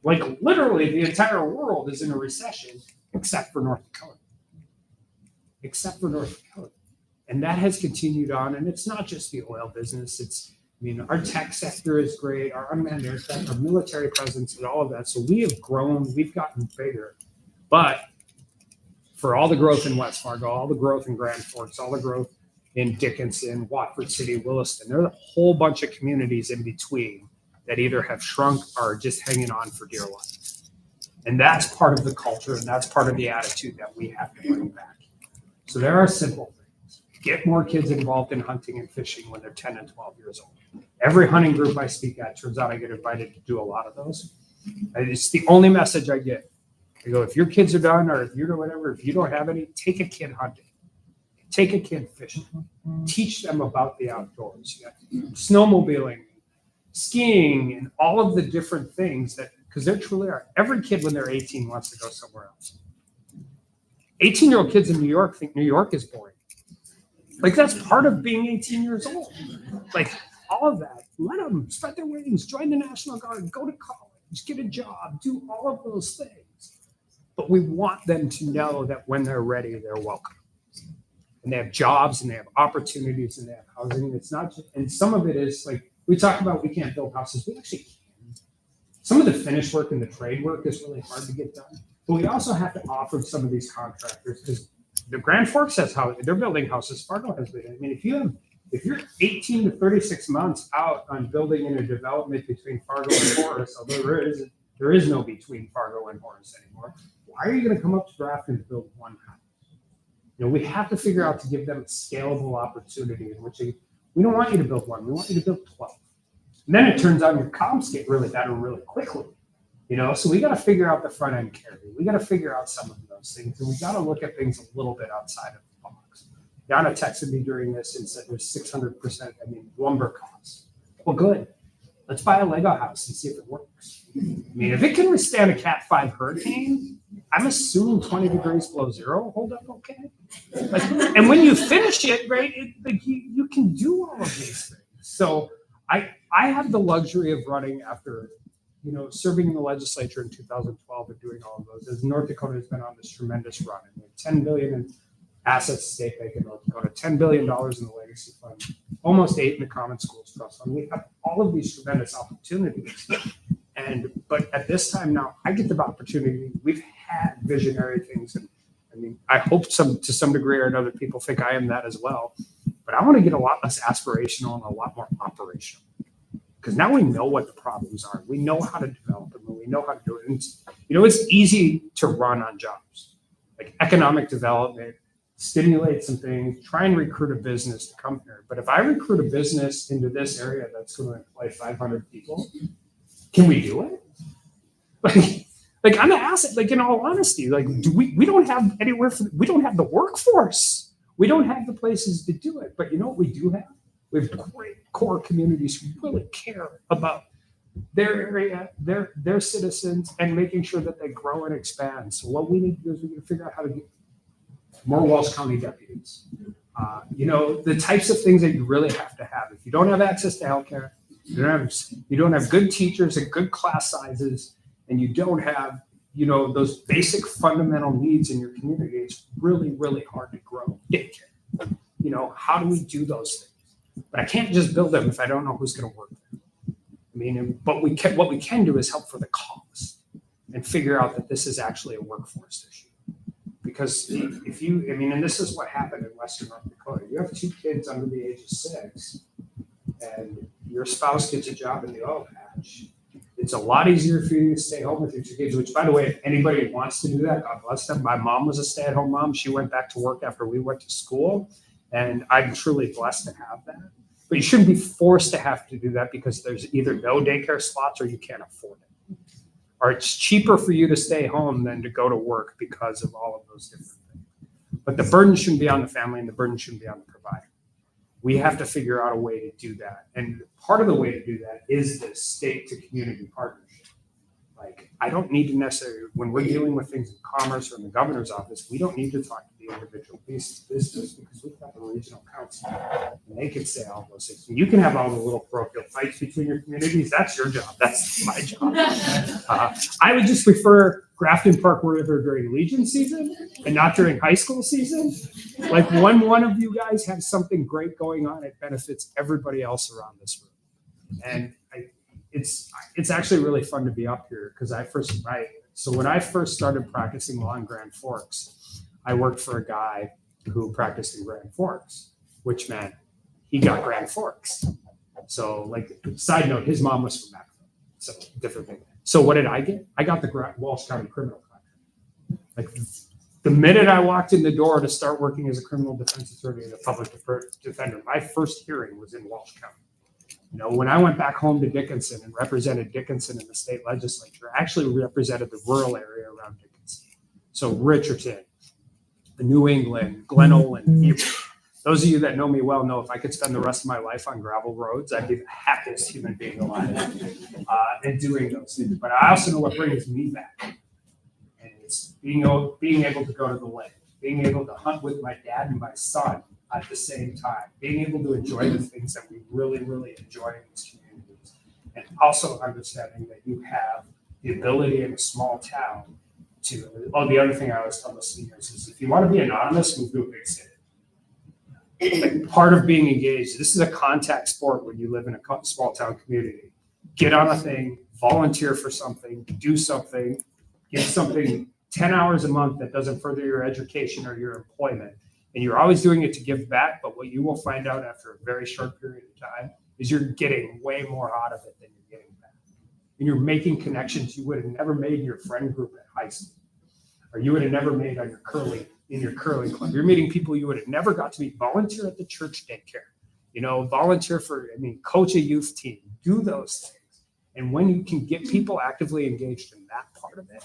Like literally the entire world is in a recession except for North Dakota. Except for North Dakota. And that has continued on. And it's not just the oil business. Our tech sector is great, our unmanned aircraft, our military presence, and all of that. So we have grown, we've gotten bigger. But for all the growth in West Fargo, all the growth in Grand Forks, all the growth in Dickinson, Watford City, Williston, there are a whole bunch of communities in between that either have shrunk or are just hanging on for dear life. And that's part of the culture, and that's part of the attitude that we have to bring back. So there are simple things. Get more kids involved in hunting and fishing when they're 10 and 12 years old. Every hunting group I speak at, turns out I get invited to do a lot of those. And it's the only message I get. I go, if your kids are done or if you're whatever, if you don't have any, take a kid hunting. Take a kid fishing. Teach them about the outdoors. You got snowmobiling, skiing, and all of the different things that, because there truly are. Every kid when they're 18 wants to go somewhere else. 18-year-old kids in New York think New York is boring. Like that's part of being 18 years old. Like all of that. Let them spread their wings, join the National Guard, go to college, get a job, do all of those things. But we want them to know that when they're ready, they're welcome. And they have jobs and they have opportunities and they have housing. It's not just, and some of it is like, we talk about we can't build houses. We actually can. Some of the finish work and the trade work is really hard to get done. But we also have to offer some of these contractors because the Grand Forks has how they're building houses. Fargo has been. If you're 18 to 36 months out on building in a development between Fargo and Horace, although there is no between Fargo and Horace anymore, why are you going to come up to Grafton to build one house? We have to figure out to give them a scalable opportunity in which we don't want you to build one, we want you to build 12. And then it turns out your comps get really better really quickly. So we got to figure out the front end carry. We got to figure out some of those things, and we got to look at things a little bit outside of the box. Janne texted me during this and said there's 600%, lumber costs. Well, good. Let's buy a Lego house and see if it works. If it can withstand a Cat 5 hurricane, I'm assuming 20 degrees below zero hold up okay. And when you finish it, right, you can do all of these things. So I have the luxury of running after serving in the legislature in 2012 and doing all of those, as North Dakota has been on this tremendous run. And we have $10 billion in assets state bank in North Dakota, $10 billion in the legacy fund, almost $8 billion in the Common Schools Trust Fund. We have all of these tremendous opportunities. But at this time now, I get the opportunity. We've had visionary things, and I hope to some degree or another people think I am that as well. But I want to get a lot less aspirational and a lot more operational. Because now we know what the problems are. We know how to develop them, and we know how to do it. And it's easy to run on jobs. Like economic development, stimulate some things, try and recruit a business to come here. But if I recruit a business into this area that's going to employ 500 people, can we do it? Like I'm asking, like in all honesty, like we don't have anywhere we don't have the workforce. We don't have the places to do it. But you know what we do have? We have great core communities who really care about their area, their citizens, and making sure that they grow and expand. So what we need to do is we need to figure out how to get more Walsh County deputies. The types of things that you really have to have. If you don't have access to healthcare, you don't have good teachers and good class sizes, and you don't have you know, those basic fundamental needs in your community, it's really, really hard to grow. Daycare. You know, how do we do those things? But I can't just build them if I don't know who's going to work there. I mean, but what we can do is help for the cause and figure out that this is actually a workforce issue. Because if you, I mean, and this is what happened in Western North Dakota. You have 2 kids under the age of 6, and your spouse gets a job in the oil patch. It's a lot easier for you to stay home with your 2 kids, which, by the way, if anybody wants to do that, God bless them. My mom was a stay-at-home mom. She went back to work after we went to school, and I'm truly blessed to have that. But you shouldn't be forced to have to do that because there's either no daycare slots or you can't afford it. Or it's cheaper for you to stay home than to go to work because of all of those different things. But the burden shouldn't be on the family and the burden shouldn't be on the provider. We have to figure out a way to do that. And part of the way to do that is this state to community partnership. Like, I don't need to necessarily, when we're dealing with things in commerce or in the governor's office, we don't need to talk to the individual business because we've got the regional council and they can say all those things. And you can have all the little parochial fights between your communities. That's your job. That's my job. I would just prefer Grafton Park River during Legion season and not during high school season. Like, when one of you guys has something great going on, it benefits everybody else around this room. And it's actually really fun to be up here because so when I first started practicing law in Grand Forks, I worked for a guy who practiced in Grand Forks, which meant he got Grand Forks. So, like, side note, his mom was from Maxwell, so different thing. So what did I get? I got the Walsh County criminal contract. Like, the minute I walked in the door to start working as a criminal defense attorney and a public defender, my first hearing was in Walsh County. You know, when I went back home to Dickinson and represented Dickinson in the state legislature, I actually represented the rural area around Dickinson. So Richardson, New England, Glen Olin, Hebron. Those of you that know me well know if I could spend the rest of my life on gravel roads, I'd be the happiest human being alive in doing those things. But I also know what brings me back. And it's being able to go to the lake, being able to hunt with my dad and my son at the same time, being able to enjoy the things that we really, really enjoy in these communities. And also understanding that you have the ability in a small town to, the other thing I always tell the seniors is if you want to be anonymous, move to a big city. Like, part of being engaged, this is a contact sport when you live in a small town community. Get on a thing, volunteer for something, do something, get something 10 hours a month that doesn't further your education or your employment. And you're always doing it to give back, but what you will find out after a very short period of time is you're getting way more out of it than you're getting back. And you're making connections you would have never made in your friend group at high school, or you would have never made on your curling club. You're meeting people you would have never got to meet. Volunteer at the church daycare. You know, volunteer coach a youth team. Do those things. And when you can get people actively engaged in that part of it,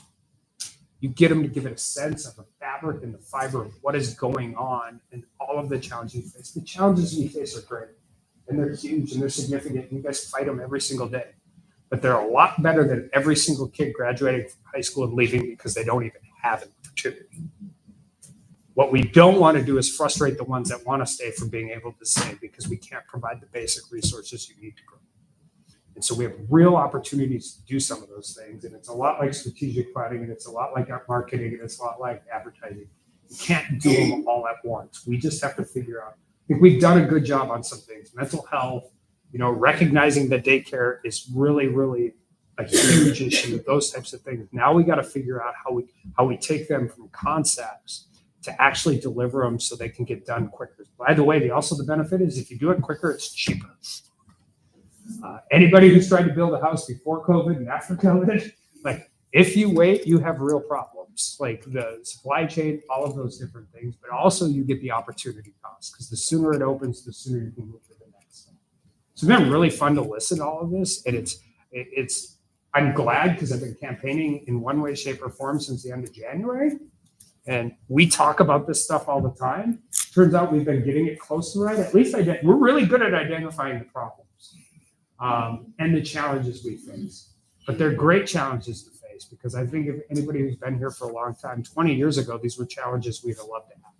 you get them to give it a sense of the fabric and the fiber of what is going on and all of the challenges you face. The challenges you face are great, and they're huge, and they're significant, and you guys fight them every single day. But they're a lot better than every single kid graduating from high school and leaving because they don't even have an opportunity. What we don't want to do is frustrate the ones that want to stay from being able to stay because we can't provide the basic resources you need to grow. And so we have real opportunities to do some of those things. And it's a lot like strategic planning, and it's a lot like marketing, and it's a lot like advertising. You can't do them all at once. We just have to figure out. I think we've done a good job on some things. Mental health, you know, recognizing that daycare is really, really a huge issue, those types of things. Now we got to figure out how we take them from concepts to actually deliver them so they can get done quicker. By the way, the benefit is if you do it quicker, it's cheaper. Anybody who's tried to build a house before COVID and after COVID, like, if you wait, you have real problems, like the supply chain, all of those different things, but also you get the opportunity cost because the sooner it opens, the sooner you can move to the next thing. So it's been really fun to listen to all of this, and I'm glad because I've been campaigning in one way, shape, or form since the end of January. And we talk about this stuff all the time. Turns out we've been getting it close to right. At least we're really good at identifying the problems and the challenges we face. But they're great challenges to face because I think if anybody who's been here for a long time, 20 years ago, these were challenges we'd have loved to have.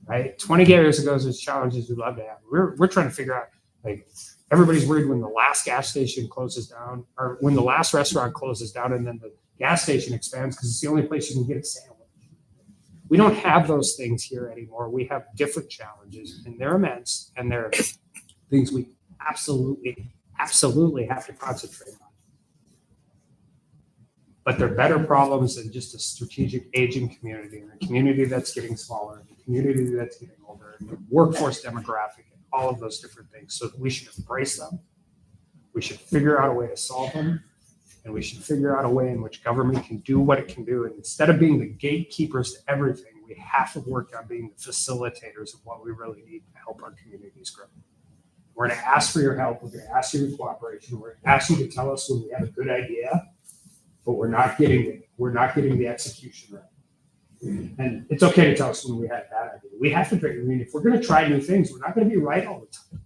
Right? 20 years ago, there's challenges we'd love to have. We're trying to figure out, like, everybody's worried when the last gas station closes down or when the last restaurant closes down and then Gas station expands because it's the only place you can get a sandwich. We don't have those things here anymore. We have different challenges, and they're immense, and they're things we absolutely have to concentrate on. But they're better problems than just a strategic aging community, and a community that's getting smaller, and a community that's getting older, and the workforce demographic, and all of those different things. So we should embrace them. We should figure out a way to solve them, and we should figure out a way in which government can do what it can do. And instead of being the gatekeepers to everything, we have to work on being the facilitators of what we really need to help our communities grow. We're going to ask for your help. We're going to ask you for cooperation. We're going to ask you to tell us when we have a good idea, but we're not getting it. We're not getting the execution right. And it's okay to tell us when we had a bad idea. We have to I mean, if we're going to try new things, we're not going to be right all the time.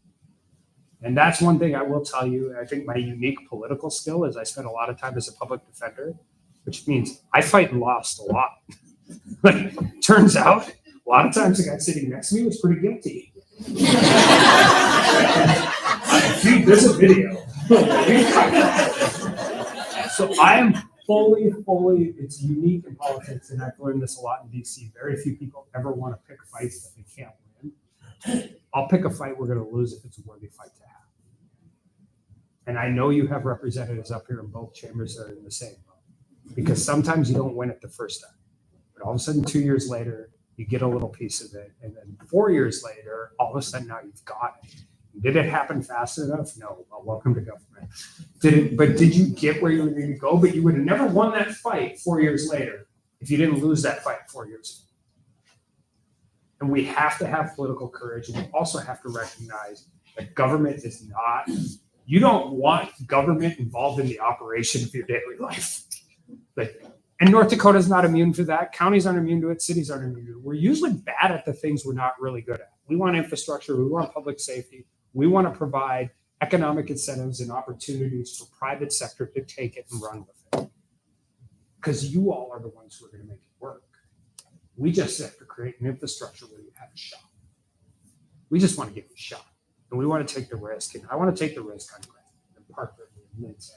And that's one thing I will tell you. I think my unique political skill is I spent a lot of time as a public defender, which means I fight and lost a lot. But turns out, a lot of times the guy sitting next to me was pretty guilty. See, there's a video. So I am fully, it's unique in politics, and I've learned this a lot in DC. Very few people ever want to pick fights that they can't win. I'll pick a fight we're going to lose if it's a worthy fight to have. And I know you have representatives up here in both chambers that are in the same boat, because sometimes you don't win it the first time. But all of a sudden, 2 years later, you get a little piece of it. And then 4 years later, all of a sudden now you've got it. Did it happen fast enough? No. Well, welcome to government. Did you get where you were going to go? But you would have never won that fight 4 years later if you didn't lose that fight 4 years ago. And we have to have political courage. And we also have to recognize that government is not, you don't want government involved in the operation of your daily life. And North Dakota is not immune to that. Counties aren't immune to it. Cities aren't immune to it. We're usually bad at the things we're not really good at. We want infrastructure. We want public safety. We want to provide economic incentives and opportunities for private sector to take it and run with it. Because you all are the ones who are going to make it work. We just have to create an infrastructure where you have a shot. We just want to give you a shot. And we want to take the risk. And I want to take the risk on Grant and Parker and Minto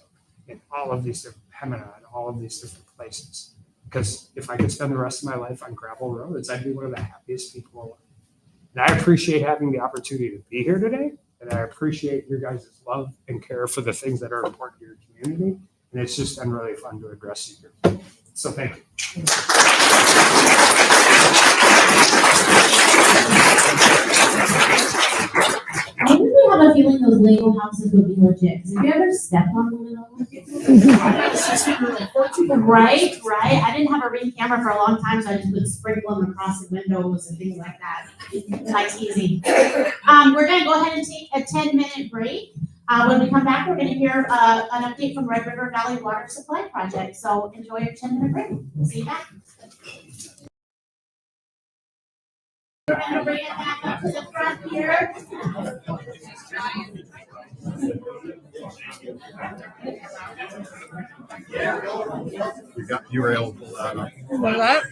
and all of these different Pembina and all of these different places. Because if I could spend the rest of my life on gravel roads, I'd be one of the happiest people alive. And I appreciate having the opportunity to be here today. And I appreciate your guys' love and care for the things that are important to your community. And it's just been really fun to address you here. So thank you. I really have a feeling those Lego houses would be legit. Have you ever stepped on one of those? Right. I didn't have a Ring camera for a long time, so I just would sprinkle them across the windows and things like that. Nice, easy. We're going to go ahead and take a 10-minute break. When we come back, we're going to hear an update from Red River Valley Water Supply Project. So enjoy your 10-minute break. We'll see you back. We're going to bring it back up to the front here. You were able to pull that up. What that?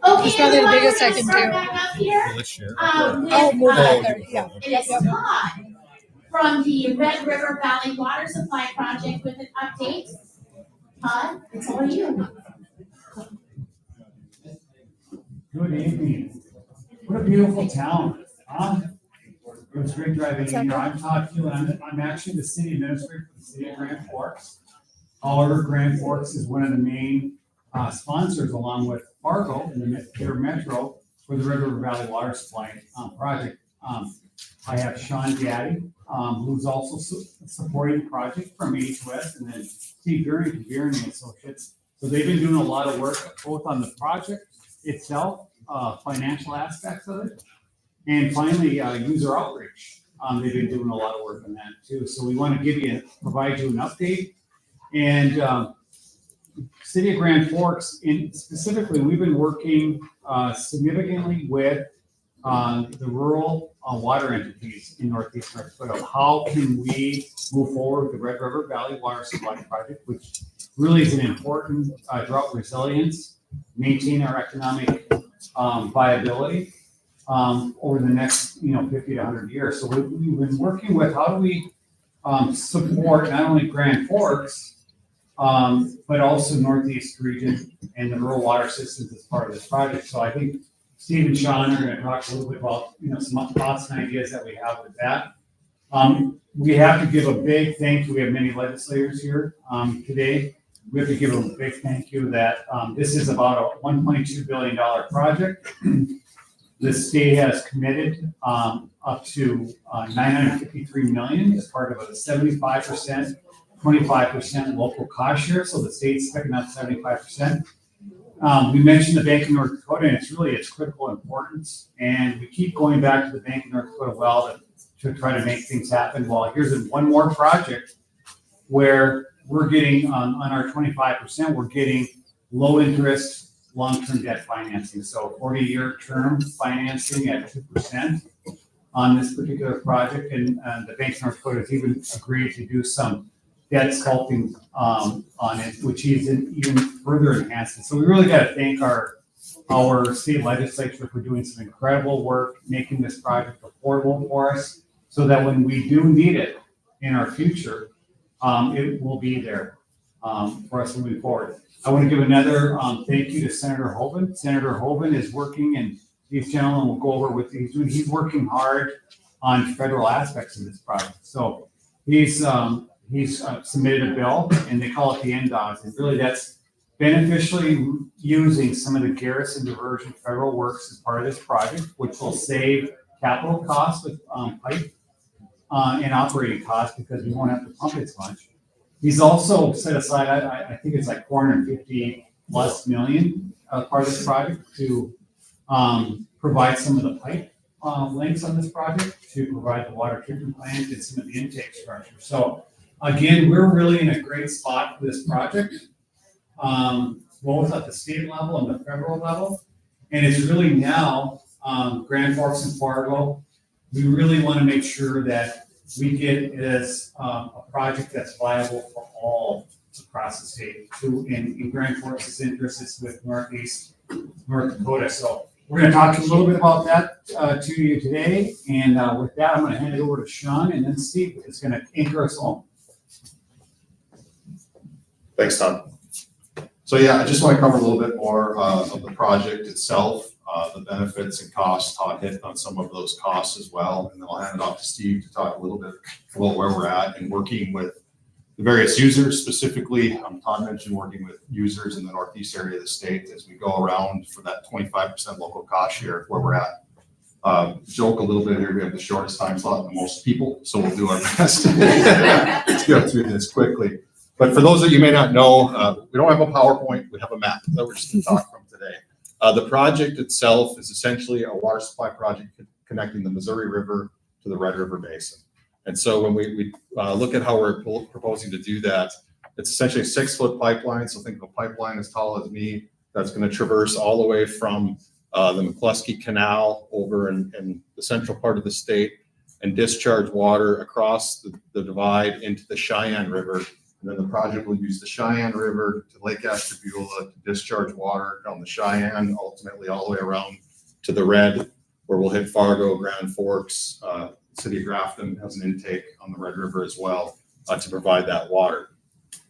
Okay, It's probably the everyone, biggest we're I gonna can start do. back up here. This year. Oh, move that there. Yeah. It is Todd from the Red River Valley Water Supply Project with an update. Todd, it's all you. Good evening. What a beautiful town, huh? It was great driving in here. I'm Todd Keelan. I'm actually the city administrator for the city of Grand Forks. However, Grand Forks is one of the main sponsors, along with Fargo in the Peter Metro, for the Red River Valley Water Supply Project. I have Shawn, Gaddie, who's also supporting the project from East West, and then Steve Beering and Associates. So they've been doing a lot of work both on the project itself, financial aspects of it, and finally user outreach. They've been doing a lot of work on that too. So we want to provide you an update. And City of Grand Forks, specifically, we've been working significantly with the rural water entities in Northeast North Dakota. How can we move forward with the Red River Valley Water Supply Project, which really is an important drought resilience, maintain our economic viability over the next 50 to 100 years. So we've been working with how do we support not only Grand Forks, but also Northeast region and the rural water systems as part of this project. So I think Steve and Shawn are gonna talk a little bit about, some thoughts and ideas that we have with that. We have to give a big thank you. We have many legislators here, today. We have to give a big thank you that, this is about a $1.2 billion project. The state has committed, up to, $953 million as part of a 75%, 25% local cost share. So the state's picking up 75%. We mentioned the Bank of North Dakota, and it's critical importance. And we keep going back to the Bank of North Dakota well to try to make things happen. Well, here's one more project where we're getting, on our 25%, we're getting low interest, long-term debt financing. So 40-year term financing at 2% on this particular project. And the Bank of North Dakota has even agreed to do some debt sculpting on it, which is even further enhanced it. So we really got to thank our state legislature for doing some incredible work, making this project affordable for us, so that when we do need it in our future, it will be there for us moving forward. I want to give another thank you to Senator Hoeven. Senator Hoeven is working, and these gentlemen will go over what he's doing. He's working hard on federal aspects of this project. So he's submitted a bill, and they call it the NDOS. And really that's beneficially using some of the garrison diversion federal works as part of this project, which will save capital costs with pipe and operating costs because we won't have to pump as much. He's also set aside, I think it's like $450+ million part of this project to provide some of the pipe links on this project, to provide the water treatment plant and some of the intake structure. So again, we're really in a great spot for this project, both at the state level and the federal level. And it's really now, Grand Forks and Fargo, we really want to make sure that we get it as a project that's viable for all across the state. In Grand Forks' interest is with Northeast North Dakota. So we're going to talk a little bit about that to you today. And with that, I'm going to hand it over to Shawn, and then Steve is going to anchor us home. Thanks, Tom. So yeah, I just want to cover a little bit more of the project itself, the benefits and costs. Todd hit on some of those costs as well, and then I'll hand it off to Steve to talk a little bit about where we're at and working with the various users. Specifically, Todd mentioned working with users in the northeast area of the state as we go around for that 25% local cost share where we're at. Joke a little bit here, we have the shortest time slot and the most people, so we'll do our best to go through this quickly. But for those of you who may not know, we don't have a PowerPoint, we have a map that we're just going to talk from today. The project itself is essentially a water supply project connecting the Missouri River to the Red River Basin. And so when we look at how we're proposing to do that, it's essentially a 6-foot pipeline. So think of a pipeline as tall as me that's going to traverse all the way from the McCluskey Canal over in the central part of the state and discharge water across the divide into the Cheyenne River. And then the project will use the Cheyenne River to Lake Ashtabula to discharge water down the Cheyenne, ultimately all the way around to the Red, where we'll hit Fargo, Grand Forks. City of Grafton has an intake on the Red River as well to provide that water.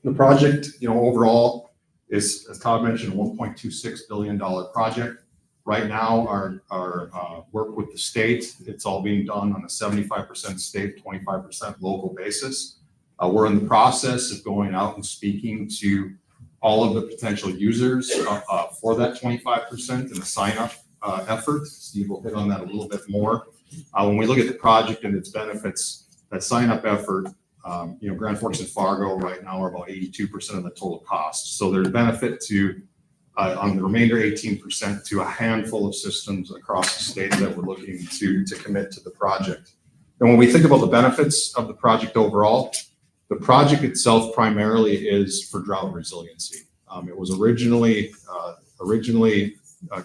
The project, overall is, as Todd mentioned, a $1.26 billion project. Right now, our work with the state, it's all being done on a 75% state, 25% local basis. We're in the process of going out and speaking to all of the potential users for that 25% and the sign-up effort. Steve will hit on that a little bit more. When we look at the project and its benefits, that sign-up effort, Grand Forks and Fargo right now are about 82% of the total cost. So there's benefit to, on the remainder 18%, to a handful of systems across the state that we're looking to commit to the project. And when we think about the benefits of the project overall, the project itself primarily is for drought resiliency. It was originally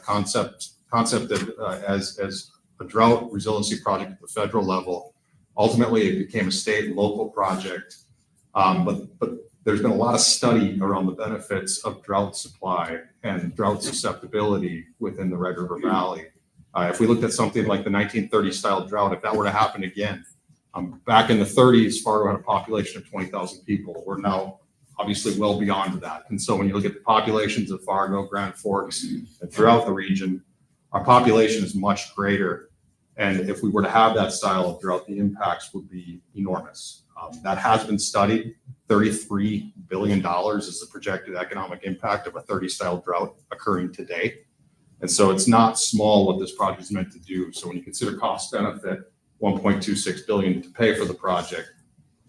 concepted as a drought resiliency project at the federal level. Ultimately, it became a state and local project. But there's been a lot of study around the benefits of drought supply and drought susceptibility within the Red River Valley. If we looked at something like the 1930 style drought, if that were to happen again, back in the 30s, Fargo had a population of 20,000 people. We're now obviously well beyond that. And so when you look at the populations of Fargo, Grand Forks, and throughout the region, our population is much greater. And if we were to have that style of drought, the impacts would be enormous. That has been studied. $33 billion is the projected economic impact of a 30-style drought occurring today. And so it's not small what this project is meant to do. So when you consider cost benefit, $1.26 billion to pay for the project,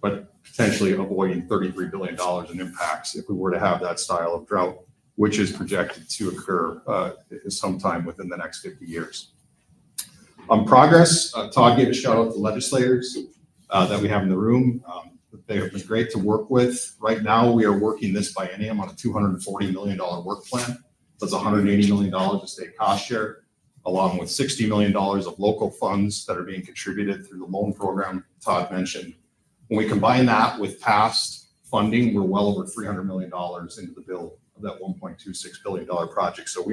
but potentially avoiding $33 billion in impacts if we were to have that style of drought, which is projected to occur sometime within the next 50 years. Progress, Todd gave a shout out to legislators that we have in the room. They have been great to work with. Right now, we are working this biennium on a $240 million work plan. That's $180 million of state cost share, along with $60 million of local funds that are being contributed through the loan program Todd mentioned. When we combine that with past funding, we're well over $300 million into the bill of that $1.26 billion project. So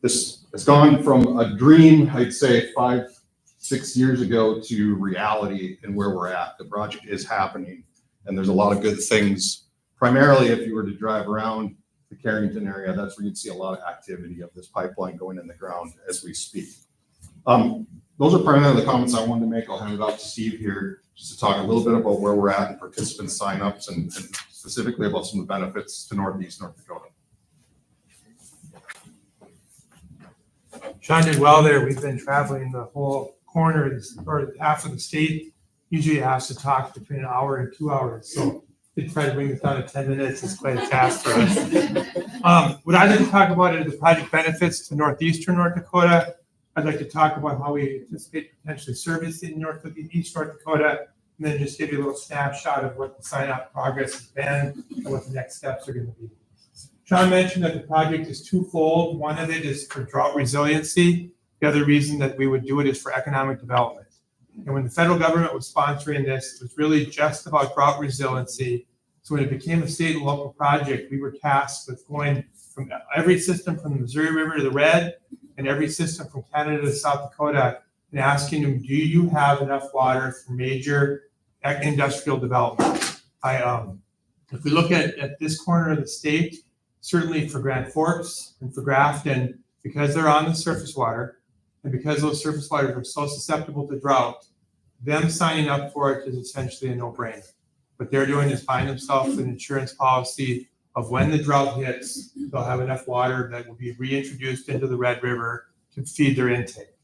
this has gone from a dream, I'd say 5-6 years ago, to reality and where we're at. The project is happening, and there's a lot of good things. Primarily, if you were to drive around the Carrington area, that's where you'd see a lot of activity of this pipeline going in the ground as we speak. Those are primarily the comments I wanted to make. I'll hand it off to Steve here just to talk a little bit about where we're at in participant signups and specifically about some of the benefits to Northeast North Dakota. Shawn did well there. We've been traveling the whole corner or half of the state. Usually asked to talk between an hour and 2 hours. So we try to bring this down to 10 minutes. It's quite a task for us. What I'd like to talk about are the project benefits to Northeastern North Dakota. I'd like to talk about how we anticipate potentially servicing East North Dakota, and then just give you a little snapshot of what the sign-up progress has been and what the next steps are going to be. Shawn mentioned that the project is twofold. One of it is for drought resiliency. The other reason that we would do it is for economic development. And when the federal government was sponsoring this, it was really just about drought resiliency. So when it became a state and local project, we were tasked with going from every system from the Missouri River to the Red and every system from Canada to South Dakota and asking them, do you have enough water for major industrial development? If we look at this corner of the state, certainly for Grand Forks and for Grafton, because they're on the surface water and because those surface waters are so susceptible to drought, them signing up for it is essentially a no-brainer. What they're doing is buying themselves an insurance policy of when the drought hits, they'll have enough water that will be reintroduced into the Red River to feed their intake.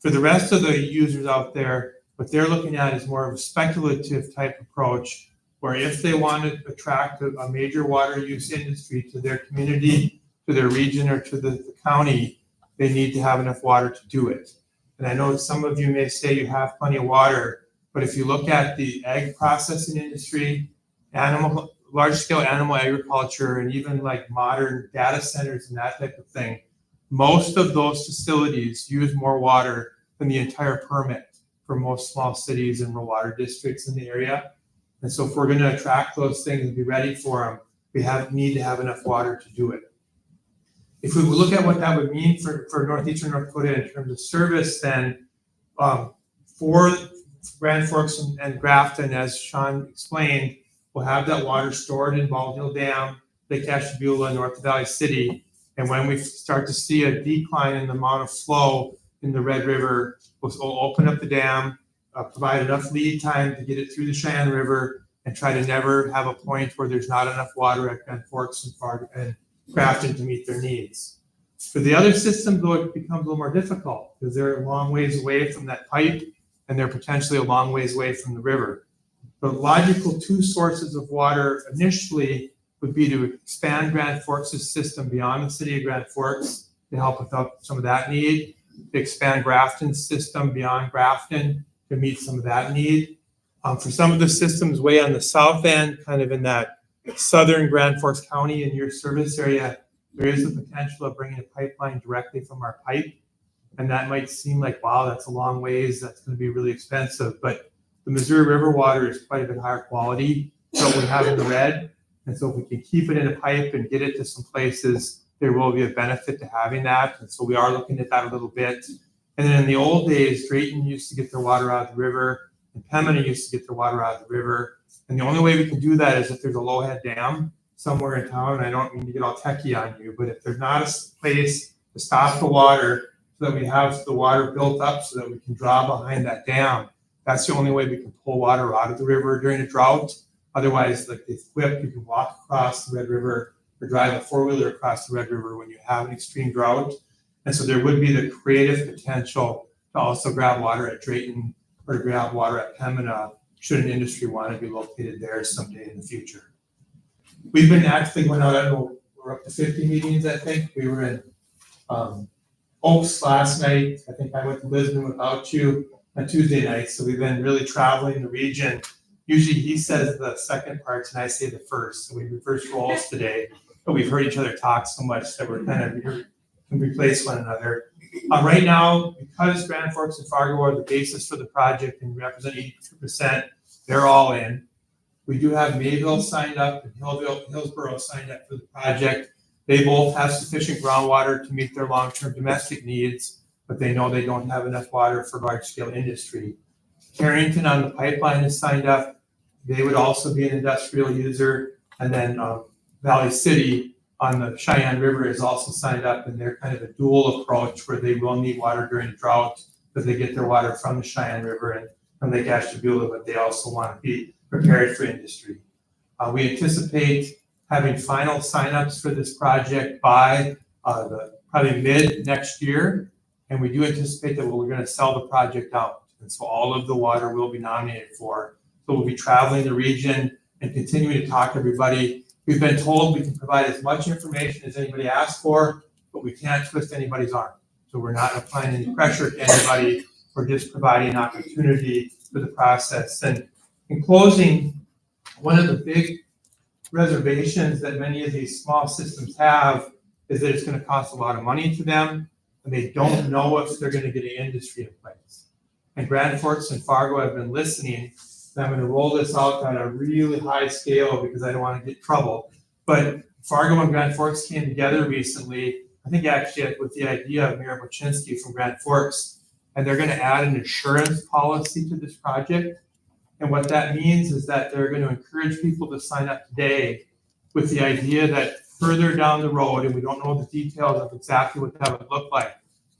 For the rest of the users out there, what they're looking at is more of a speculative type approach, where if they want to attract a major water use industry to their community, to their region, or to the county, they need to have enough water to do it. And I know some of you may say you have plenty of water, but if you look at the egg processing industry, large-scale animal agriculture, and even like modern data centers and that type of thing, most of those facilities use more water than the entire permit for most small cities and rural water districts in the area. And so if we're going to attract those things and be ready for them, we need to have enough water to do it. If we look at what that would mean for Northeastern North Dakota in terms of service, then for Grand Forks and Grafton, as Shawn explained, we'll have that water stored in Bald Hill Dam, Lake Ashtabula, North Valley City. And when we start to see a decline in the amount of flow in the Red River, we'll open up the dam, provide enough lead time to get it through the Cheyenne River, and try to never have a point where there's not enough water at Grand Forks and Grafton to meet their needs. For the other systems, though, it becomes a little more difficult because they're a long ways away from that pipe and they're potentially a long ways away from the river. The logical two sources of water initially would be to expand Grand Forks' system beyond the city of Grand Forks to help with some of that need, to expand Grafton's system beyond Grafton to meet some of that need. For some of the systems way on the south end, kind of in that southern Grand Forks County in your service area, there is the potential of bringing a pipeline directly from our pipe. And that might seem like, wow, that's a long ways, that's going to be really expensive. But the Missouri River water is quite a bit higher quality than what we have in the Red. And so if we can keep it in a pipe and get it to some places, there will be a benefit to having that. And so we are looking at that a little bit. And then in the old days, Drayton used to get their water out of the river, and Pembina used to get their water out of the river. And the only way we can do that is if there's a low-head dam somewhere in town, and I don't mean to get all techie on you, but if there's not a place to stop the water so that we have the water built up so that we can draw behind that dam, that's the only way we can pull water out of the river during a drought. Otherwise, like the whip, you can walk across the Red River or drive a four-wheeler across the Red River when you have an extreme drought. And so there would be the creative potential to also grab water at Drayton or to grab water at Pembina should an industry want to be located there someday in the future. We've been actually going out, I don't know, we're up to 50 meetings, I think. We were in Oaks last night. I think I went to Lisbon without you on Tuesday night. So we've been really traveling the region. Usually he says the second parts and I say the first. So we reverse roles today, but we've heard each other talk so much that we're kind of can replace one another. Right now, because Grand Forks and Fargo are the basis for the project and represent 82%, they're all in. We do have Mayville signed up and Hillsborough signed up for the project. They both have sufficient groundwater to meet their long-term domestic needs, but they know they don't have enough water for large-scale industry. Carrington on the pipeline is signed up. They would also be an industrial user. And then Valley City on the Cheyenne River is also signed up, and they're kind of a dual approach where they will need water during a drought, but they get their water from the Cheyenne River and from Lake Ashtabula, but they also want to be prepared for industry. We anticipate having final signups for this project by probably mid next year, and we do anticipate that we're going to sell the project out, and so all of the water will be nominated for. So we'll be traveling the region and continuing to talk to everybody. We've been told we can provide as much information as anybody asks for, but we can't twist anybody's arm. So we're not applying any pressure to anybody. We're just providing an opportunity for the process. And in closing, one of the big reservations that many of these small systems have is that it's going to cost a lot of money to them, and they don't know if they're going to get an industry in place. And Grand Forks and Fargo have been listening. I'm going to roll this out on a really high scale because I don't want to get in trouble. But Fargo and Grand Forks came together recently, I think actually with the idea of Mayor Boczynski from Grand Forks, and they're going to add an insurance policy to this project. And what that means is that they're going to encourage people to sign up today with the idea that further down the road, and we don't know the details of exactly what that would look like,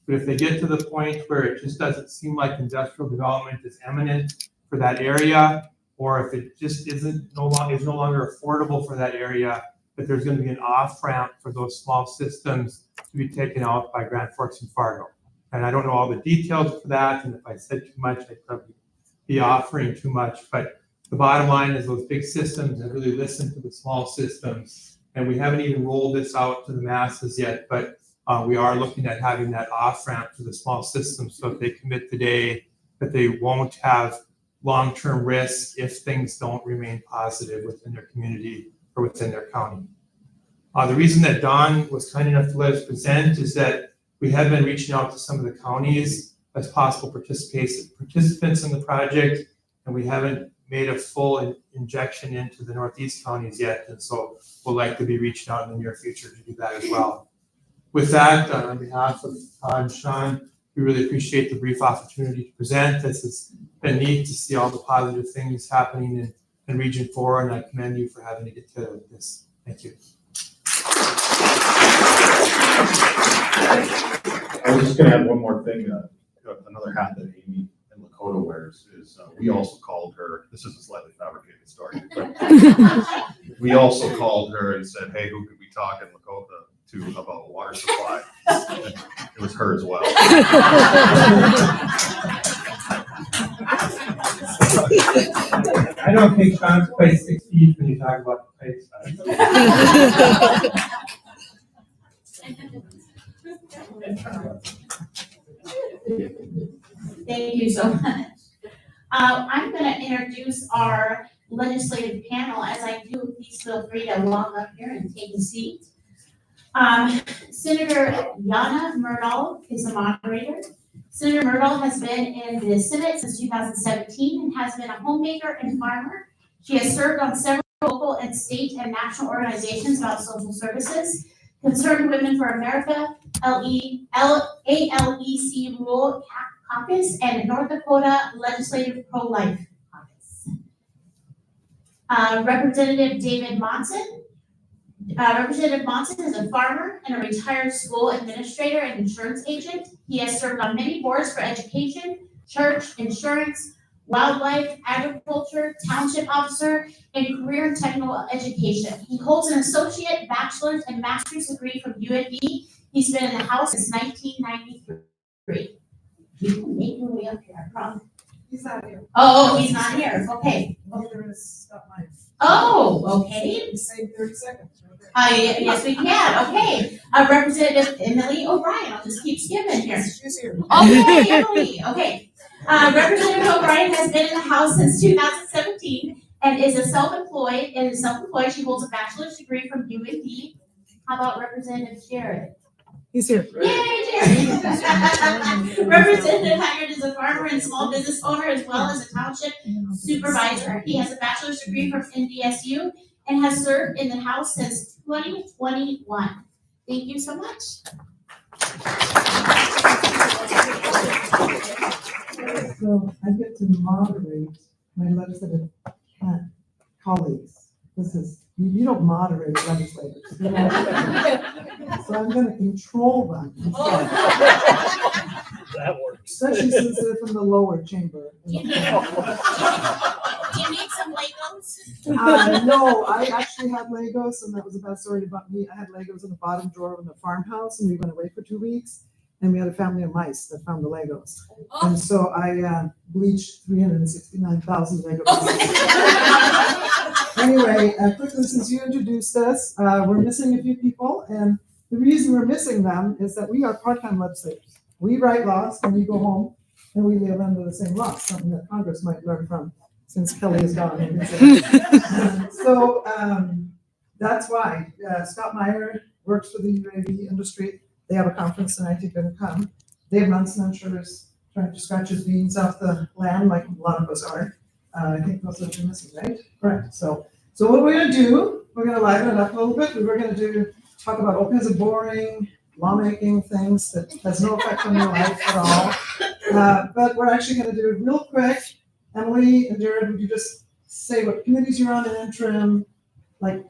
but if they get to the point where it just doesn't seem like industrial development is imminent for that area, or if it just is no longer affordable for that area, that there's going to be an off-ramp for those small systems to be taken out by Grand Forks and Fargo. And I don't know all the details for that, and if I said too much, I'd probably be offering too much, but the bottom line is those big systems have really listened to the small systems, and we haven't even rolled this out to the masses yet, but we are looking at having that off-ramp to the small systems so if they commit today that they won't have long-term risks if things don't remain positive within their community or within their county. The reason that Don was kind enough to let us present is that we have been reaching out to some of the counties as possible participants in the project, and we haven't made a full injection into the Northeast counties yet, and so we'll likely be reaching out in the near future to do that as well. With that, on behalf of Todd and Shawn, we really appreciate the brief opportunity to present. This has been neat to see all the positive things happening in Region 4, and I commend you for having to get together with this. Thank you. I was just gonna add one more thing, another hat that Amy and Lakota wears is, we also called her, this is a slightly fabricated story, but we also called her and said, hey, who could we talk in Lakota to about water supply? And it was her as well. I don't think Shawn's quite 6 feet when you talk about the pipe side. Thank you so much. I'm going to introduce our legislative panel. As I do, please feel free to walk up here and take a seat. Senator Janne Myrdal is the moderator. Senator Myrdal has been in the Senate since 2017 and has been a homemaker and farmer. She has served on several local and state and national organizations about social services, Concerned Women for America, ALEC Rural Caucus, and North Dakota Legislative Pro-Life Caucus. Representative David Monson. Representative Monson is a farmer and a retired school administrator and insurance agent. He has served on many boards for education, church, insurance, wildlife, agriculture, township officer, and career and technical education. He holds an associate, bachelor's, and master's degree from UND. He's been in the House since 1993. You can make your way up here, I promise. He's not here. Oh, he's not here. Okay. Neither is Scott Myers. Oh, okay. Save 30 seconds. Yes, we can. Okay. Representative Emily O'Brien. I'll just keep skipping here. She's here. Okay, Emily. Okay. Representative O'Brien has been in the House since 2017 and is a self-employed. She holds a bachelor's degree from UND. How about Representative Jared? He's here. Yay, Jared! Representative Hagert is a farmer and small business owner as well as a township supervisor. He has a bachelor's degree from NDSU and has served in the House since 2021. Thank you so much. So I get to moderate my legislative colleagues. This is, you don't moderate legislators. You know? So I'm going to control them. That works. Especially since they're from the lower chamber. Do you need some Legos? No, I actually had Legos, and that was the best story about me. I had Legos in the bottom drawer of the farmhouse, and we went away for 2 weeks. And we had a family of mice that found the Legos. And so I bleached 369,000 Lego pieces. Anyway, quickly, since you introduced us, we're missing a few people. And the reason we're missing them is that we are part-time legislators. We write laws and we go home and we live under the same laws, something that Congress might learn from since Kelly is gone. So that's why Scott Meyer works for the UAV industry. They have a conference tonight. He's going to come. Dave Munson, I'm sure, is trying to scratch his beans off the land like a lot of us are. I think those are missing, right? Correct. So what we're going to do, we're going to liven it up a little bit. We're going to talk about all kinds of boring lawmaking things that has no effect on your life at all. But we're actually going to do it real quick. Emily and Jared, would you just say what committees you're on in interim, like,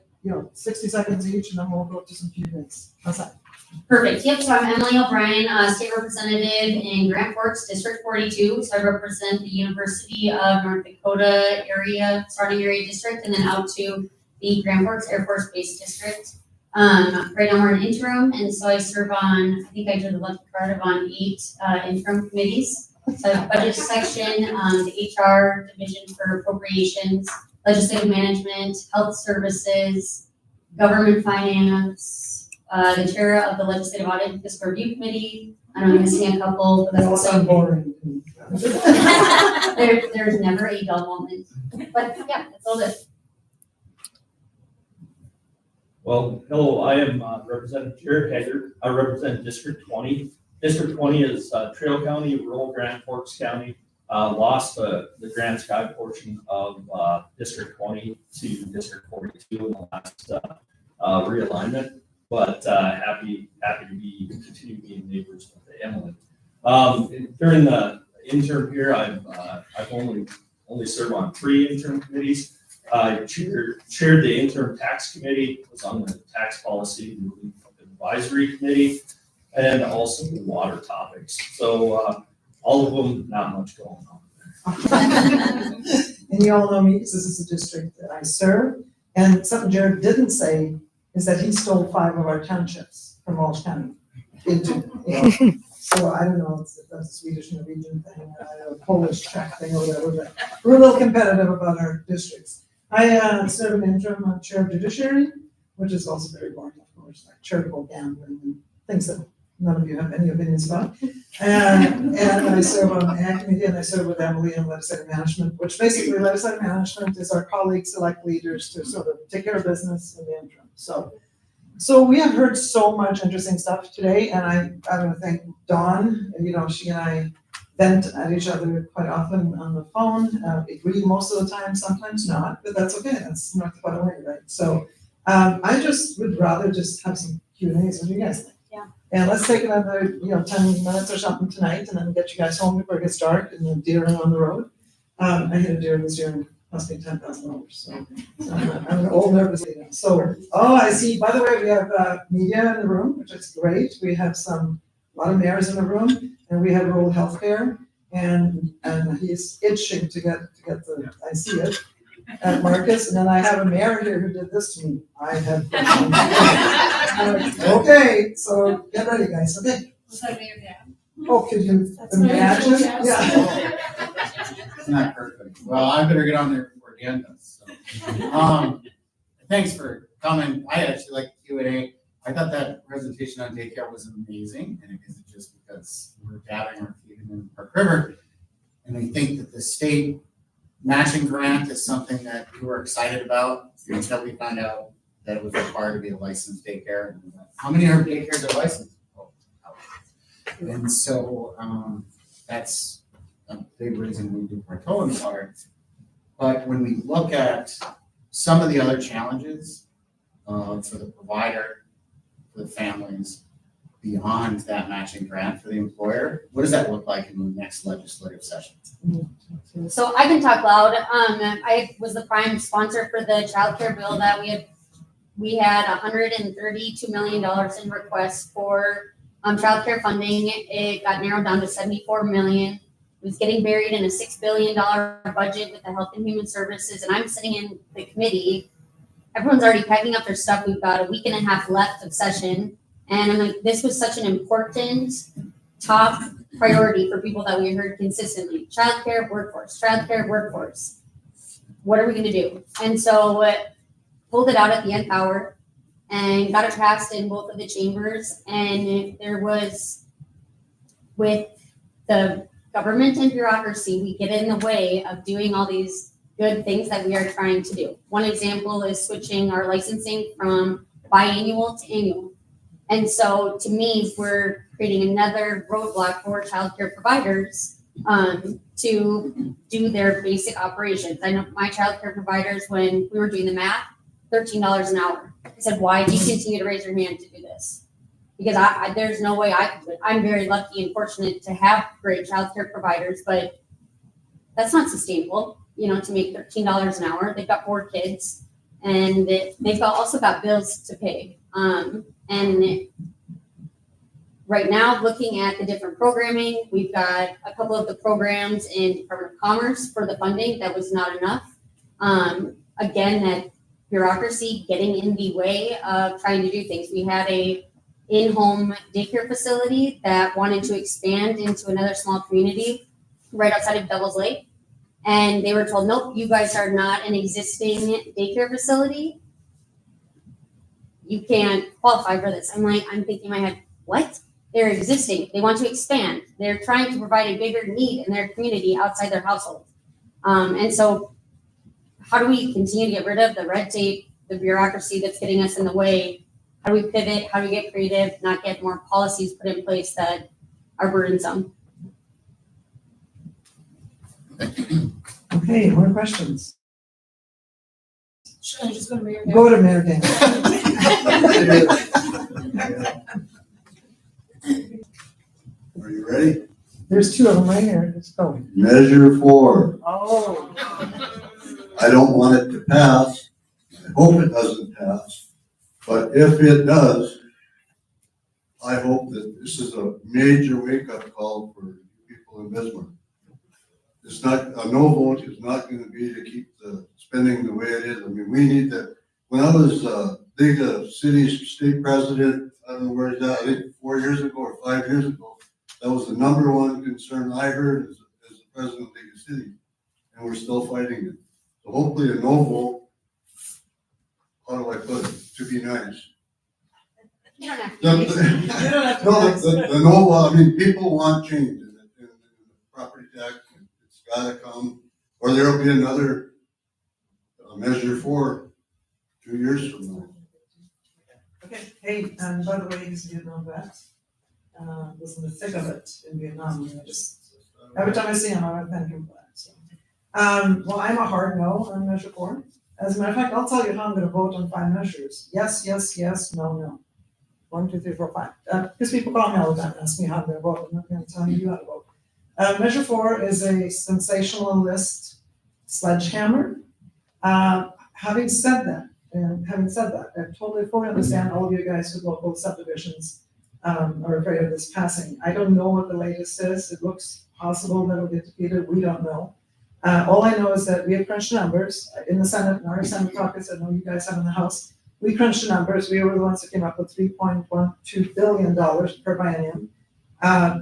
60 seconds each, and then we'll go to some Q&As. How's that? Perfect. Yep. So I'm Emily O'Brien, State Representative in Grand Forks, District 42. So I represent the University of North Dakota area, surrounding area district, and then out to the Grand Forks Air Force Base District. Right now we're in interim, and so I serve on, I think I did the lucky card of on 8 interim committees. So budget section, the HR division for appropriations, legislative management, health services, government finance, the chair of the Legislative Audit and Fiscal Review Committee. I know I'm missing a couple, but that's also boring. there's never a dull moment. But yeah, that's all it. Well, hello, I am Representative Jared Hagert. I represent District 20. District 20 is Trail County, rural Grand Forks County. Lost the Grand Sky portion of District 20 to District 42 in the last realignment. But happy to continue being neighbors with Emily. During the interim here, I've only served on 3 interim committees. I chaired the interim tax committee, was on the tax policy advisory committee, and also the water topics. So all of them, not much going on. And you all know me because this is the district that I serve. And something Jared didn't say is that he stole 5 of our townships from Walsh County. So I don't know if that's a Swedish Norwegian thing, a Polish Czech thing or whatever, but we're a little competitive about our districts. I serve an interim on chair of judiciary, which is also very boring, of course, like charitable gambling and things that none of you have any opinions about. And I serve on the Ag Committee, and I serve with Emily in legislative management, which basically legislative management is our colleagues select leaders to sort of take care of business in the interim. So we have heard so much interesting stuff today, and I want to thank Dawn. She and I vent at each other quite often on the phone. We agree most of the time, sometimes not, but that's okay. That's North Dakota way, right? So I just would rather just have some Q&As. What do you guys think? Yeah. And let's take another 10 minutes or something tonight, and then get you guys home before it gets dark and the deer are on the road. I hit a deer this year in Cost me $10,000. So I'm old nervous again. So, oh, I see. By the way, we have media in the room, which is great. We have a lot of mayors in the room, and we have rural healthcare, and he's itching to get the. I see it at Marcus, and then I have a mayor here who did this to me. I have. Okay, so get ready, guys. Okay. Was that your dad? Oh, could you imagine? Yeah. It's not perfect. Well, I better get on there before Dan does. So. Thanks for coming. I actually like the Q&A. I thought that presentation on daycare was amazing, and it isn't just because we're gathering our feet in Park River, and we think that the state matching grant is something that we were excited about until we found out that it was required to be a licensed daycare. How many of our daycares are licensed? And so that's a big reason we do Portolan part. But when we look at some of the other challenges for the provider, for the families, beyond that matching grant for the employer, what does that look like in the next legislative session? So I can talk loud. I was the prime sponsor for the childcare bill that we had $132 million in requests for childcare funding. It got narrowed down to $74 million. It was getting buried in a $6 billion budget with the Health and Human Services, and I'm sitting in the committee. Everyone's already packing up their stuff. We've got a week and a half left of session, and I'm like, this was such an important top priority for people that we heard consistently. Childcare workforce, childcare workforce. What are we going to do? And so pulled it out at the nth hour and got it passed in both of the chambers. And there was, with the government and bureaucracy, we get in the way of doing all these good things that we are trying to do. One example is switching our licensing from biannual to annual. And so to me, we're creating another roadblock for childcare providers to do their basic operations. I know my childcare providers, when we were doing the math, $13 an hour. I said, why do you continue to raise your hand to do this? Because there's no way I could. I'm very lucky and fortunate to have great childcare providers, but that's not sustainable, to make $13 an hour. They've got 4 kids, and they've also got bills to pay. And right now, looking at the different programming, we've got a couple of the programs in Department of Commerce for the funding that was not enough. Again, that bureaucracy getting in the way of trying to do things. We had a in-home daycare facility that wanted to expand into another small community right outside of Devil's Lake. And they were told, nope, you guys are not an existing daycare facility. You can't qualify for this. I'm thinking in my head, what? They're existing. They want to expand. They're trying to provide a bigger need in their community outside their household. And so how do we continue to get rid of the red tape, the bureaucracy that's getting us in the way? How do we pivot? How do we get creative, not get more policies put in place that are burdensome? Okay, more questions? Should I just go to Mayor? Go to Mayor Dan. Are you ready? There's 2 of them right here. Let's go. Measure 4. Oh. I don't want it to pass. I hope it doesn't pass. But if it does, I hope that this is a major wake-up call for people in Bismarck. It's not, a no vote is not going to be to keep the spending the way it is. I mean, we need that. When I was big city state president, I don't know where it's at, I think 4 years ago or 5 years ago, that was the #1 concern I heard as the president of big city, and we're still fighting it. So hopefully a no vote, how do I put it, to be nice. You don't have to. The no vote, I mean, people want change in the property tax. It's gotta come, or there'll be another measure 4 2 years from now. Okay, hey, and by the way, he's a Vietnam vet. Was in the thick of it in Vietnam. Every time I see him, I want to thank him for that. So. Well, I'm a hard no on measure 4. As a matter of fact, I'll tell you how I'm going to vote on 5 measures. Yes, yes, yes, no, no. 1, 2, 3, 4, 5. Because people call me all the time and ask me how I'm going to vote. I'm not going to tell you how to vote. Measure 4 is a sensationalist sledgehammer. Having said that, I totally fully understand all of you guys who local subdivisions are afraid of this passing. I don't know what the latest is. It looks possible that it'll get defeated. We don't know. All I know is that we have crunched numbers in the Senate, in our Senate caucus. I know you guys have in the House. We crunched the numbers. We were the ones that came up with $3.12 billion per biennium.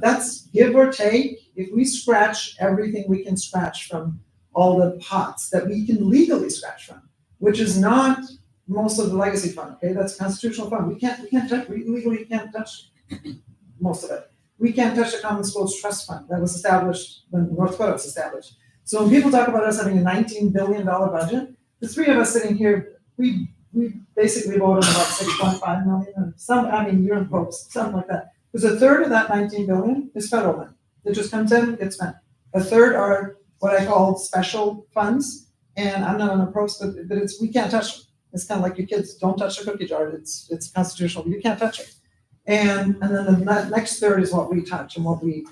That's give or take. If we scratch everything we can scratch from all the pots that we can legally scratch from, which is not most of the legacy fund, okay? That's a constitutional fund. We legally can't touch most of it. We can't touch the Common Schools Trust Fund that was established when North Dakota was established. So when people talk about us having a $19 billion budget, the three of us sitting here, we basically voted about 6.5 million, and some, I mean, you're in post, something like that. Because a third of that 19 billion is federal money. It just comes in, gets spent. A third are what I call special funds, and I'm not on a post, but we can't touch them. It's kind of like your kids, don't touch the cookie jar. It's constitutional, but you can't touch it. And then the next third is what we touch and what we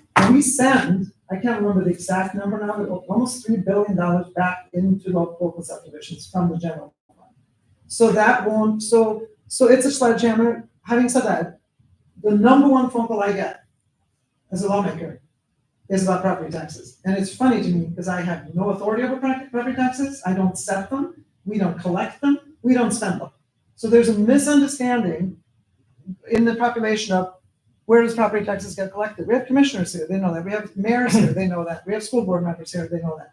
send. I can't remember the exact number now, but almost $3 billion back into local subdivisions from the general fund. So that won't. So it's a sledgehammer. Having said that, the number one phone call I get as a lawmaker is about property taxes, and it's funny to me because I have no authority over property taxes. I don't set them. We don't collect them. We don't spend them. So there's a misunderstanding in the population of where does property taxes get collected? We have commissioners here, they know that. We have mayors here, they know that. We have school board members here, they know that.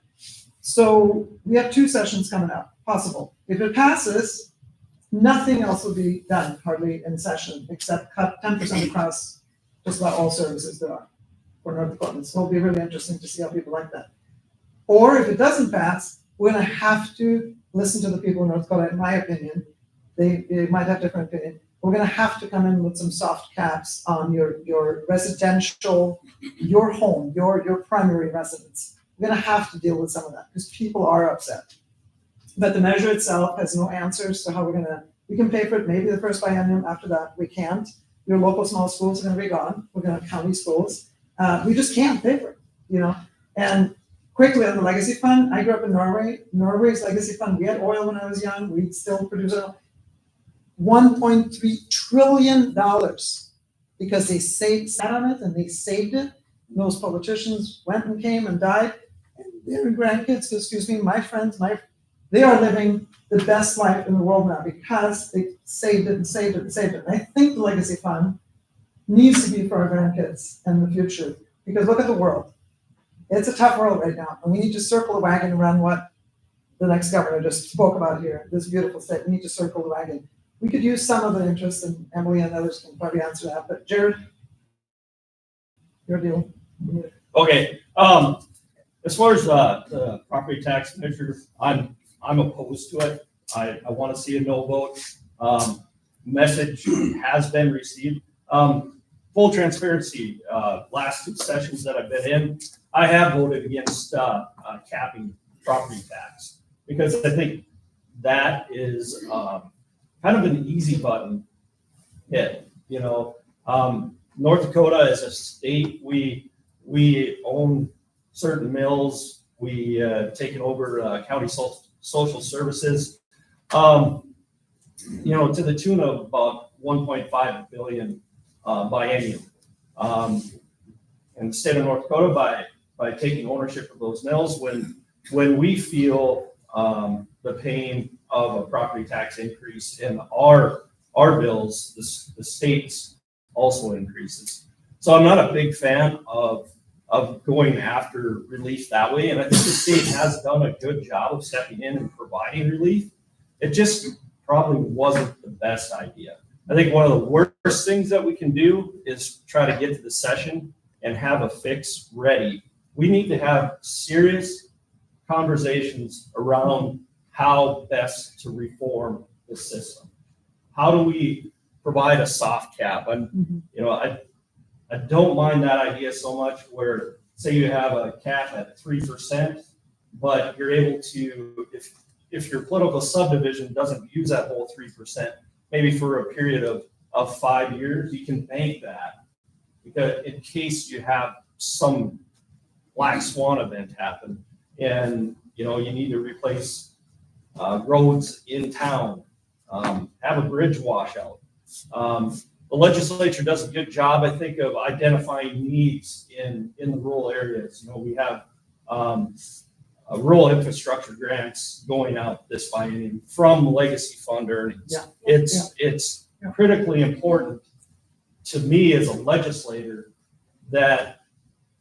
So we have 2 sessions coming up, possible. If it passes, nothing else will be done hardly in session except cut 10% across just about all services there are for North Dakotans. So it'll be really interesting to see how people like that. Or if it doesn't pass, we're gonna have to listen to the people in North Dakota, in my opinion. They might have different opinion. We're gonna have to come in with some soft caps on your residential, your home, your primary residence. We're gonna have to deal with some of that because people are upset. But the measure itself has no answers to how we can pay for it maybe the first biennium, after that we can't. Your local small schools are gonna be gone. We're gonna have county schools. We just can't pay for it, And quickly on the legacy fund, I grew up in Norway. Norway's legacy fund, we had oil when I was young, we still produce oil. $1.3 trillion because they sat on it and they saved it. And those politicians went and came and died. And their grandkids, excuse me, my friends, they are living the best life in the world now because they saved it and saved it and saved it. And I think the legacy fund needs to be for our grandkids and the future because look at the world. It's a tough world right now, and we need to circle the wagon around what the next governor just spoke about here, this beautiful state. We need to circle the wagon. We could use some of the interest, and Emily and others can probably answer that, but Jared, your deal. Okay, as far as the property tax measure, I'm opposed to it. I want to see a no vote. Message has been received. Full transparency, last 2 sessions that I've been in, I have voted against capping property tax because I think that is kind of an easy button hit. North Dakota as a state, we own certain mills. We taken over county social services, to the tune of about 1.5 billion biennium. And the state of North Dakota by taking ownership of those mills when we feel the pain of a property tax increase in our bills, the state's also increases. So I'm not a big fan of going after relief that way. And I think the state has done a good job of stepping in and providing relief. It just probably wasn't the best idea. I think one of the worst things that we can do is try to get to the session and have a fix ready. We need to have serious conversations around how best to reform the system. How do we provide a soft cap? I don't mind that idea so much where, say you have a cap at 3%, but you're able to, if your political subdivision doesn't use that whole 3%, maybe for a period of 5 years, you can bank that because in case you have some black swan event happen and You know, you need to replace roads in town, have a bridge washout. The legislature does a good job, I think, of identifying needs in the rural areas. You know, we have rural infrastructure grants going out this biennium from legacy fund earnings. It's critically important to me as a legislator that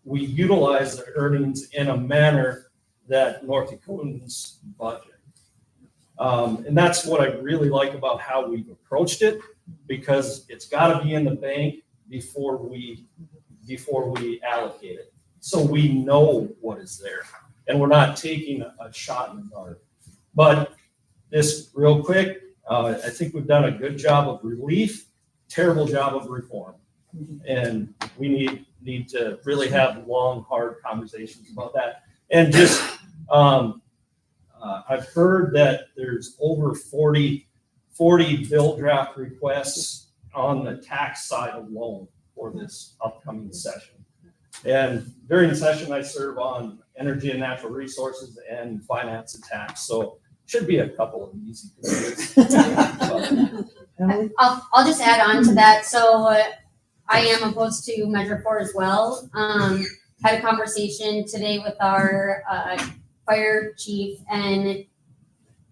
we utilize the earnings in a manner that North Dakotans budget. And that's what I really like about how we've approached it, because it's got to be in the bank before we allocate it, so we know what is there, and we're not taking a shot in the dark. But this, real quick, I think we've done a good job of relief, terrible job of reform, and we need to really have long, hard conversations about that. And just I've heard that there's over 40 bill draft requests on the tax side alone for this upcoming session. And during the session, I serve on energy and natural resources and finance and tax. So should be a couple of easy things. I'll just add on to that. So I am opposed to Measure 4 as well. Had a conversation today with our fire chief and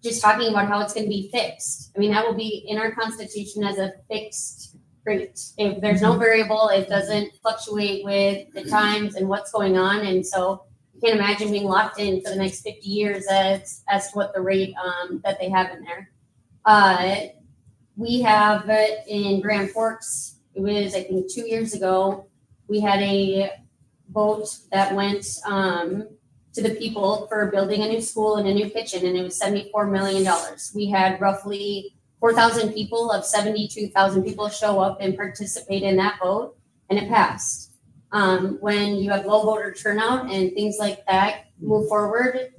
just talking about how it's going to be fixed. I mean, that will be in our constitution as a fixed rate. If there's no variable, it doesn't fluctuate with the times and what's going on. And so you can't imagine being locked in for the next 50 years as to what the rate that they have in there. We have in Grand Forks, it was, I think, 2 years ago, we had a vote that went to the people for building a new school and a new kitchen, and it was $74 million. We had roughly 4,000 people of 72,000 people show up and participate in that vote, and it passed. When you have low voter turnout and things like that move forward,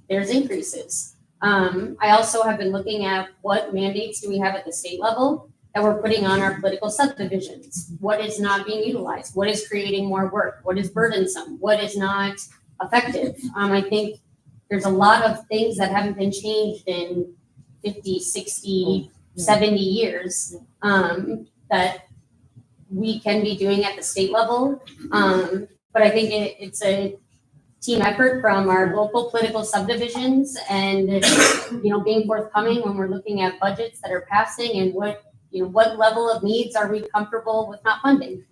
there's increases. I also have been looking at what mandates do we have at the state level that we're putting on our political subdivisions. What is not being utilized? What is creating more work? What is burdensome? What is not effective? I think there's a lot of things that haven't been changed in 50, 60, 70 years that we can be doing at the state level. But I think it's a team effort from our local political subdivisions and, you know, being forthcoming when we're looking at budgets that are passing and what level of needs are we comfortable with not funding.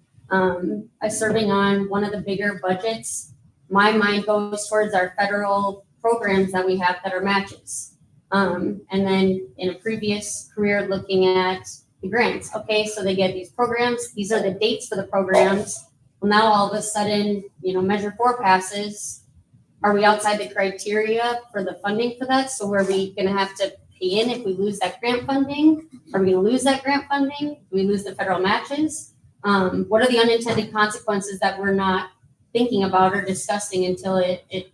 Serving on one of the bigger budgets, my mind goes towards our federal programs that we have that are matches. And then in a previous career, looking at the grants. Okay, so they get these programs. These are the dates for the programs. Well, now all of a sudden, Measure 4 passes. Are we outside the criteria for the funding for that? So are we going to have to pay in if we lose that grant funding? Are we going to lose that grant funding? Do we lose the federal matches? What are the unintended consequences that we're not thinking about or discussing until it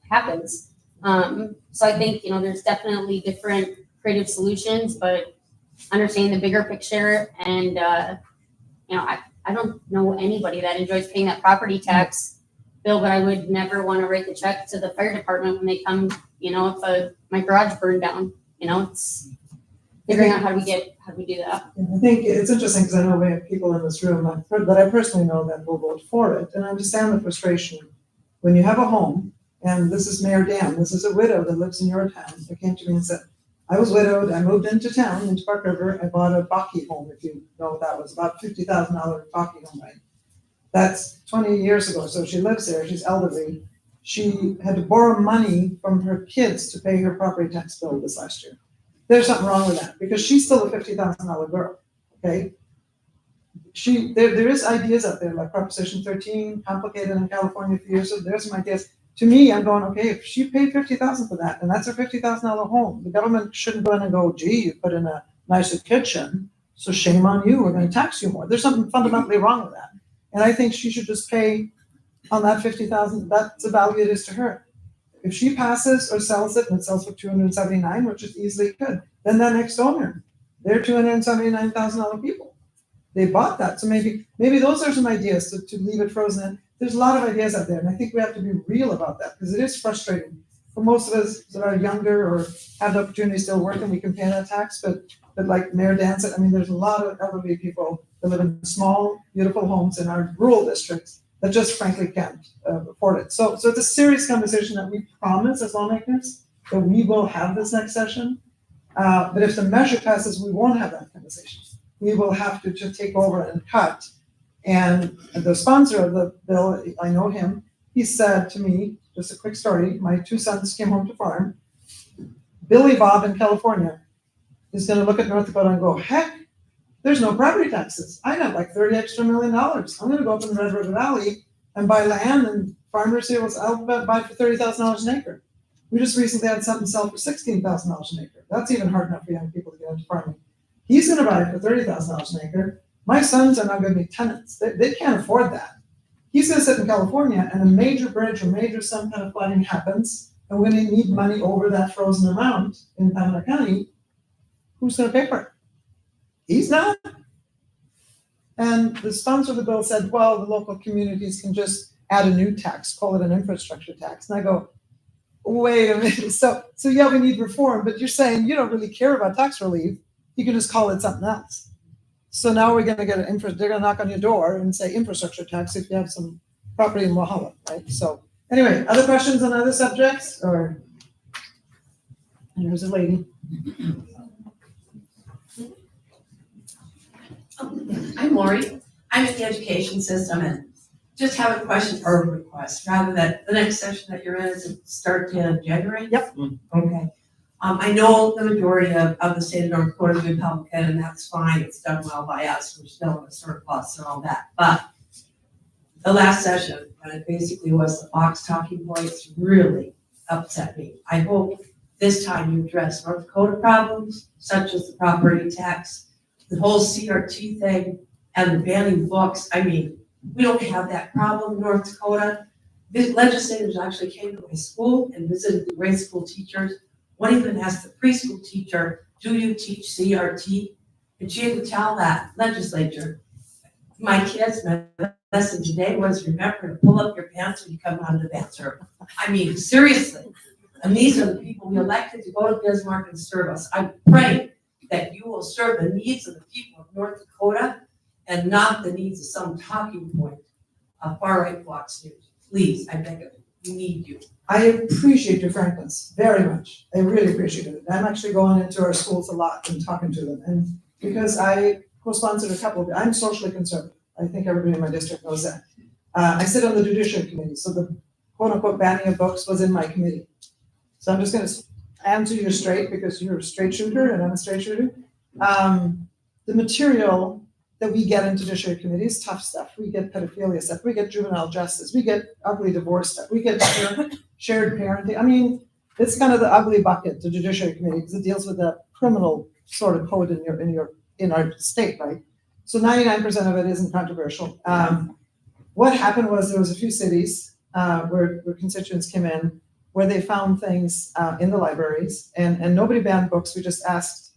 happens? So I think, there's definitely different creative solutions, but understanding the bigger picture and, I don't know anybody that enjoys paying that property tax bill, but I would never want to write the check to the fire department when they come, if my garage burned down, it's figuring out how do we do that. I think it's interesting because I know we have people in this room that I personally know that will vote for it, and I understand the frustration. When you have a home, and this is Mayor Dan, this is a widow that lives in your town, that came to me and said, I was widowed, I moved into town, into Park River, I bought a Baki home, if you know what that was, about $50,000 Baki home, right? That's 20 years ago, so she lives there, she's elderly. She had to borrow money from her kids to pay her property tax bill this last year. There's something wrong with that, because she's still a $50,000 girl, okay? There is ideas out there, like Proposition 13, complicated in California a few years ago, there's some ideas. To me, I'm going, okay, if she paid $50,000 for that, and that's a $50,000 home, the government shouldn't go in and go, gee, you put in a nicer kitchen, so shame on you, we're going to tax you more. There's something fundamentally wrong with that. And I think she should just pay on that $50,000, that's the value it is to her. If she passes or sells it and it sells for $279,000, which it easily could, then that next owner, they're $279,000 people. They bought that. So maybe those are some ideas to leave it frozen. There's a lot of ideas out there, and I think we have to be real about that because it is frustrating for most of us that are younger or have the opportunity to still work and we can pay that tax, but like Mayor Dan said, I mean, there's a lot of elderly people that live in small, beautiful homes in our rural districts that just frankly can't afford it. So it's a serious conversation that we promise as lawmakers that we will have this next session. But if the measure passes, we won't have that conversation. We will have to just take over and cut. And the sponsor of the bill, I know him, he said to me, just a quick story, my 2 sons came home to farm. Billy Bob in California is gonna look at North Dakota and go, heck, there's no property taxes. I got like $30 million extra. I'm gonna go up in the Red River Valley and buy land, and farmers here I'll buy for $30,000 an acre. We just recently had something sell for $16,000 an acre. That's even hard enough for young people to get into farming. He's gonna buy it for $30,000 an acre. My sons are not gonna be tenants. They can't afford that. He's gonna sit in California and a major bridge or major some kind of flooding happens, and we're gonna need money over that frozen amount in Pembina County. Who's gonna pay for it? He's not. And the sponsor of the bill said, well, the local communities can just add a new tax, call it an infrastructure tax. And I go, wait a minute. So yeah, we need reform, but you're saying you don't really care about tax relief. You can just call it something else. So now we're gonna get they're gonna knock on your door and say infrastructure tax if you have some property in Walhalla, right? So anyway, other questions on other subjects or? And there's a lady. I'm Lori. I'm in the education system and just have a question or a request, rather than the next session that you're in is start in January? Yep. Okay. I know the majority of the state of North Dakota is Republican, and that's fine. It's done well by us. We're still in a surplus and all that. But the last session, when it basically was the Fox talking points, really upset me. I hope this time you address North Dakota problems, such as the property tax, the whole CRT thing, and the banning books. I mean, we don't have that problem in North Dakota. The legislators actually came to my school and visited the grade school teachers. One even asked the preschool teacher, do you teach CRT? And she had to tell that legislature, my kids, my lesson today was remember to pull up your pants when you come out of the bathroom. I mean, seriously. And these are the people we elected to go to Bismarck and serve us. I pray that you will serve the needs of the people of North Dakota and not the needs of some talking point of far-right Fox News. Please, I beg of you, we need you. I appreciate your frankness very much. I really appreciate it. I'm actually going into our schools a lot and talking to them. And because I co-sponsored a couple of, I'm socially conservative. I think everybody in my district knows that. I sit on the judiciary committee, so the quote unquote banning of books was in my committee. So I'm just gonna answer you straight because you're a straight shooter and I'm a straight shooter. The material that we get in judiciary committee is tough stuff. We get pedophilia stuff, we get juvenile justice, we get ugly divorce stuff, we get shared parenting. I mean, it's kind of the ugly bucket, the judiciary committee, because it deals with the criminal sort of code in our state, right? So 99% of it isn't controversial. What happened was there was a few cities where constituents came in where they found things in the libraries and nobody banned books. We just asked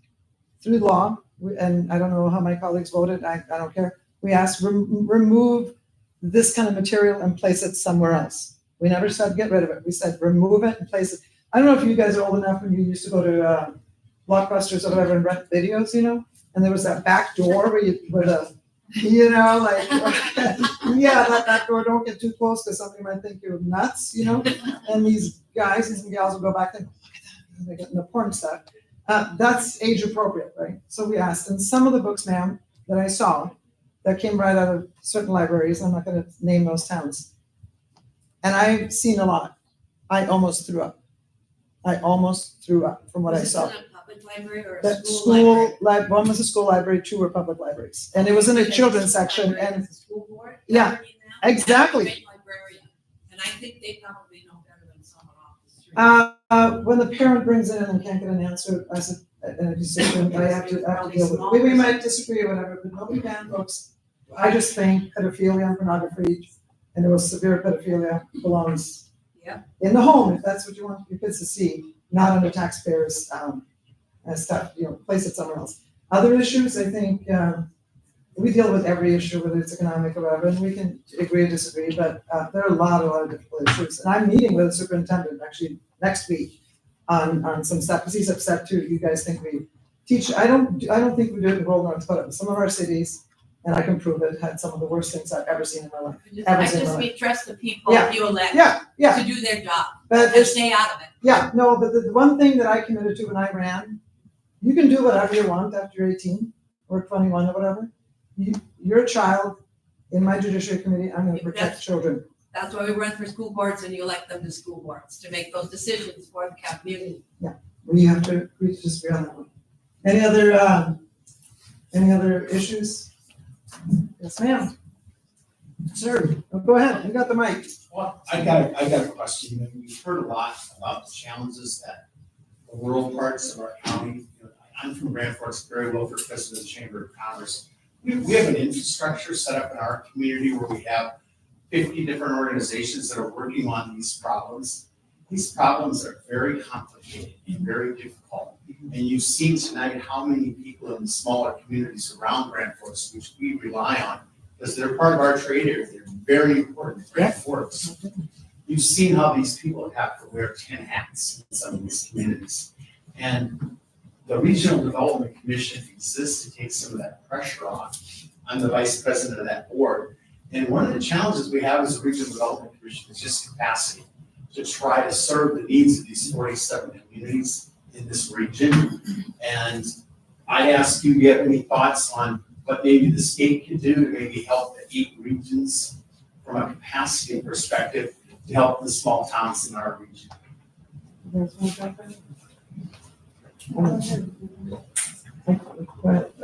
through law, and I don't know how my colleagues voted, I don't care. We asked remove this kind of material and place it somewhere else. We never said get rid of it. We said remove it and place it. I don't know if you guys are old enough when you used to go to Blockbusters or whatever and rent videos, you know? And there was that back door where that door, don't get too close because somebody might think you're nuts, you know? And these guys and gals will go back and look at that, they're getting the porn stuff. That's age appropriate, right? So we asked, and some of the books, ma'am, that I saw that came right out of certain libraries, I'm not gonna name those towns, and I've seen a lot. I almost threw up from what I saw. Was this in a public library or a That school library? one was a school library, 2 were public libraries, and it was in a children's section, and yeah, exactly. And I think they probably know better than someone off the street. When the parent brings it in and can't get an answer, I said, a decision, I have to deal with it. We might disagree or whatever, but nobody banned books. I just think pedophilia and pornography, and there was severe pedophilia, belongs in the home, if that's what you want your kids to see, not under taxpayers' stuff, place it somewhere else. Other issues, I think, we deal with every issue, whether it's economic or whatever, and we can agree or disagree, but there are a lot of difficult issues. And I'm meeting with the superintendent actually next week on some stuff, because he's upset too. You guys think we teach, I don't think we do it in rural North Dakota, but some of our cities, and I can prove it, had some of the worst things I've ever seen in my life. We trust the people Yeah. you elect Yeah. to do their job But and stay out of it. Yeah, no, but the one thing that I committed to when I ran, you can do whatever you want after you're 18 or 21 or whatever. You're a child in my judiciary committee, I'm gonna protect children. That's why we run for school boards and you elect them to school boards, to make those decisions for the community. We have to agree to disagree on that one. Any other issues? Yes, ma'am. Sir, go ahead, you got the mic. Well, I got a question. We've heard a lot about the challenges that the rural parts of our county, I'm from Grand Forks, very well for president of the Chamber of Commerce. We have an infrastructure set up in our community where we have 50 different organizations that are working on these problems. These problems are very complicated and very difficult. And you've seen tonight how many people in the smaller communities around Grand Forks, which we rely on, because they're part of our trade area, they're very important to Grand Forks. You've seen how these people have to wear 10 hats in some of these communities. And the Regional Development Commission exists to take some of that pressure off. I'm the vice president of that board. And one of the challenges we have as a Regional Development Commission is just capacity to try to serve the needs of these 47 communities in this region. And I'd ask you, do you have any thoughts on what maybe the state could do to maybe help the 8 regions from a capacity perspective to help the small towns in our region?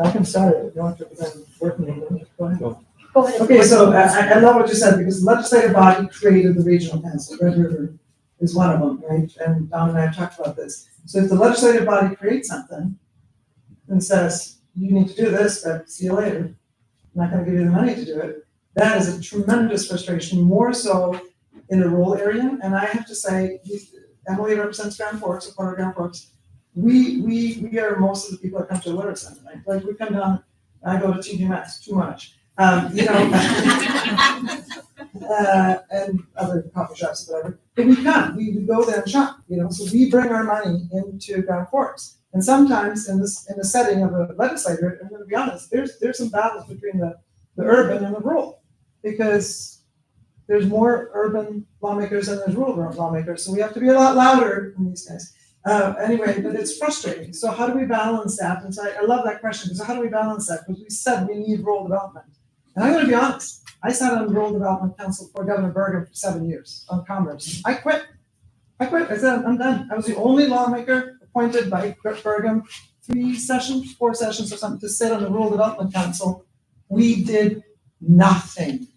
I can start it if you want to, because I'm working on it. Go ahead. Okay, so I love what you said, because the legislative body created the regional council. Red River is one of them, right? And Don and I have talked about this. So if the legislative body creates something and says, you need to do this, but see you later, I'm not gonna give you the money to do it, that is a tremendous frustration, more so in a rural area. And I have to say, Emily represents Grand Forks, a part of Grand Forks. We are most of the people that come to the Literate Center, right? Like we come down, I go to TGMS too much. And other coffee shops, whatever. But we come, we go there and shop, so we bring our money into Grand Forks. And sometimes in the setting of a legislator, I'm gonna be honest, there's some battles between the urban and the rural, because there's more urban lawmakers than there's rural lawmakers. So we have to be a lot louder than these guys. Anyway, but it's frustrating. So how do we balance that? And so I love that question, because how do we balance that? Because we said we need rural development. And I'm gonna be honest, I sat on the Rural Development Council for Governor Bergen for 7 years on commerce. I quit. I said, I'm done. I was the only lawmaker appointed by Bergen, 4 sessions or something, to sit on the Rural Development Council. We did nothing.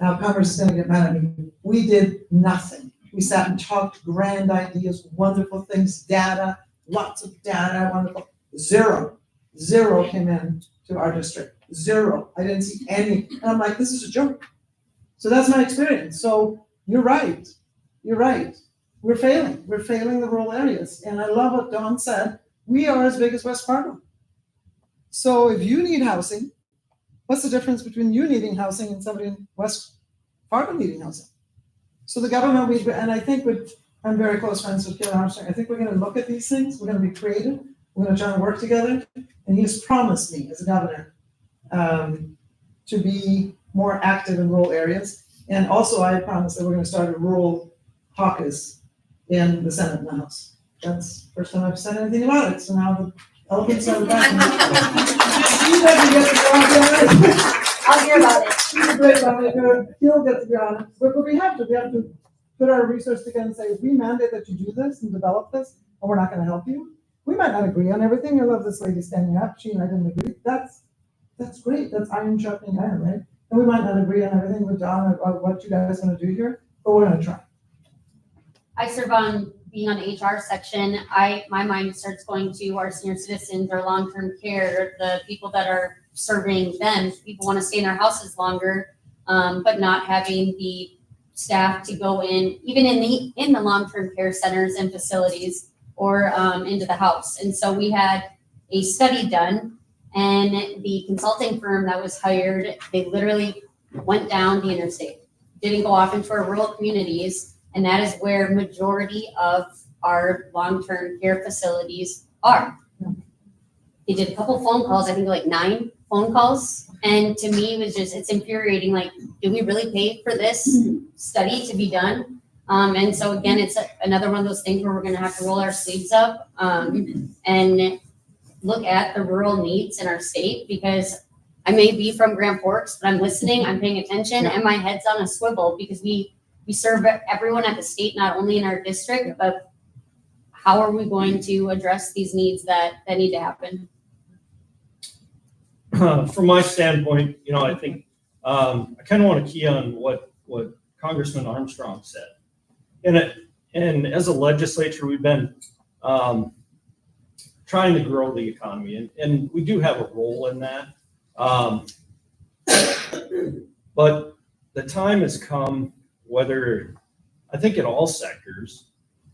Now commerce is gonna get mad at me. We did nothing. We sat and talked grand ideas, wonderful things, data, lots of data, wonderful. Zero came in to our district. 0. I didn't see any. And I'm like, this is a joke. So that's my experience. So you're right. We're failing the rural areas. And I love what Dawn said. We are as big as West Fargo. So if you need housing, what's the difference between you needing housing and somebody in West Fargo needing housing? So the government, and I think I'm very close friends with Armstrong. I think we're going to look at these things. We're going to be creative. We're going to try and work together. And he has promised me as a governor to be more active in rural areas. And also I promised that we're going to start a rural caucus in the Senate and the House. That's the first time I've said anything about it. So now the elephant's out of the bag. She doesn't get to go on there. I'll hear about it. She's a great lawmaker. He'll get to be on it. But we have to put our resources together and say, if we mandate that you do this and develop this, and we're not going to help you, we might not agree on everything. I love this lady standing up. She and I didn't agree. That's great. That's iron sharpening iron, right? And we might not agree on everything with Don or what you guys want to do here, but we're going to try. I serve on being on the HR section. My mind starts going to our senior citizens, our long-term care, the people that are serving them. People want to stay in their houses longer, but not having the staff to go in, even in the long-term care centers and facilities, or into the house. And so we had a study done, And the consulting firm that was hired, they literally went down the interstate, didn't go off into our rural communities, and that is where majority of our long-term care facilities are. They did a couple phone calls, I think like 9 phone calls, and to me it was just, it's infuriating, like, do we really pay for this study to be done? And so again, it's another one of those things where we're gonna have to roll our sleeves up and look at the rural needs in our state, because I may be from Grand Forks, but I'm listening, I'm paying attention, and my head's on a swivel, because we serve everyone at the state, not only in our district, but how are we going to address these needs that need to happen? From my standpoint, I think I kind of want to key on what Congressman Armstrong said. And as a legislature, we've been trying to grow the economy, and we do have a role in that. But the time has come, whether I think in all sectors,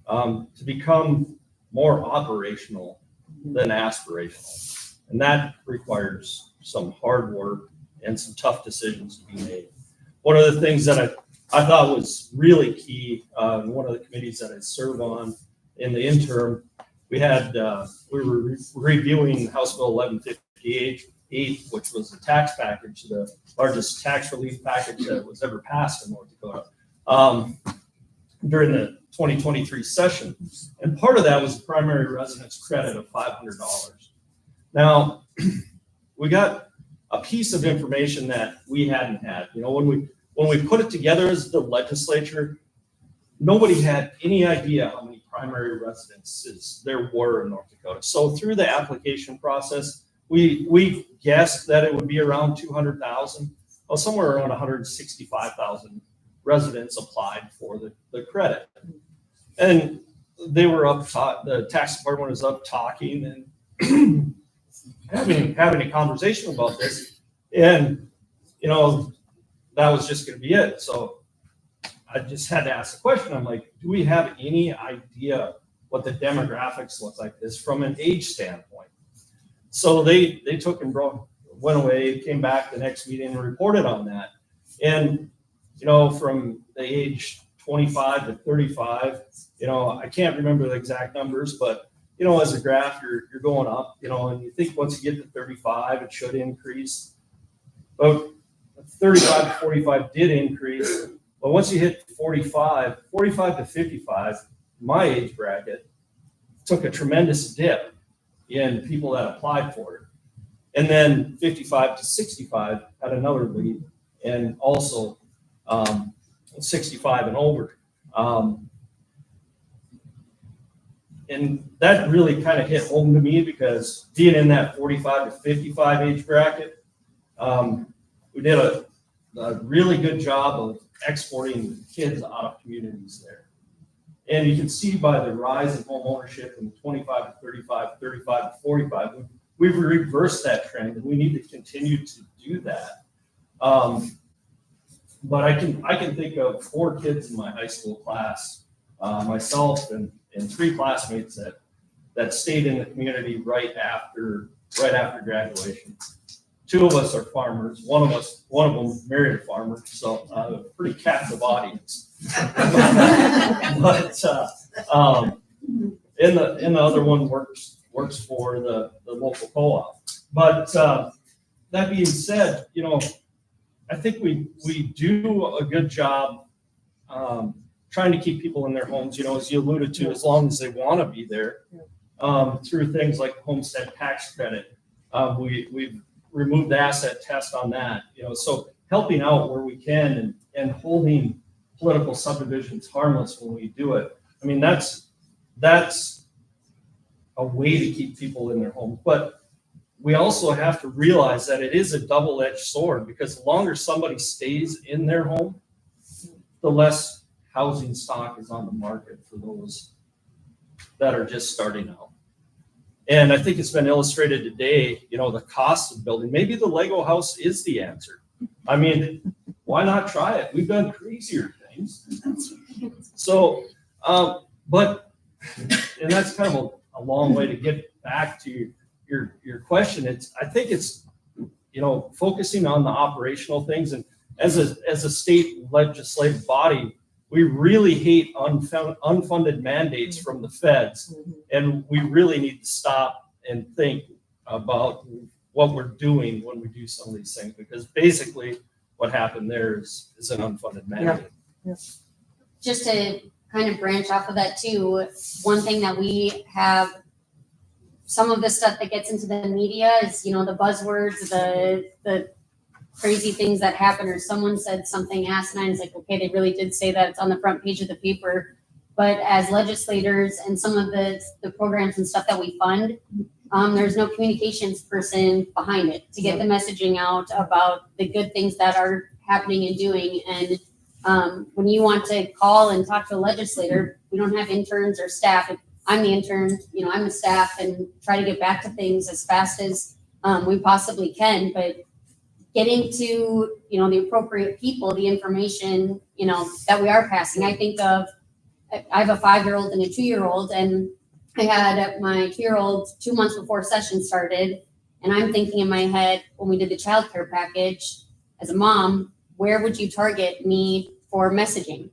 to become more operational than aspirational. And that requires some hard work and some tough decisions to be made. One of the things that I thought was really key, in one of the committees that I serve on in the interim, we were reviewing House Bill 1158, which was the tax package, the largest tax relief package that was ever passed in North Dakota, during the 2023 session. And part of that was the primary residence credit of $500. Now, we got a piece of information that we hadn't had. When we put it together as the legislature, nobody had any idea how many primary residences there were in North Dakota. So through the application process, we guessed that it would be around 200,000, well, somewhere around 165,000 residents applied for the credit. And they were the tax department was up talking and having a conversation about this. And, that was just going to be it. So I just had to ask the question. I'm like, do we have any idea what the demographics look like this from an age standpoint? So they took and went away, came back the next meeting and reported on that. And, from the age 25 to 35, I can't remember the exact numbers, but, as a graph, you're going up, and you think once you get to 35, it should increase. But 35 to 45 did increase. But once you hit 45 to 55, my age bracket took a tremendous dip in people that applied for it. And then 55 to 65 had another lead, and also 65 and over. And that really kind of hit home to me, because being in that 45 to 55 age bracket, we did a really good job of exporting kids out of communities there. And you can see by the rise in home ownership from 25 to 35, 35 to 45, we've reversed that trend, and we need to continue to do that. But I can think of 4 kids in my high school class, myself and 3 classmates that stayed in the community right after graduation. 2 of us are farmers. One of them married a farmer, so a pretty captive audience. But and the other one works for the local co-op. But that being said, I think we do a good job trying to keep people in their homes, as you alluded to, as long as they want to be there, through things like homestead tax credit. We've removed the asset test on that, so helping out where we can and holding political subdivisions harmless when we do it. I mean, that's a way to keep people in their homes. But we also have to realize that it is a double-edged sword, because the longer somebody stays in their home, the less housing stock is on the market for those that are just starting out. And I think it's been illustrated today, the cost of building. Maybe the Lego house is the answer. I mean, why not try it? We've done crazier things. So, and that's kind of a long way to get back to your question, I think it's, focusing on the operational things, and as a state legislative body, we really hate unfunded mandates from the feds, and we really need to stop and think about what we're doing when we do some of these things, because basically what happened there is an unfunded mandate. Just to kind of branch off of that too, one thing that we have, some of the stuff that gets into the media is, the buzzwords, the crazy things that happen, or someone said something asinine. It's like, okay, they really did say that, it's on the front page of the paper. But as legislators and some of the programs and stuff that we fund, there's no communications person behind it to get the messaging out about the good things that are happening and doing. And when you want to call and talk to a legislator, we don't have interns or staff. I'm the intern, I'm the staff, and try to get back to things as fast as we possibly can. But getting to, the appropriate people, the information, that we are passing. I think of, I have a 5-year-old and a 2-year-old, and I had my 2-year-old 2 months before session started, and I'm thinking in my head, when we did the childcare package, as a mom, where would you target me for messaging?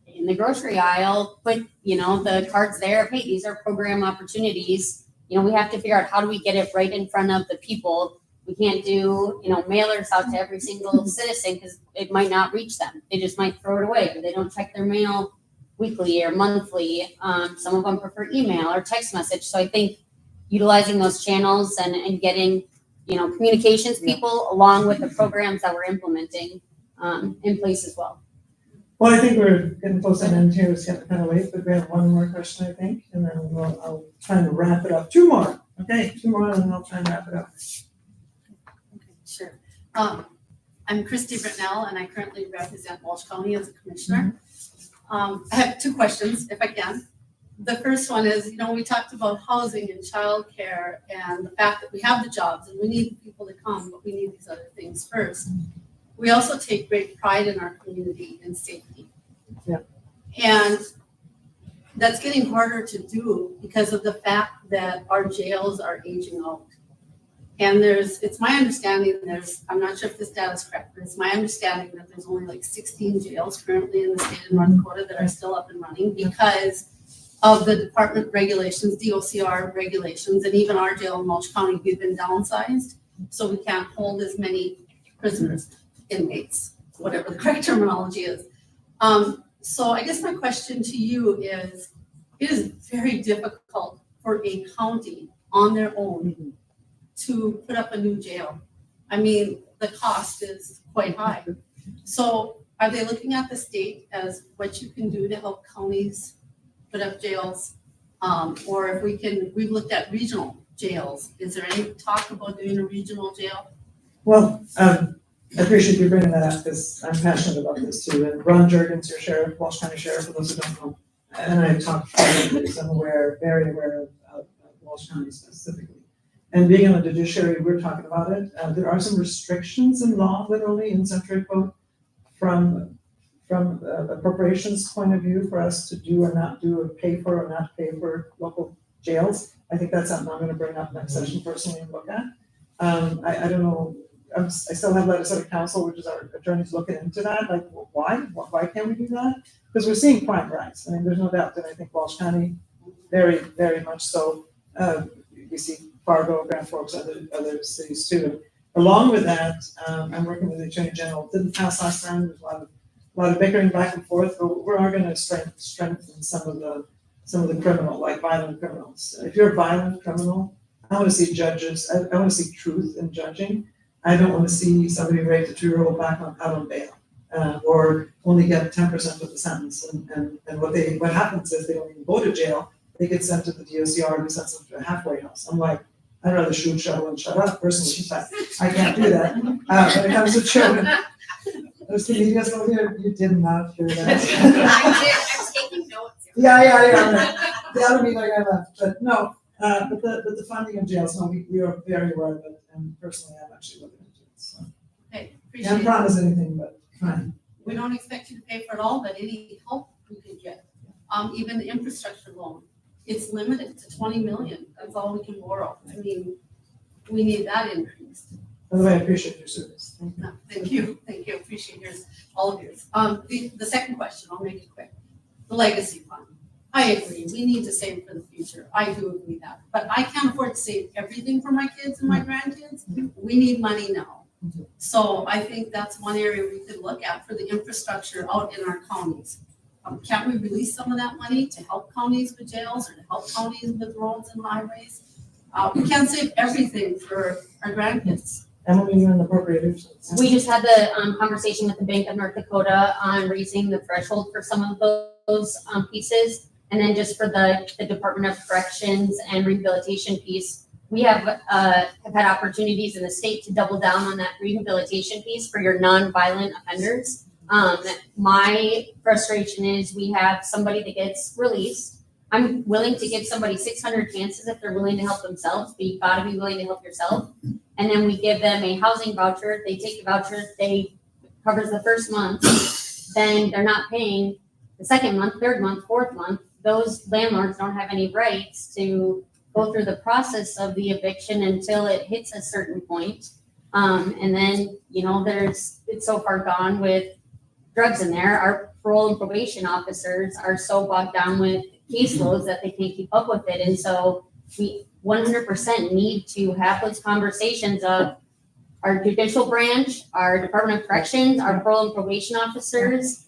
In the grocery aisle, put, the cards there, hey, these are program opportunities. We have to figure out how do we get it right in front of the people. We can't do, mailers out to every single citizen because it might not reach them. They just might throw it away, or they don't check their mail weekly or monthly. Some of them prefer email or text message. So I think utilizing those channels and getting, communications people along with the programs that we're implementing in place as well. Well, I think we're getting close to the end here. It's getting kind of late, but we have one more question, I think, and then I'll try to wrap it up. 2 more. Okay, 2 more, and then I'll try and wrap it up. Sure. I'm Kristi Britnell, and I currently represent Walsh County as a commissioner. I have 2 questions, if I can. The first one is, we talked about housing and childcare and the fact that we have the jobs and we need people to come, but we need these other things first. We also take great pride in our community and safety. Yeah. And that's getting harder to do because of the fact that our jails are aging out. And it's my understanding I'm not sure if this data is correct, but it's my understanding that there's only like 16 jails currently in the state of North Dakota that are still up and running because of the department regulations, DOCR regulations, and even our jail in Walsh County, we've been downsized. So we can't hold as many prisoners, inmates, whatever the correct terminology is. So I guess my question to you is, it is very difficult for a county on their own to put up a new jail. I mean, the cost is quite high. So are they looking at the state as what you can do to help counties put up jails? Or if we've looked at regional jails. Is there any talk about doing a regional jail? Well, I appreciate you bringing that up because I'm passionate about this too. And Ron Juergens, your sheriff, Walsh County Sheriff, for those who don't know, and I talked to him, so I'm very aware of Walsh County specifically. And being in the judiciary, we're talking about it. There are some restrictions in law, literally in Century Code, from appropriations point of view for us to do or not do, or pay for or not pay for local jails. I think that's something I'm going to bring up next session personally and look at. I don't know. I still have legislative counsel, which is our attorneys looking into that. Like, why can't we do that? Because we're seeing crime rise. I mean, there's no doubt that I think Walsh County, very much so. We see Fargo, Grand Forks, other cities too. Along with that, I'm working with the Attorney General. Didn't pass last time. There's a lot of bickering back and forth, but we're all going to strengthen some of the criminal, like violent criminals. If you're a violent criminal, I want to see judges. I want to see truth in judging. I don't want to see somebody rape a 2-year-old back out on bail, or only get 10% of the sentence. And what happens is they don't even go to jail. They get sent to the DOCR and sent them to a halfway house. I'm like, I'd rather shoot, shovel, and shut up personally, but I can't do that. When it comes to children, those comedians over here, you did not hear that. I was taking notes. Yeah. The other meeting I left, but no. But the funding of jails, no, we are very aware of it, and personally, I'm actually looking into it. So. Okay, Can't promise anything, but trying. We don't expect you to pay for it all, but any help we can get, even the infrastructure loan. it's limited to 20 million. That's all we can borrow. I mean, we need that increased. By the way, I appreciate your service. Thank you. No, thank you, appreciate yours, all of yours. The second question, I'll make it quick. The legacy fund. I agree, we need to save for the future. I do agree that, but I can't afford to save everything for my kids and my grandkids. We need money now. So I think that's one area we could look at for the infrastructure out in our counties. Can't we release some of that money to help counties with jails or to help counties with roads and highways? We can't save everything for our grandkids. Emily, you're in the appropriators. We just had the conversation with the Bank of North Dakota on raising the threshold for some of those pieces. And then just for the Department of Corrections and Rehabilitation piece, we have had opportunities in the state to double down on that rehabilitation piece for your non-violent offenders. My frustration is we have somebody that gets released. I'm willing to give somebody 600 chances if they're willing to help themselves, but you've got to be willing to help yourself. And then we give them a housing voucher. They take the voucher, they covers the first month, then they're not paying the second month, third month, fourth month. Those landlords don't have any rights to go through the process of the eviction until it hits a certain point. And then, it's so far gone with drugs in there. Our parole and probation officers are so bogged down with caseloads that they can't keep up with it. And so we 100% need to have those conversations of our judicial branch, our Department of Corrections, our parole and probation officers.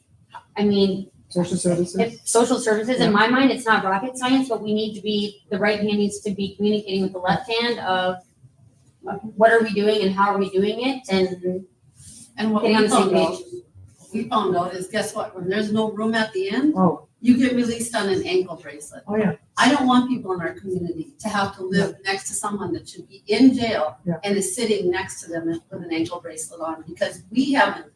I mean, social services. Social services, in my mind, it's not rocket science, but we need to be, the right hand needs to be communicating with the left hand of what are we doing and how are we doing it, and what getting on the same page. We found out is, guess what, when there's no room at the end, Oh. you get released on an ankle bracelet. Oh, yeah. I don't want people in our community to have to live next to someone that should be in jail and is sitting next to them with an ankle bracelet on, because we haven't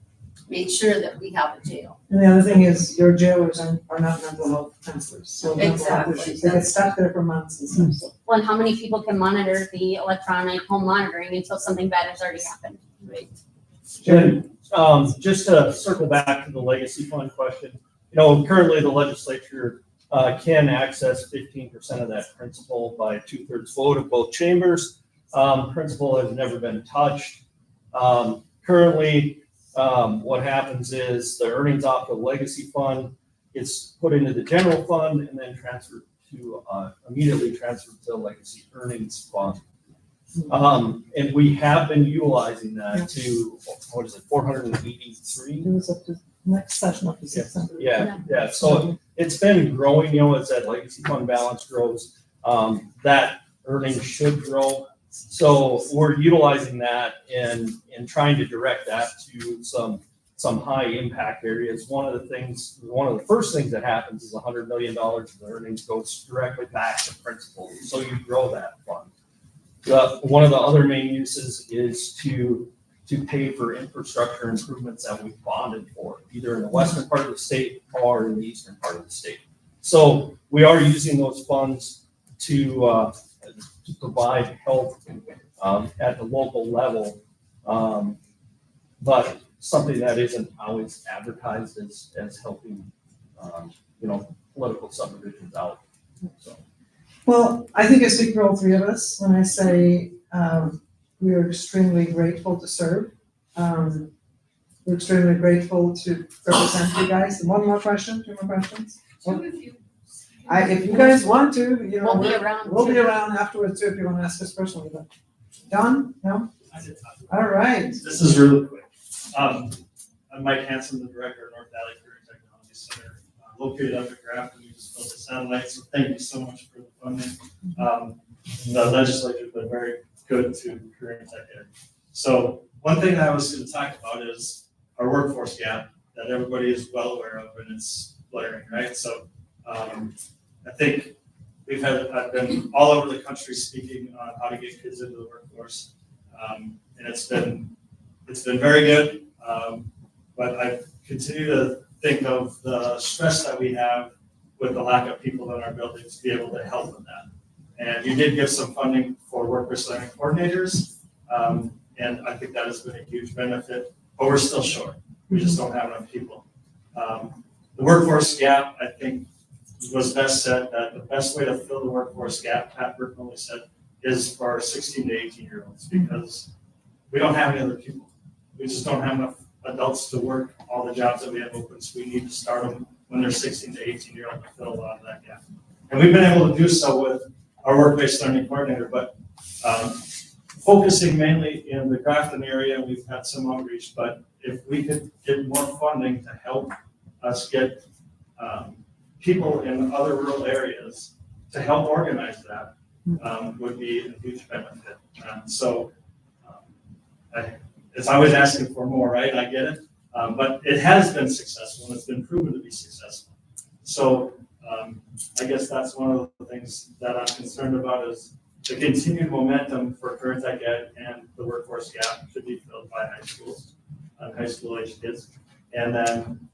made sure that we have a jail. And the other thing is, your jailers are not mental health counselors, so mental health Exactly. issues, they get stuck there for months and stuff, so. Well, and how many people can monitor the electronic home monitoring until something bad has already happened? Right. And just to circle back to the legacy fund question, currently the legislature can access 15% of that principal by 2/3 vote of both chambers. Principal has never been touched. Currently, what happens is the earnings off the legacy fund gets put into the general fund and then transferred to immediately transferred to the legacy earnings fund. And we have been utilizing that to, 483? It was up to next session up to 600. Yeah. So it's been growing, as that legacy fund balance grows, that earnings should grow. So we're utilizing that and trying to direct that to some high impact areas. One of the first things that happens is $100 million of the earnings goes directly back to principal. So you grow that fund. One of the other main uses is to pay for infrastructure improvements that we've bonded for, either in the western part of the state or in the eastern part of the state. So we are using those funds to provide help at the local level, but something that isn't always advertised as helping, political subdivisions out. So. Well, I think I speak for all three of us when I say we are extremely grateful to serve. We're extremely grateful to represent you guys. And one more question, two more questions? If you guys want to, We'll be around. We'll be around afterwards too if you want to ask us personally. But Don, no? All right. This is really quick. I'm Mike Hansen, the director of North Valley Career Technology Center, located up at Grafton. We just built a satellite, so thank you so much for the funding. The legislature has been very good to career tech area. So one thing I was going to talk about is our workforce gap that everybody is well aware of, and it's blaring, right? So I think I've been all over the country speaking on how to get kids into the workforce, and it's been very good. But I continue to think of the stress that we have with the lack of people in our buildings to be able to help with that. And you did give some funding for workforce learning coordinators, and I think that has been a huge benefit. But we're still short. We just don't have enough people. The workforce gap, I think, was best said, that the best way to fill the workforce gap, Pat Burke said, is for our 16 to 18-year-olds, because we don't have any other people. We just don't have enough adults to work all the jobs that we have open, so we need to start them when they're 16 to 18-year-old to fill a lot of that gap. And we've been able to do so with our work-based learning coordinator, but focusing mainly in the Grafton area, we've had some outreach, but if we could get more funding to help us get people in other rural areas to help organize that would be a huge benefit. So it's always asking for more, right? I get it. But it has been successful and it's been proven to be successful. So I guess that's one of the things that I'm concerned about is the continued momentum for current tech ed and the workforce gap should be filled by high schools, high school age kids. And then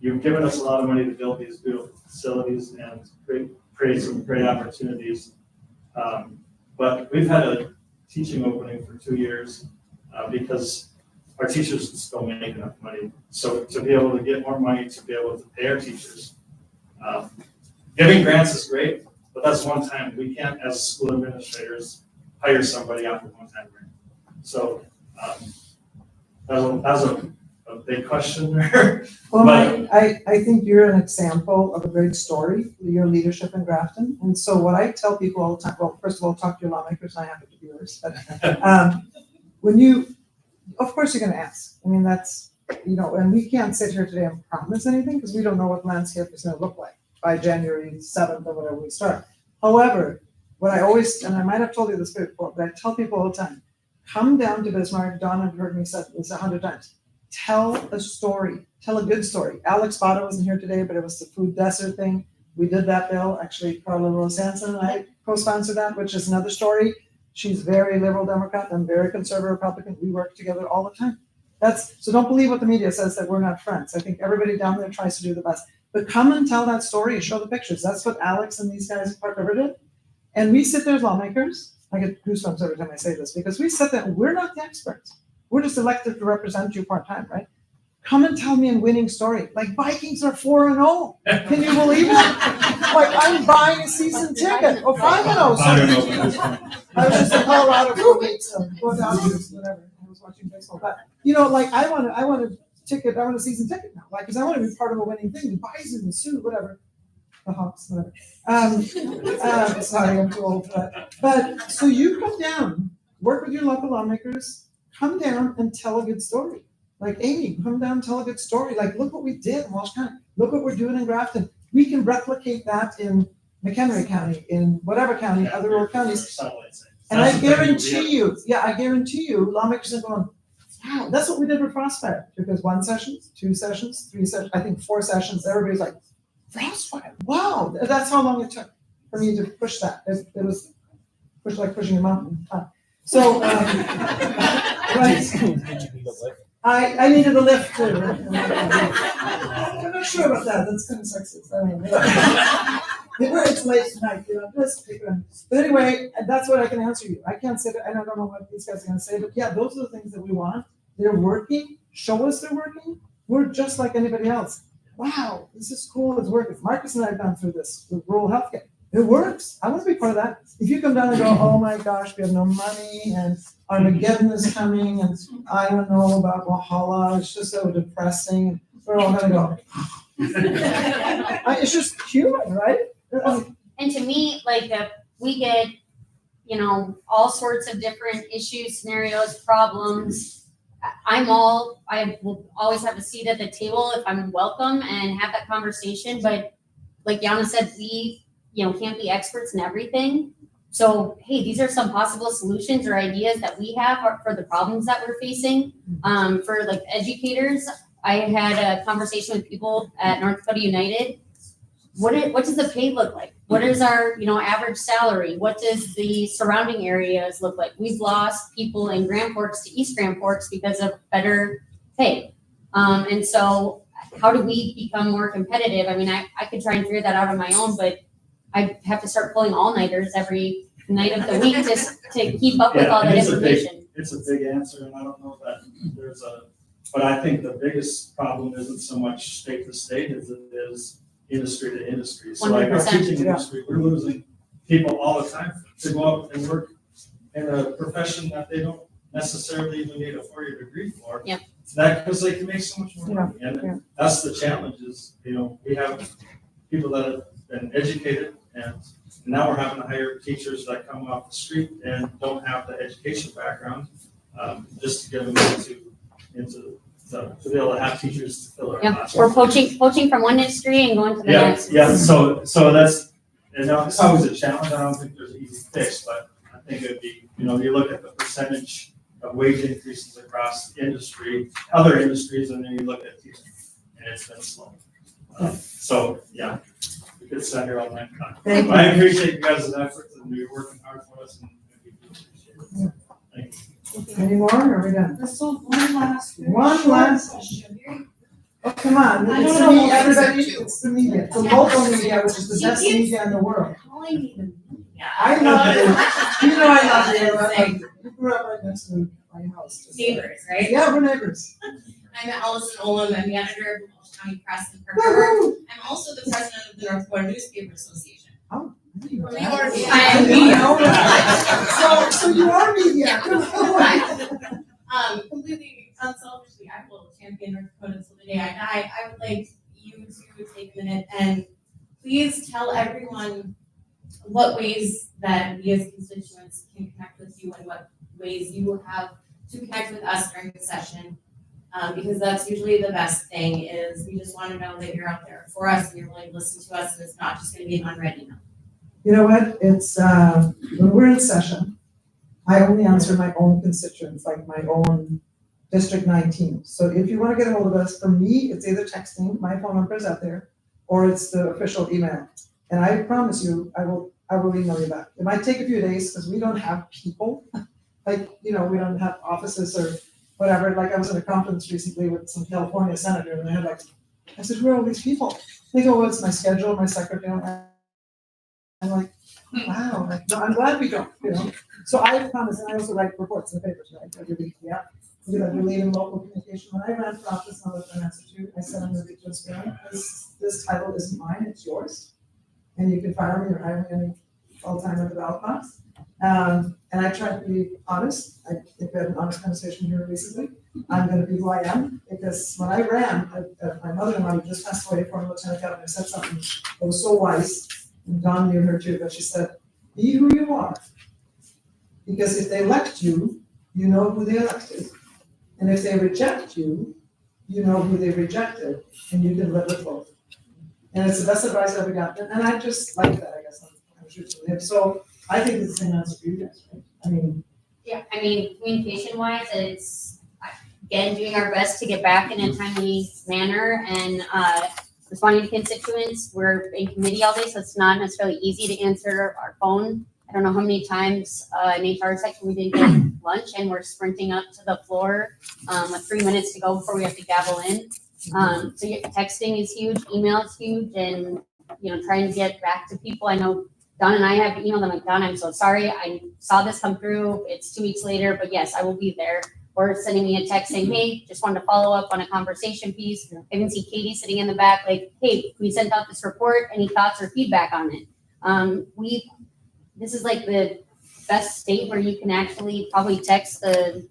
you've given us a lot of money to build these beautiful facilities and create some great opportunities. But we've had a teaching opening for 2 years because our teachers just don't make enough money. So to be able to get more money to be able to pay our teachers, giving grants is great, but that's one time. We can't, as school administrators, hire somebody out for one-time grant. So that was a big question there. Well, But I think you're an example of a great story, your leadership in Grafton. And so what I tell people all the time, well, first of all, talk to your lawmakers, I happen to be yours, but when you, of course you're gonna ask. I mean, that's, and we can't sit here today and promise anything because we don't know what the landscape is gonna look like by January 7th or whatever we start. However, what I always, and I might have told you this before, but I tell people all the time, come down to Bismarck. Donna heard me say this 100 times. Tell a story, tell a good story. Alex Bada wasn't here today, but it was the food desert thing. We did that bill. Actually, Carla Rose Hansen and I co-sponsored that, which is another story. She's very liberal Democrat. I'm very conservative Republican. We work together all the time. So don't believe what the media says that we're not friends. I think everybody down there tries to do the best. But come and tell that story and show the pictures. That's what Alex and these guys in Park River did. And we sit there as lawmakers. I get goosebumps every time I say this because we sit there and we're not the experts. We're just elected to represent you part-time, right? Come and tell me a winning story. Like Vikings are 4-0. Can you believe it? Like I'm buying a season ticket. Or 5-0. I was just in Colorado for a week, so go down to this, whatever. I was watching baseball. But like I want a season ticket now. Like, because I want to be part of a winning thing. The Bison, the Sioux, whatever. The Hawks, whatever. Sorry, I'm too old for that. But so you come down, work with your local lawmakers, come down and tell a good story. Like Amy, come down and tell a good story. Like, look what we did in Walsh County. Look what we're doing in Grafton. We can replicate that in McHenry County, in whatever county, other rural counties. And I guarantee you, lawmakers are going, wow, that's what we did with Frostfire. It took us 1 session, 2 sessions, 3 sessions, I think 4 sessions. Everybody's like, Frostfire, wow. That's how long it took for me to push that. It was like pushing a mountain. So, I needed a lift too. I'm not sure about that. That's kind of sexist. I don't know. It's late tonight, just pick one. But anyway, that's what I can answer you. I can't say that, and I don't know what these guys are going to say, but yeah, those are the things that we want. They're working. Show us they're working. We're just like anybody else. Wow, this is cool. It's working. Marcus and I have gone through this with rural healthcare. It works. I want to be part of that. If you come down and go, oh my gosh, we have no money and Armageddon is coming and I don't know about Walhalla, it's just so depressing. We're all going to go. It's just human, right? And to me, like we get, all sorts of different issues, scenarios, problems. I will always have a seat at the table if I'm welcome and have that conversation. But like Janne said, we can't be experts in everything. So, hey, these are some possible solutions or ideas that we have for the problems that we're facing. For like educators, I had a conversation with people at North Dakota United. What does the pay look like? What is our, average salary? What does the surrounding areas look like? We've lost people in Grand Forks to East Grand Forks because of better pay. And so how do we become more competitive? I mean, I could try and figure that out on my own, but I have to start pulling all-nighters every night of the week just to keep up with all that information. It's a big answer, and I don't know that but I think the biggest problem isn't so much state to state as it is industry to industry. So like our 100%, teaching yeah. industry, we're losing people all the time to go out and work in a profession that they don't necessarily even need a 4-year degree for. Yep. That, because they can make so much more money. And that's the challenge is, we have people that have been educated and now we're having to hire teachers that come off the street and don't have the education background, just to get them to be able to have teachers to fill our Yeah, classrooms. we're poaching from one industry and going to the next. Yeah, so that's, it's always a challenge. I don't think there's an easy fix, but I think it'd be, you look at the percentage of wage increases across industry, other industries, and then you look at teaching, and it's been slow. So, yeah, we could sit here all night. Thank you. I appreciate you guys' efforts, and you're working hard for us, and we do appreciate it. Thank you. Any more, or are we done? One last. One last. Oh, come on, I it's don't the know media, what to everybody, do. it's the media, it's the local media, which is the best media in the world. I love you, you know I love you, I love you. You grew up right next to my house. Neighbors, right? Yeah, we're neighbors. I'm Allison Olam, I'm the editor of the Walsh County Press and Perker. I'm also the president of the North Dakota Newspaper Association. Oh. We are I am media. So you are media. Completely unselfishly, I will champion North Dakota until the day I die. I would like you to take a minute and please tell everyone what ways that we as constituents can connect with you and what ways you will have to connect with us during the session. Because that's usually the best thing is we just want to know that you're out there for us and you're willing to listen to us and it's not just going to be an unread email. You know what, it's, when we're in session, I only answer my own constituents, like my own District 19. So if you want to get a hold of us, for me, it's either texting, my phone number is out there, or it's the official email. And I promise you, I will email you back. It might take a few days because we don't have people, like, we don't have offices or whatever. Like I was at a conference recently with some California senator and I said, who are all these people? They go, well, it's my schedule, my secretary. I'm like, wow, no, I'm glad we don't, So I promise, and I also write reports in the papers, right, every week, yeah. Because I believe in local communication. When I ran for office, and I was an answer to, I said, I'm going to be transparent. This title isn't mine, it's yours. And you can fire me or hire me all the time at the ballot box. And I try to be honest. I think we had an honest conversation here recently. I'm going to be who I am because when I ran, my mother-in-law just passed away, former Lieutenant Governor, said something that was so wise. And Don knew her too, but she said, be who you are. Because if they elect you, you know who they elected. And if they reject you, you know who they rejected, and you can live with both. And it's the best advice I've ever gotten. And I just like that, I guess. I'm truthfully him. So I think it's the same answer for you guys, right? Communication wise, it's again doing our best to get back in a timely manner and responding to constituents. We're in committee all day, so it's not necessarily easy to answer our phone. I don't know how many times in HR section we didn't get lunch and we're sprinting up to the floor with 3 minutes to go before we have to gavel in. So texting is huge, email is huge, and trying to get back to people. I know Don and I have emailed them like, Don, I'm so sorry. I saw this come through. It's 2 weeks later, but yes, I will be there. Or sending me a text saying, hey, just wanted to follow up on a conversation piece. I even see Katie sitting in the back like, hey, we sent out this report. Any thoughts or feedback on it? This is like the best state where you can actually probably text the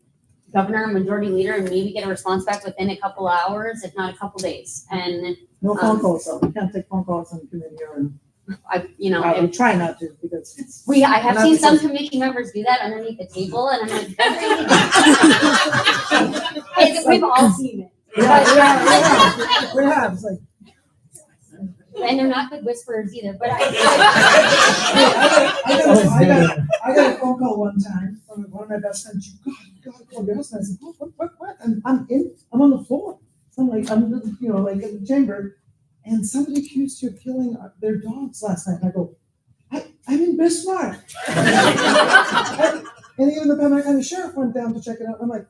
governor, majority leader, and maybe get a response back within a couple hours, if not a couple days. And no phone calls, though. We can't take phone calls on the committee or. I'm trying not to because it's. I have seen some committee members do that underneath the table, and I'm like, we've all seen it. We have. It's like. And they're not good whisperers either, but I got a phone call one time from one of my best friends. God, called your husband. I said, what? And I'm on the floor. So I'm like, like in the chamber. And somebody accused you of killing their dogs last night. And I go, I'm in Bismarck. And even the Pembina County Sheriff went down to check it out. I'm like,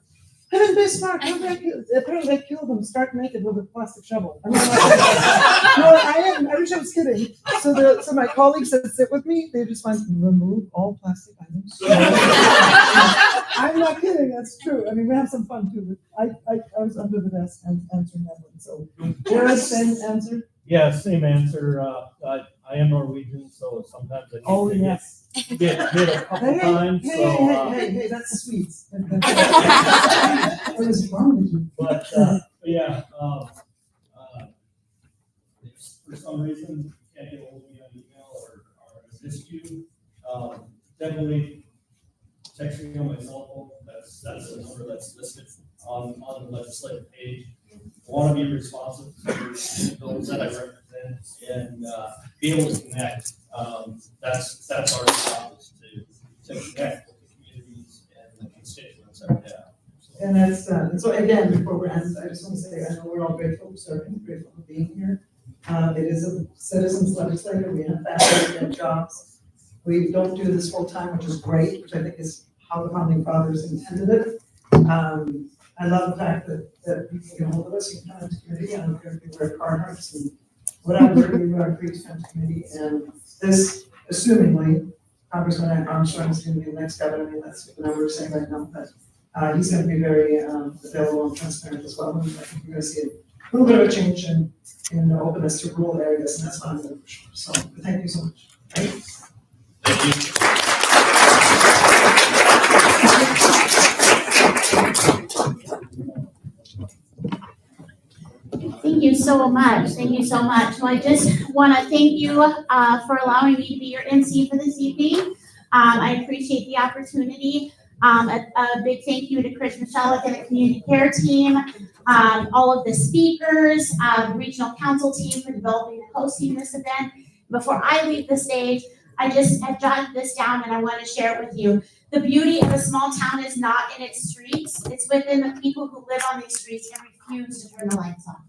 I'm in Bismarck. Apparently they killed them stark naked with a plastic shovel. I mean, no, I wish I was kidding. So my colleagues that sit with me, they just went, remove all plastic items. I'm not kidding, that's true. I mean, we have some fun too, but I was under the desk and answering that one. So Jared's been answered. Yeah, same answer. I am Norwegian, so sometimes I Oh, need to yes. get hit a couple Hey, times. hey, So, hey, that's sweet. What is wrong with you? but yeah, if for some reason you can't get hold of me on email or assist you, definitely text me on my cell phone. That's the number that's listed on the legislative page. I want to be responsive to those that I represent and be able to connect. That's our job, is to connect with the communities and the constituents that we have. And that's, so again, before we end, I just want to say, I know we're all grateful for serving, grateful for being here. It is a citizens legislature, we have families, we have jobs. We don't do this full time, which is great, which I think is how the founding fathers intended it. I love the fact that people get hold of us, you can come into committee, I don't care if you wear Carhartts and whatever, you are free to come to committee, and this, assumingly, Congressman Armstrong is going to be the next governor, I mean, that's what we're saying right now, but he's going to be very available and transparent as well, and I think we're going to see a little bit of a change in the openness to rural areas, and that's what I'm going to push for, so thank you so much. Right? Thank you. Thank you so much. Thank you so much. So I just want to thank you for allowing me to be your MC for this evening. I appreciate the opportunity. A big thank you to Chris Michelle and the community care team, all of the speakers, the regional council team for developing and hosting this event. Before I leave the stage, I just have jotted this down and I want to share it with you. The beauty of a small town is not in its streets, it's within the people who live on these streets and refuse to turn the lights off.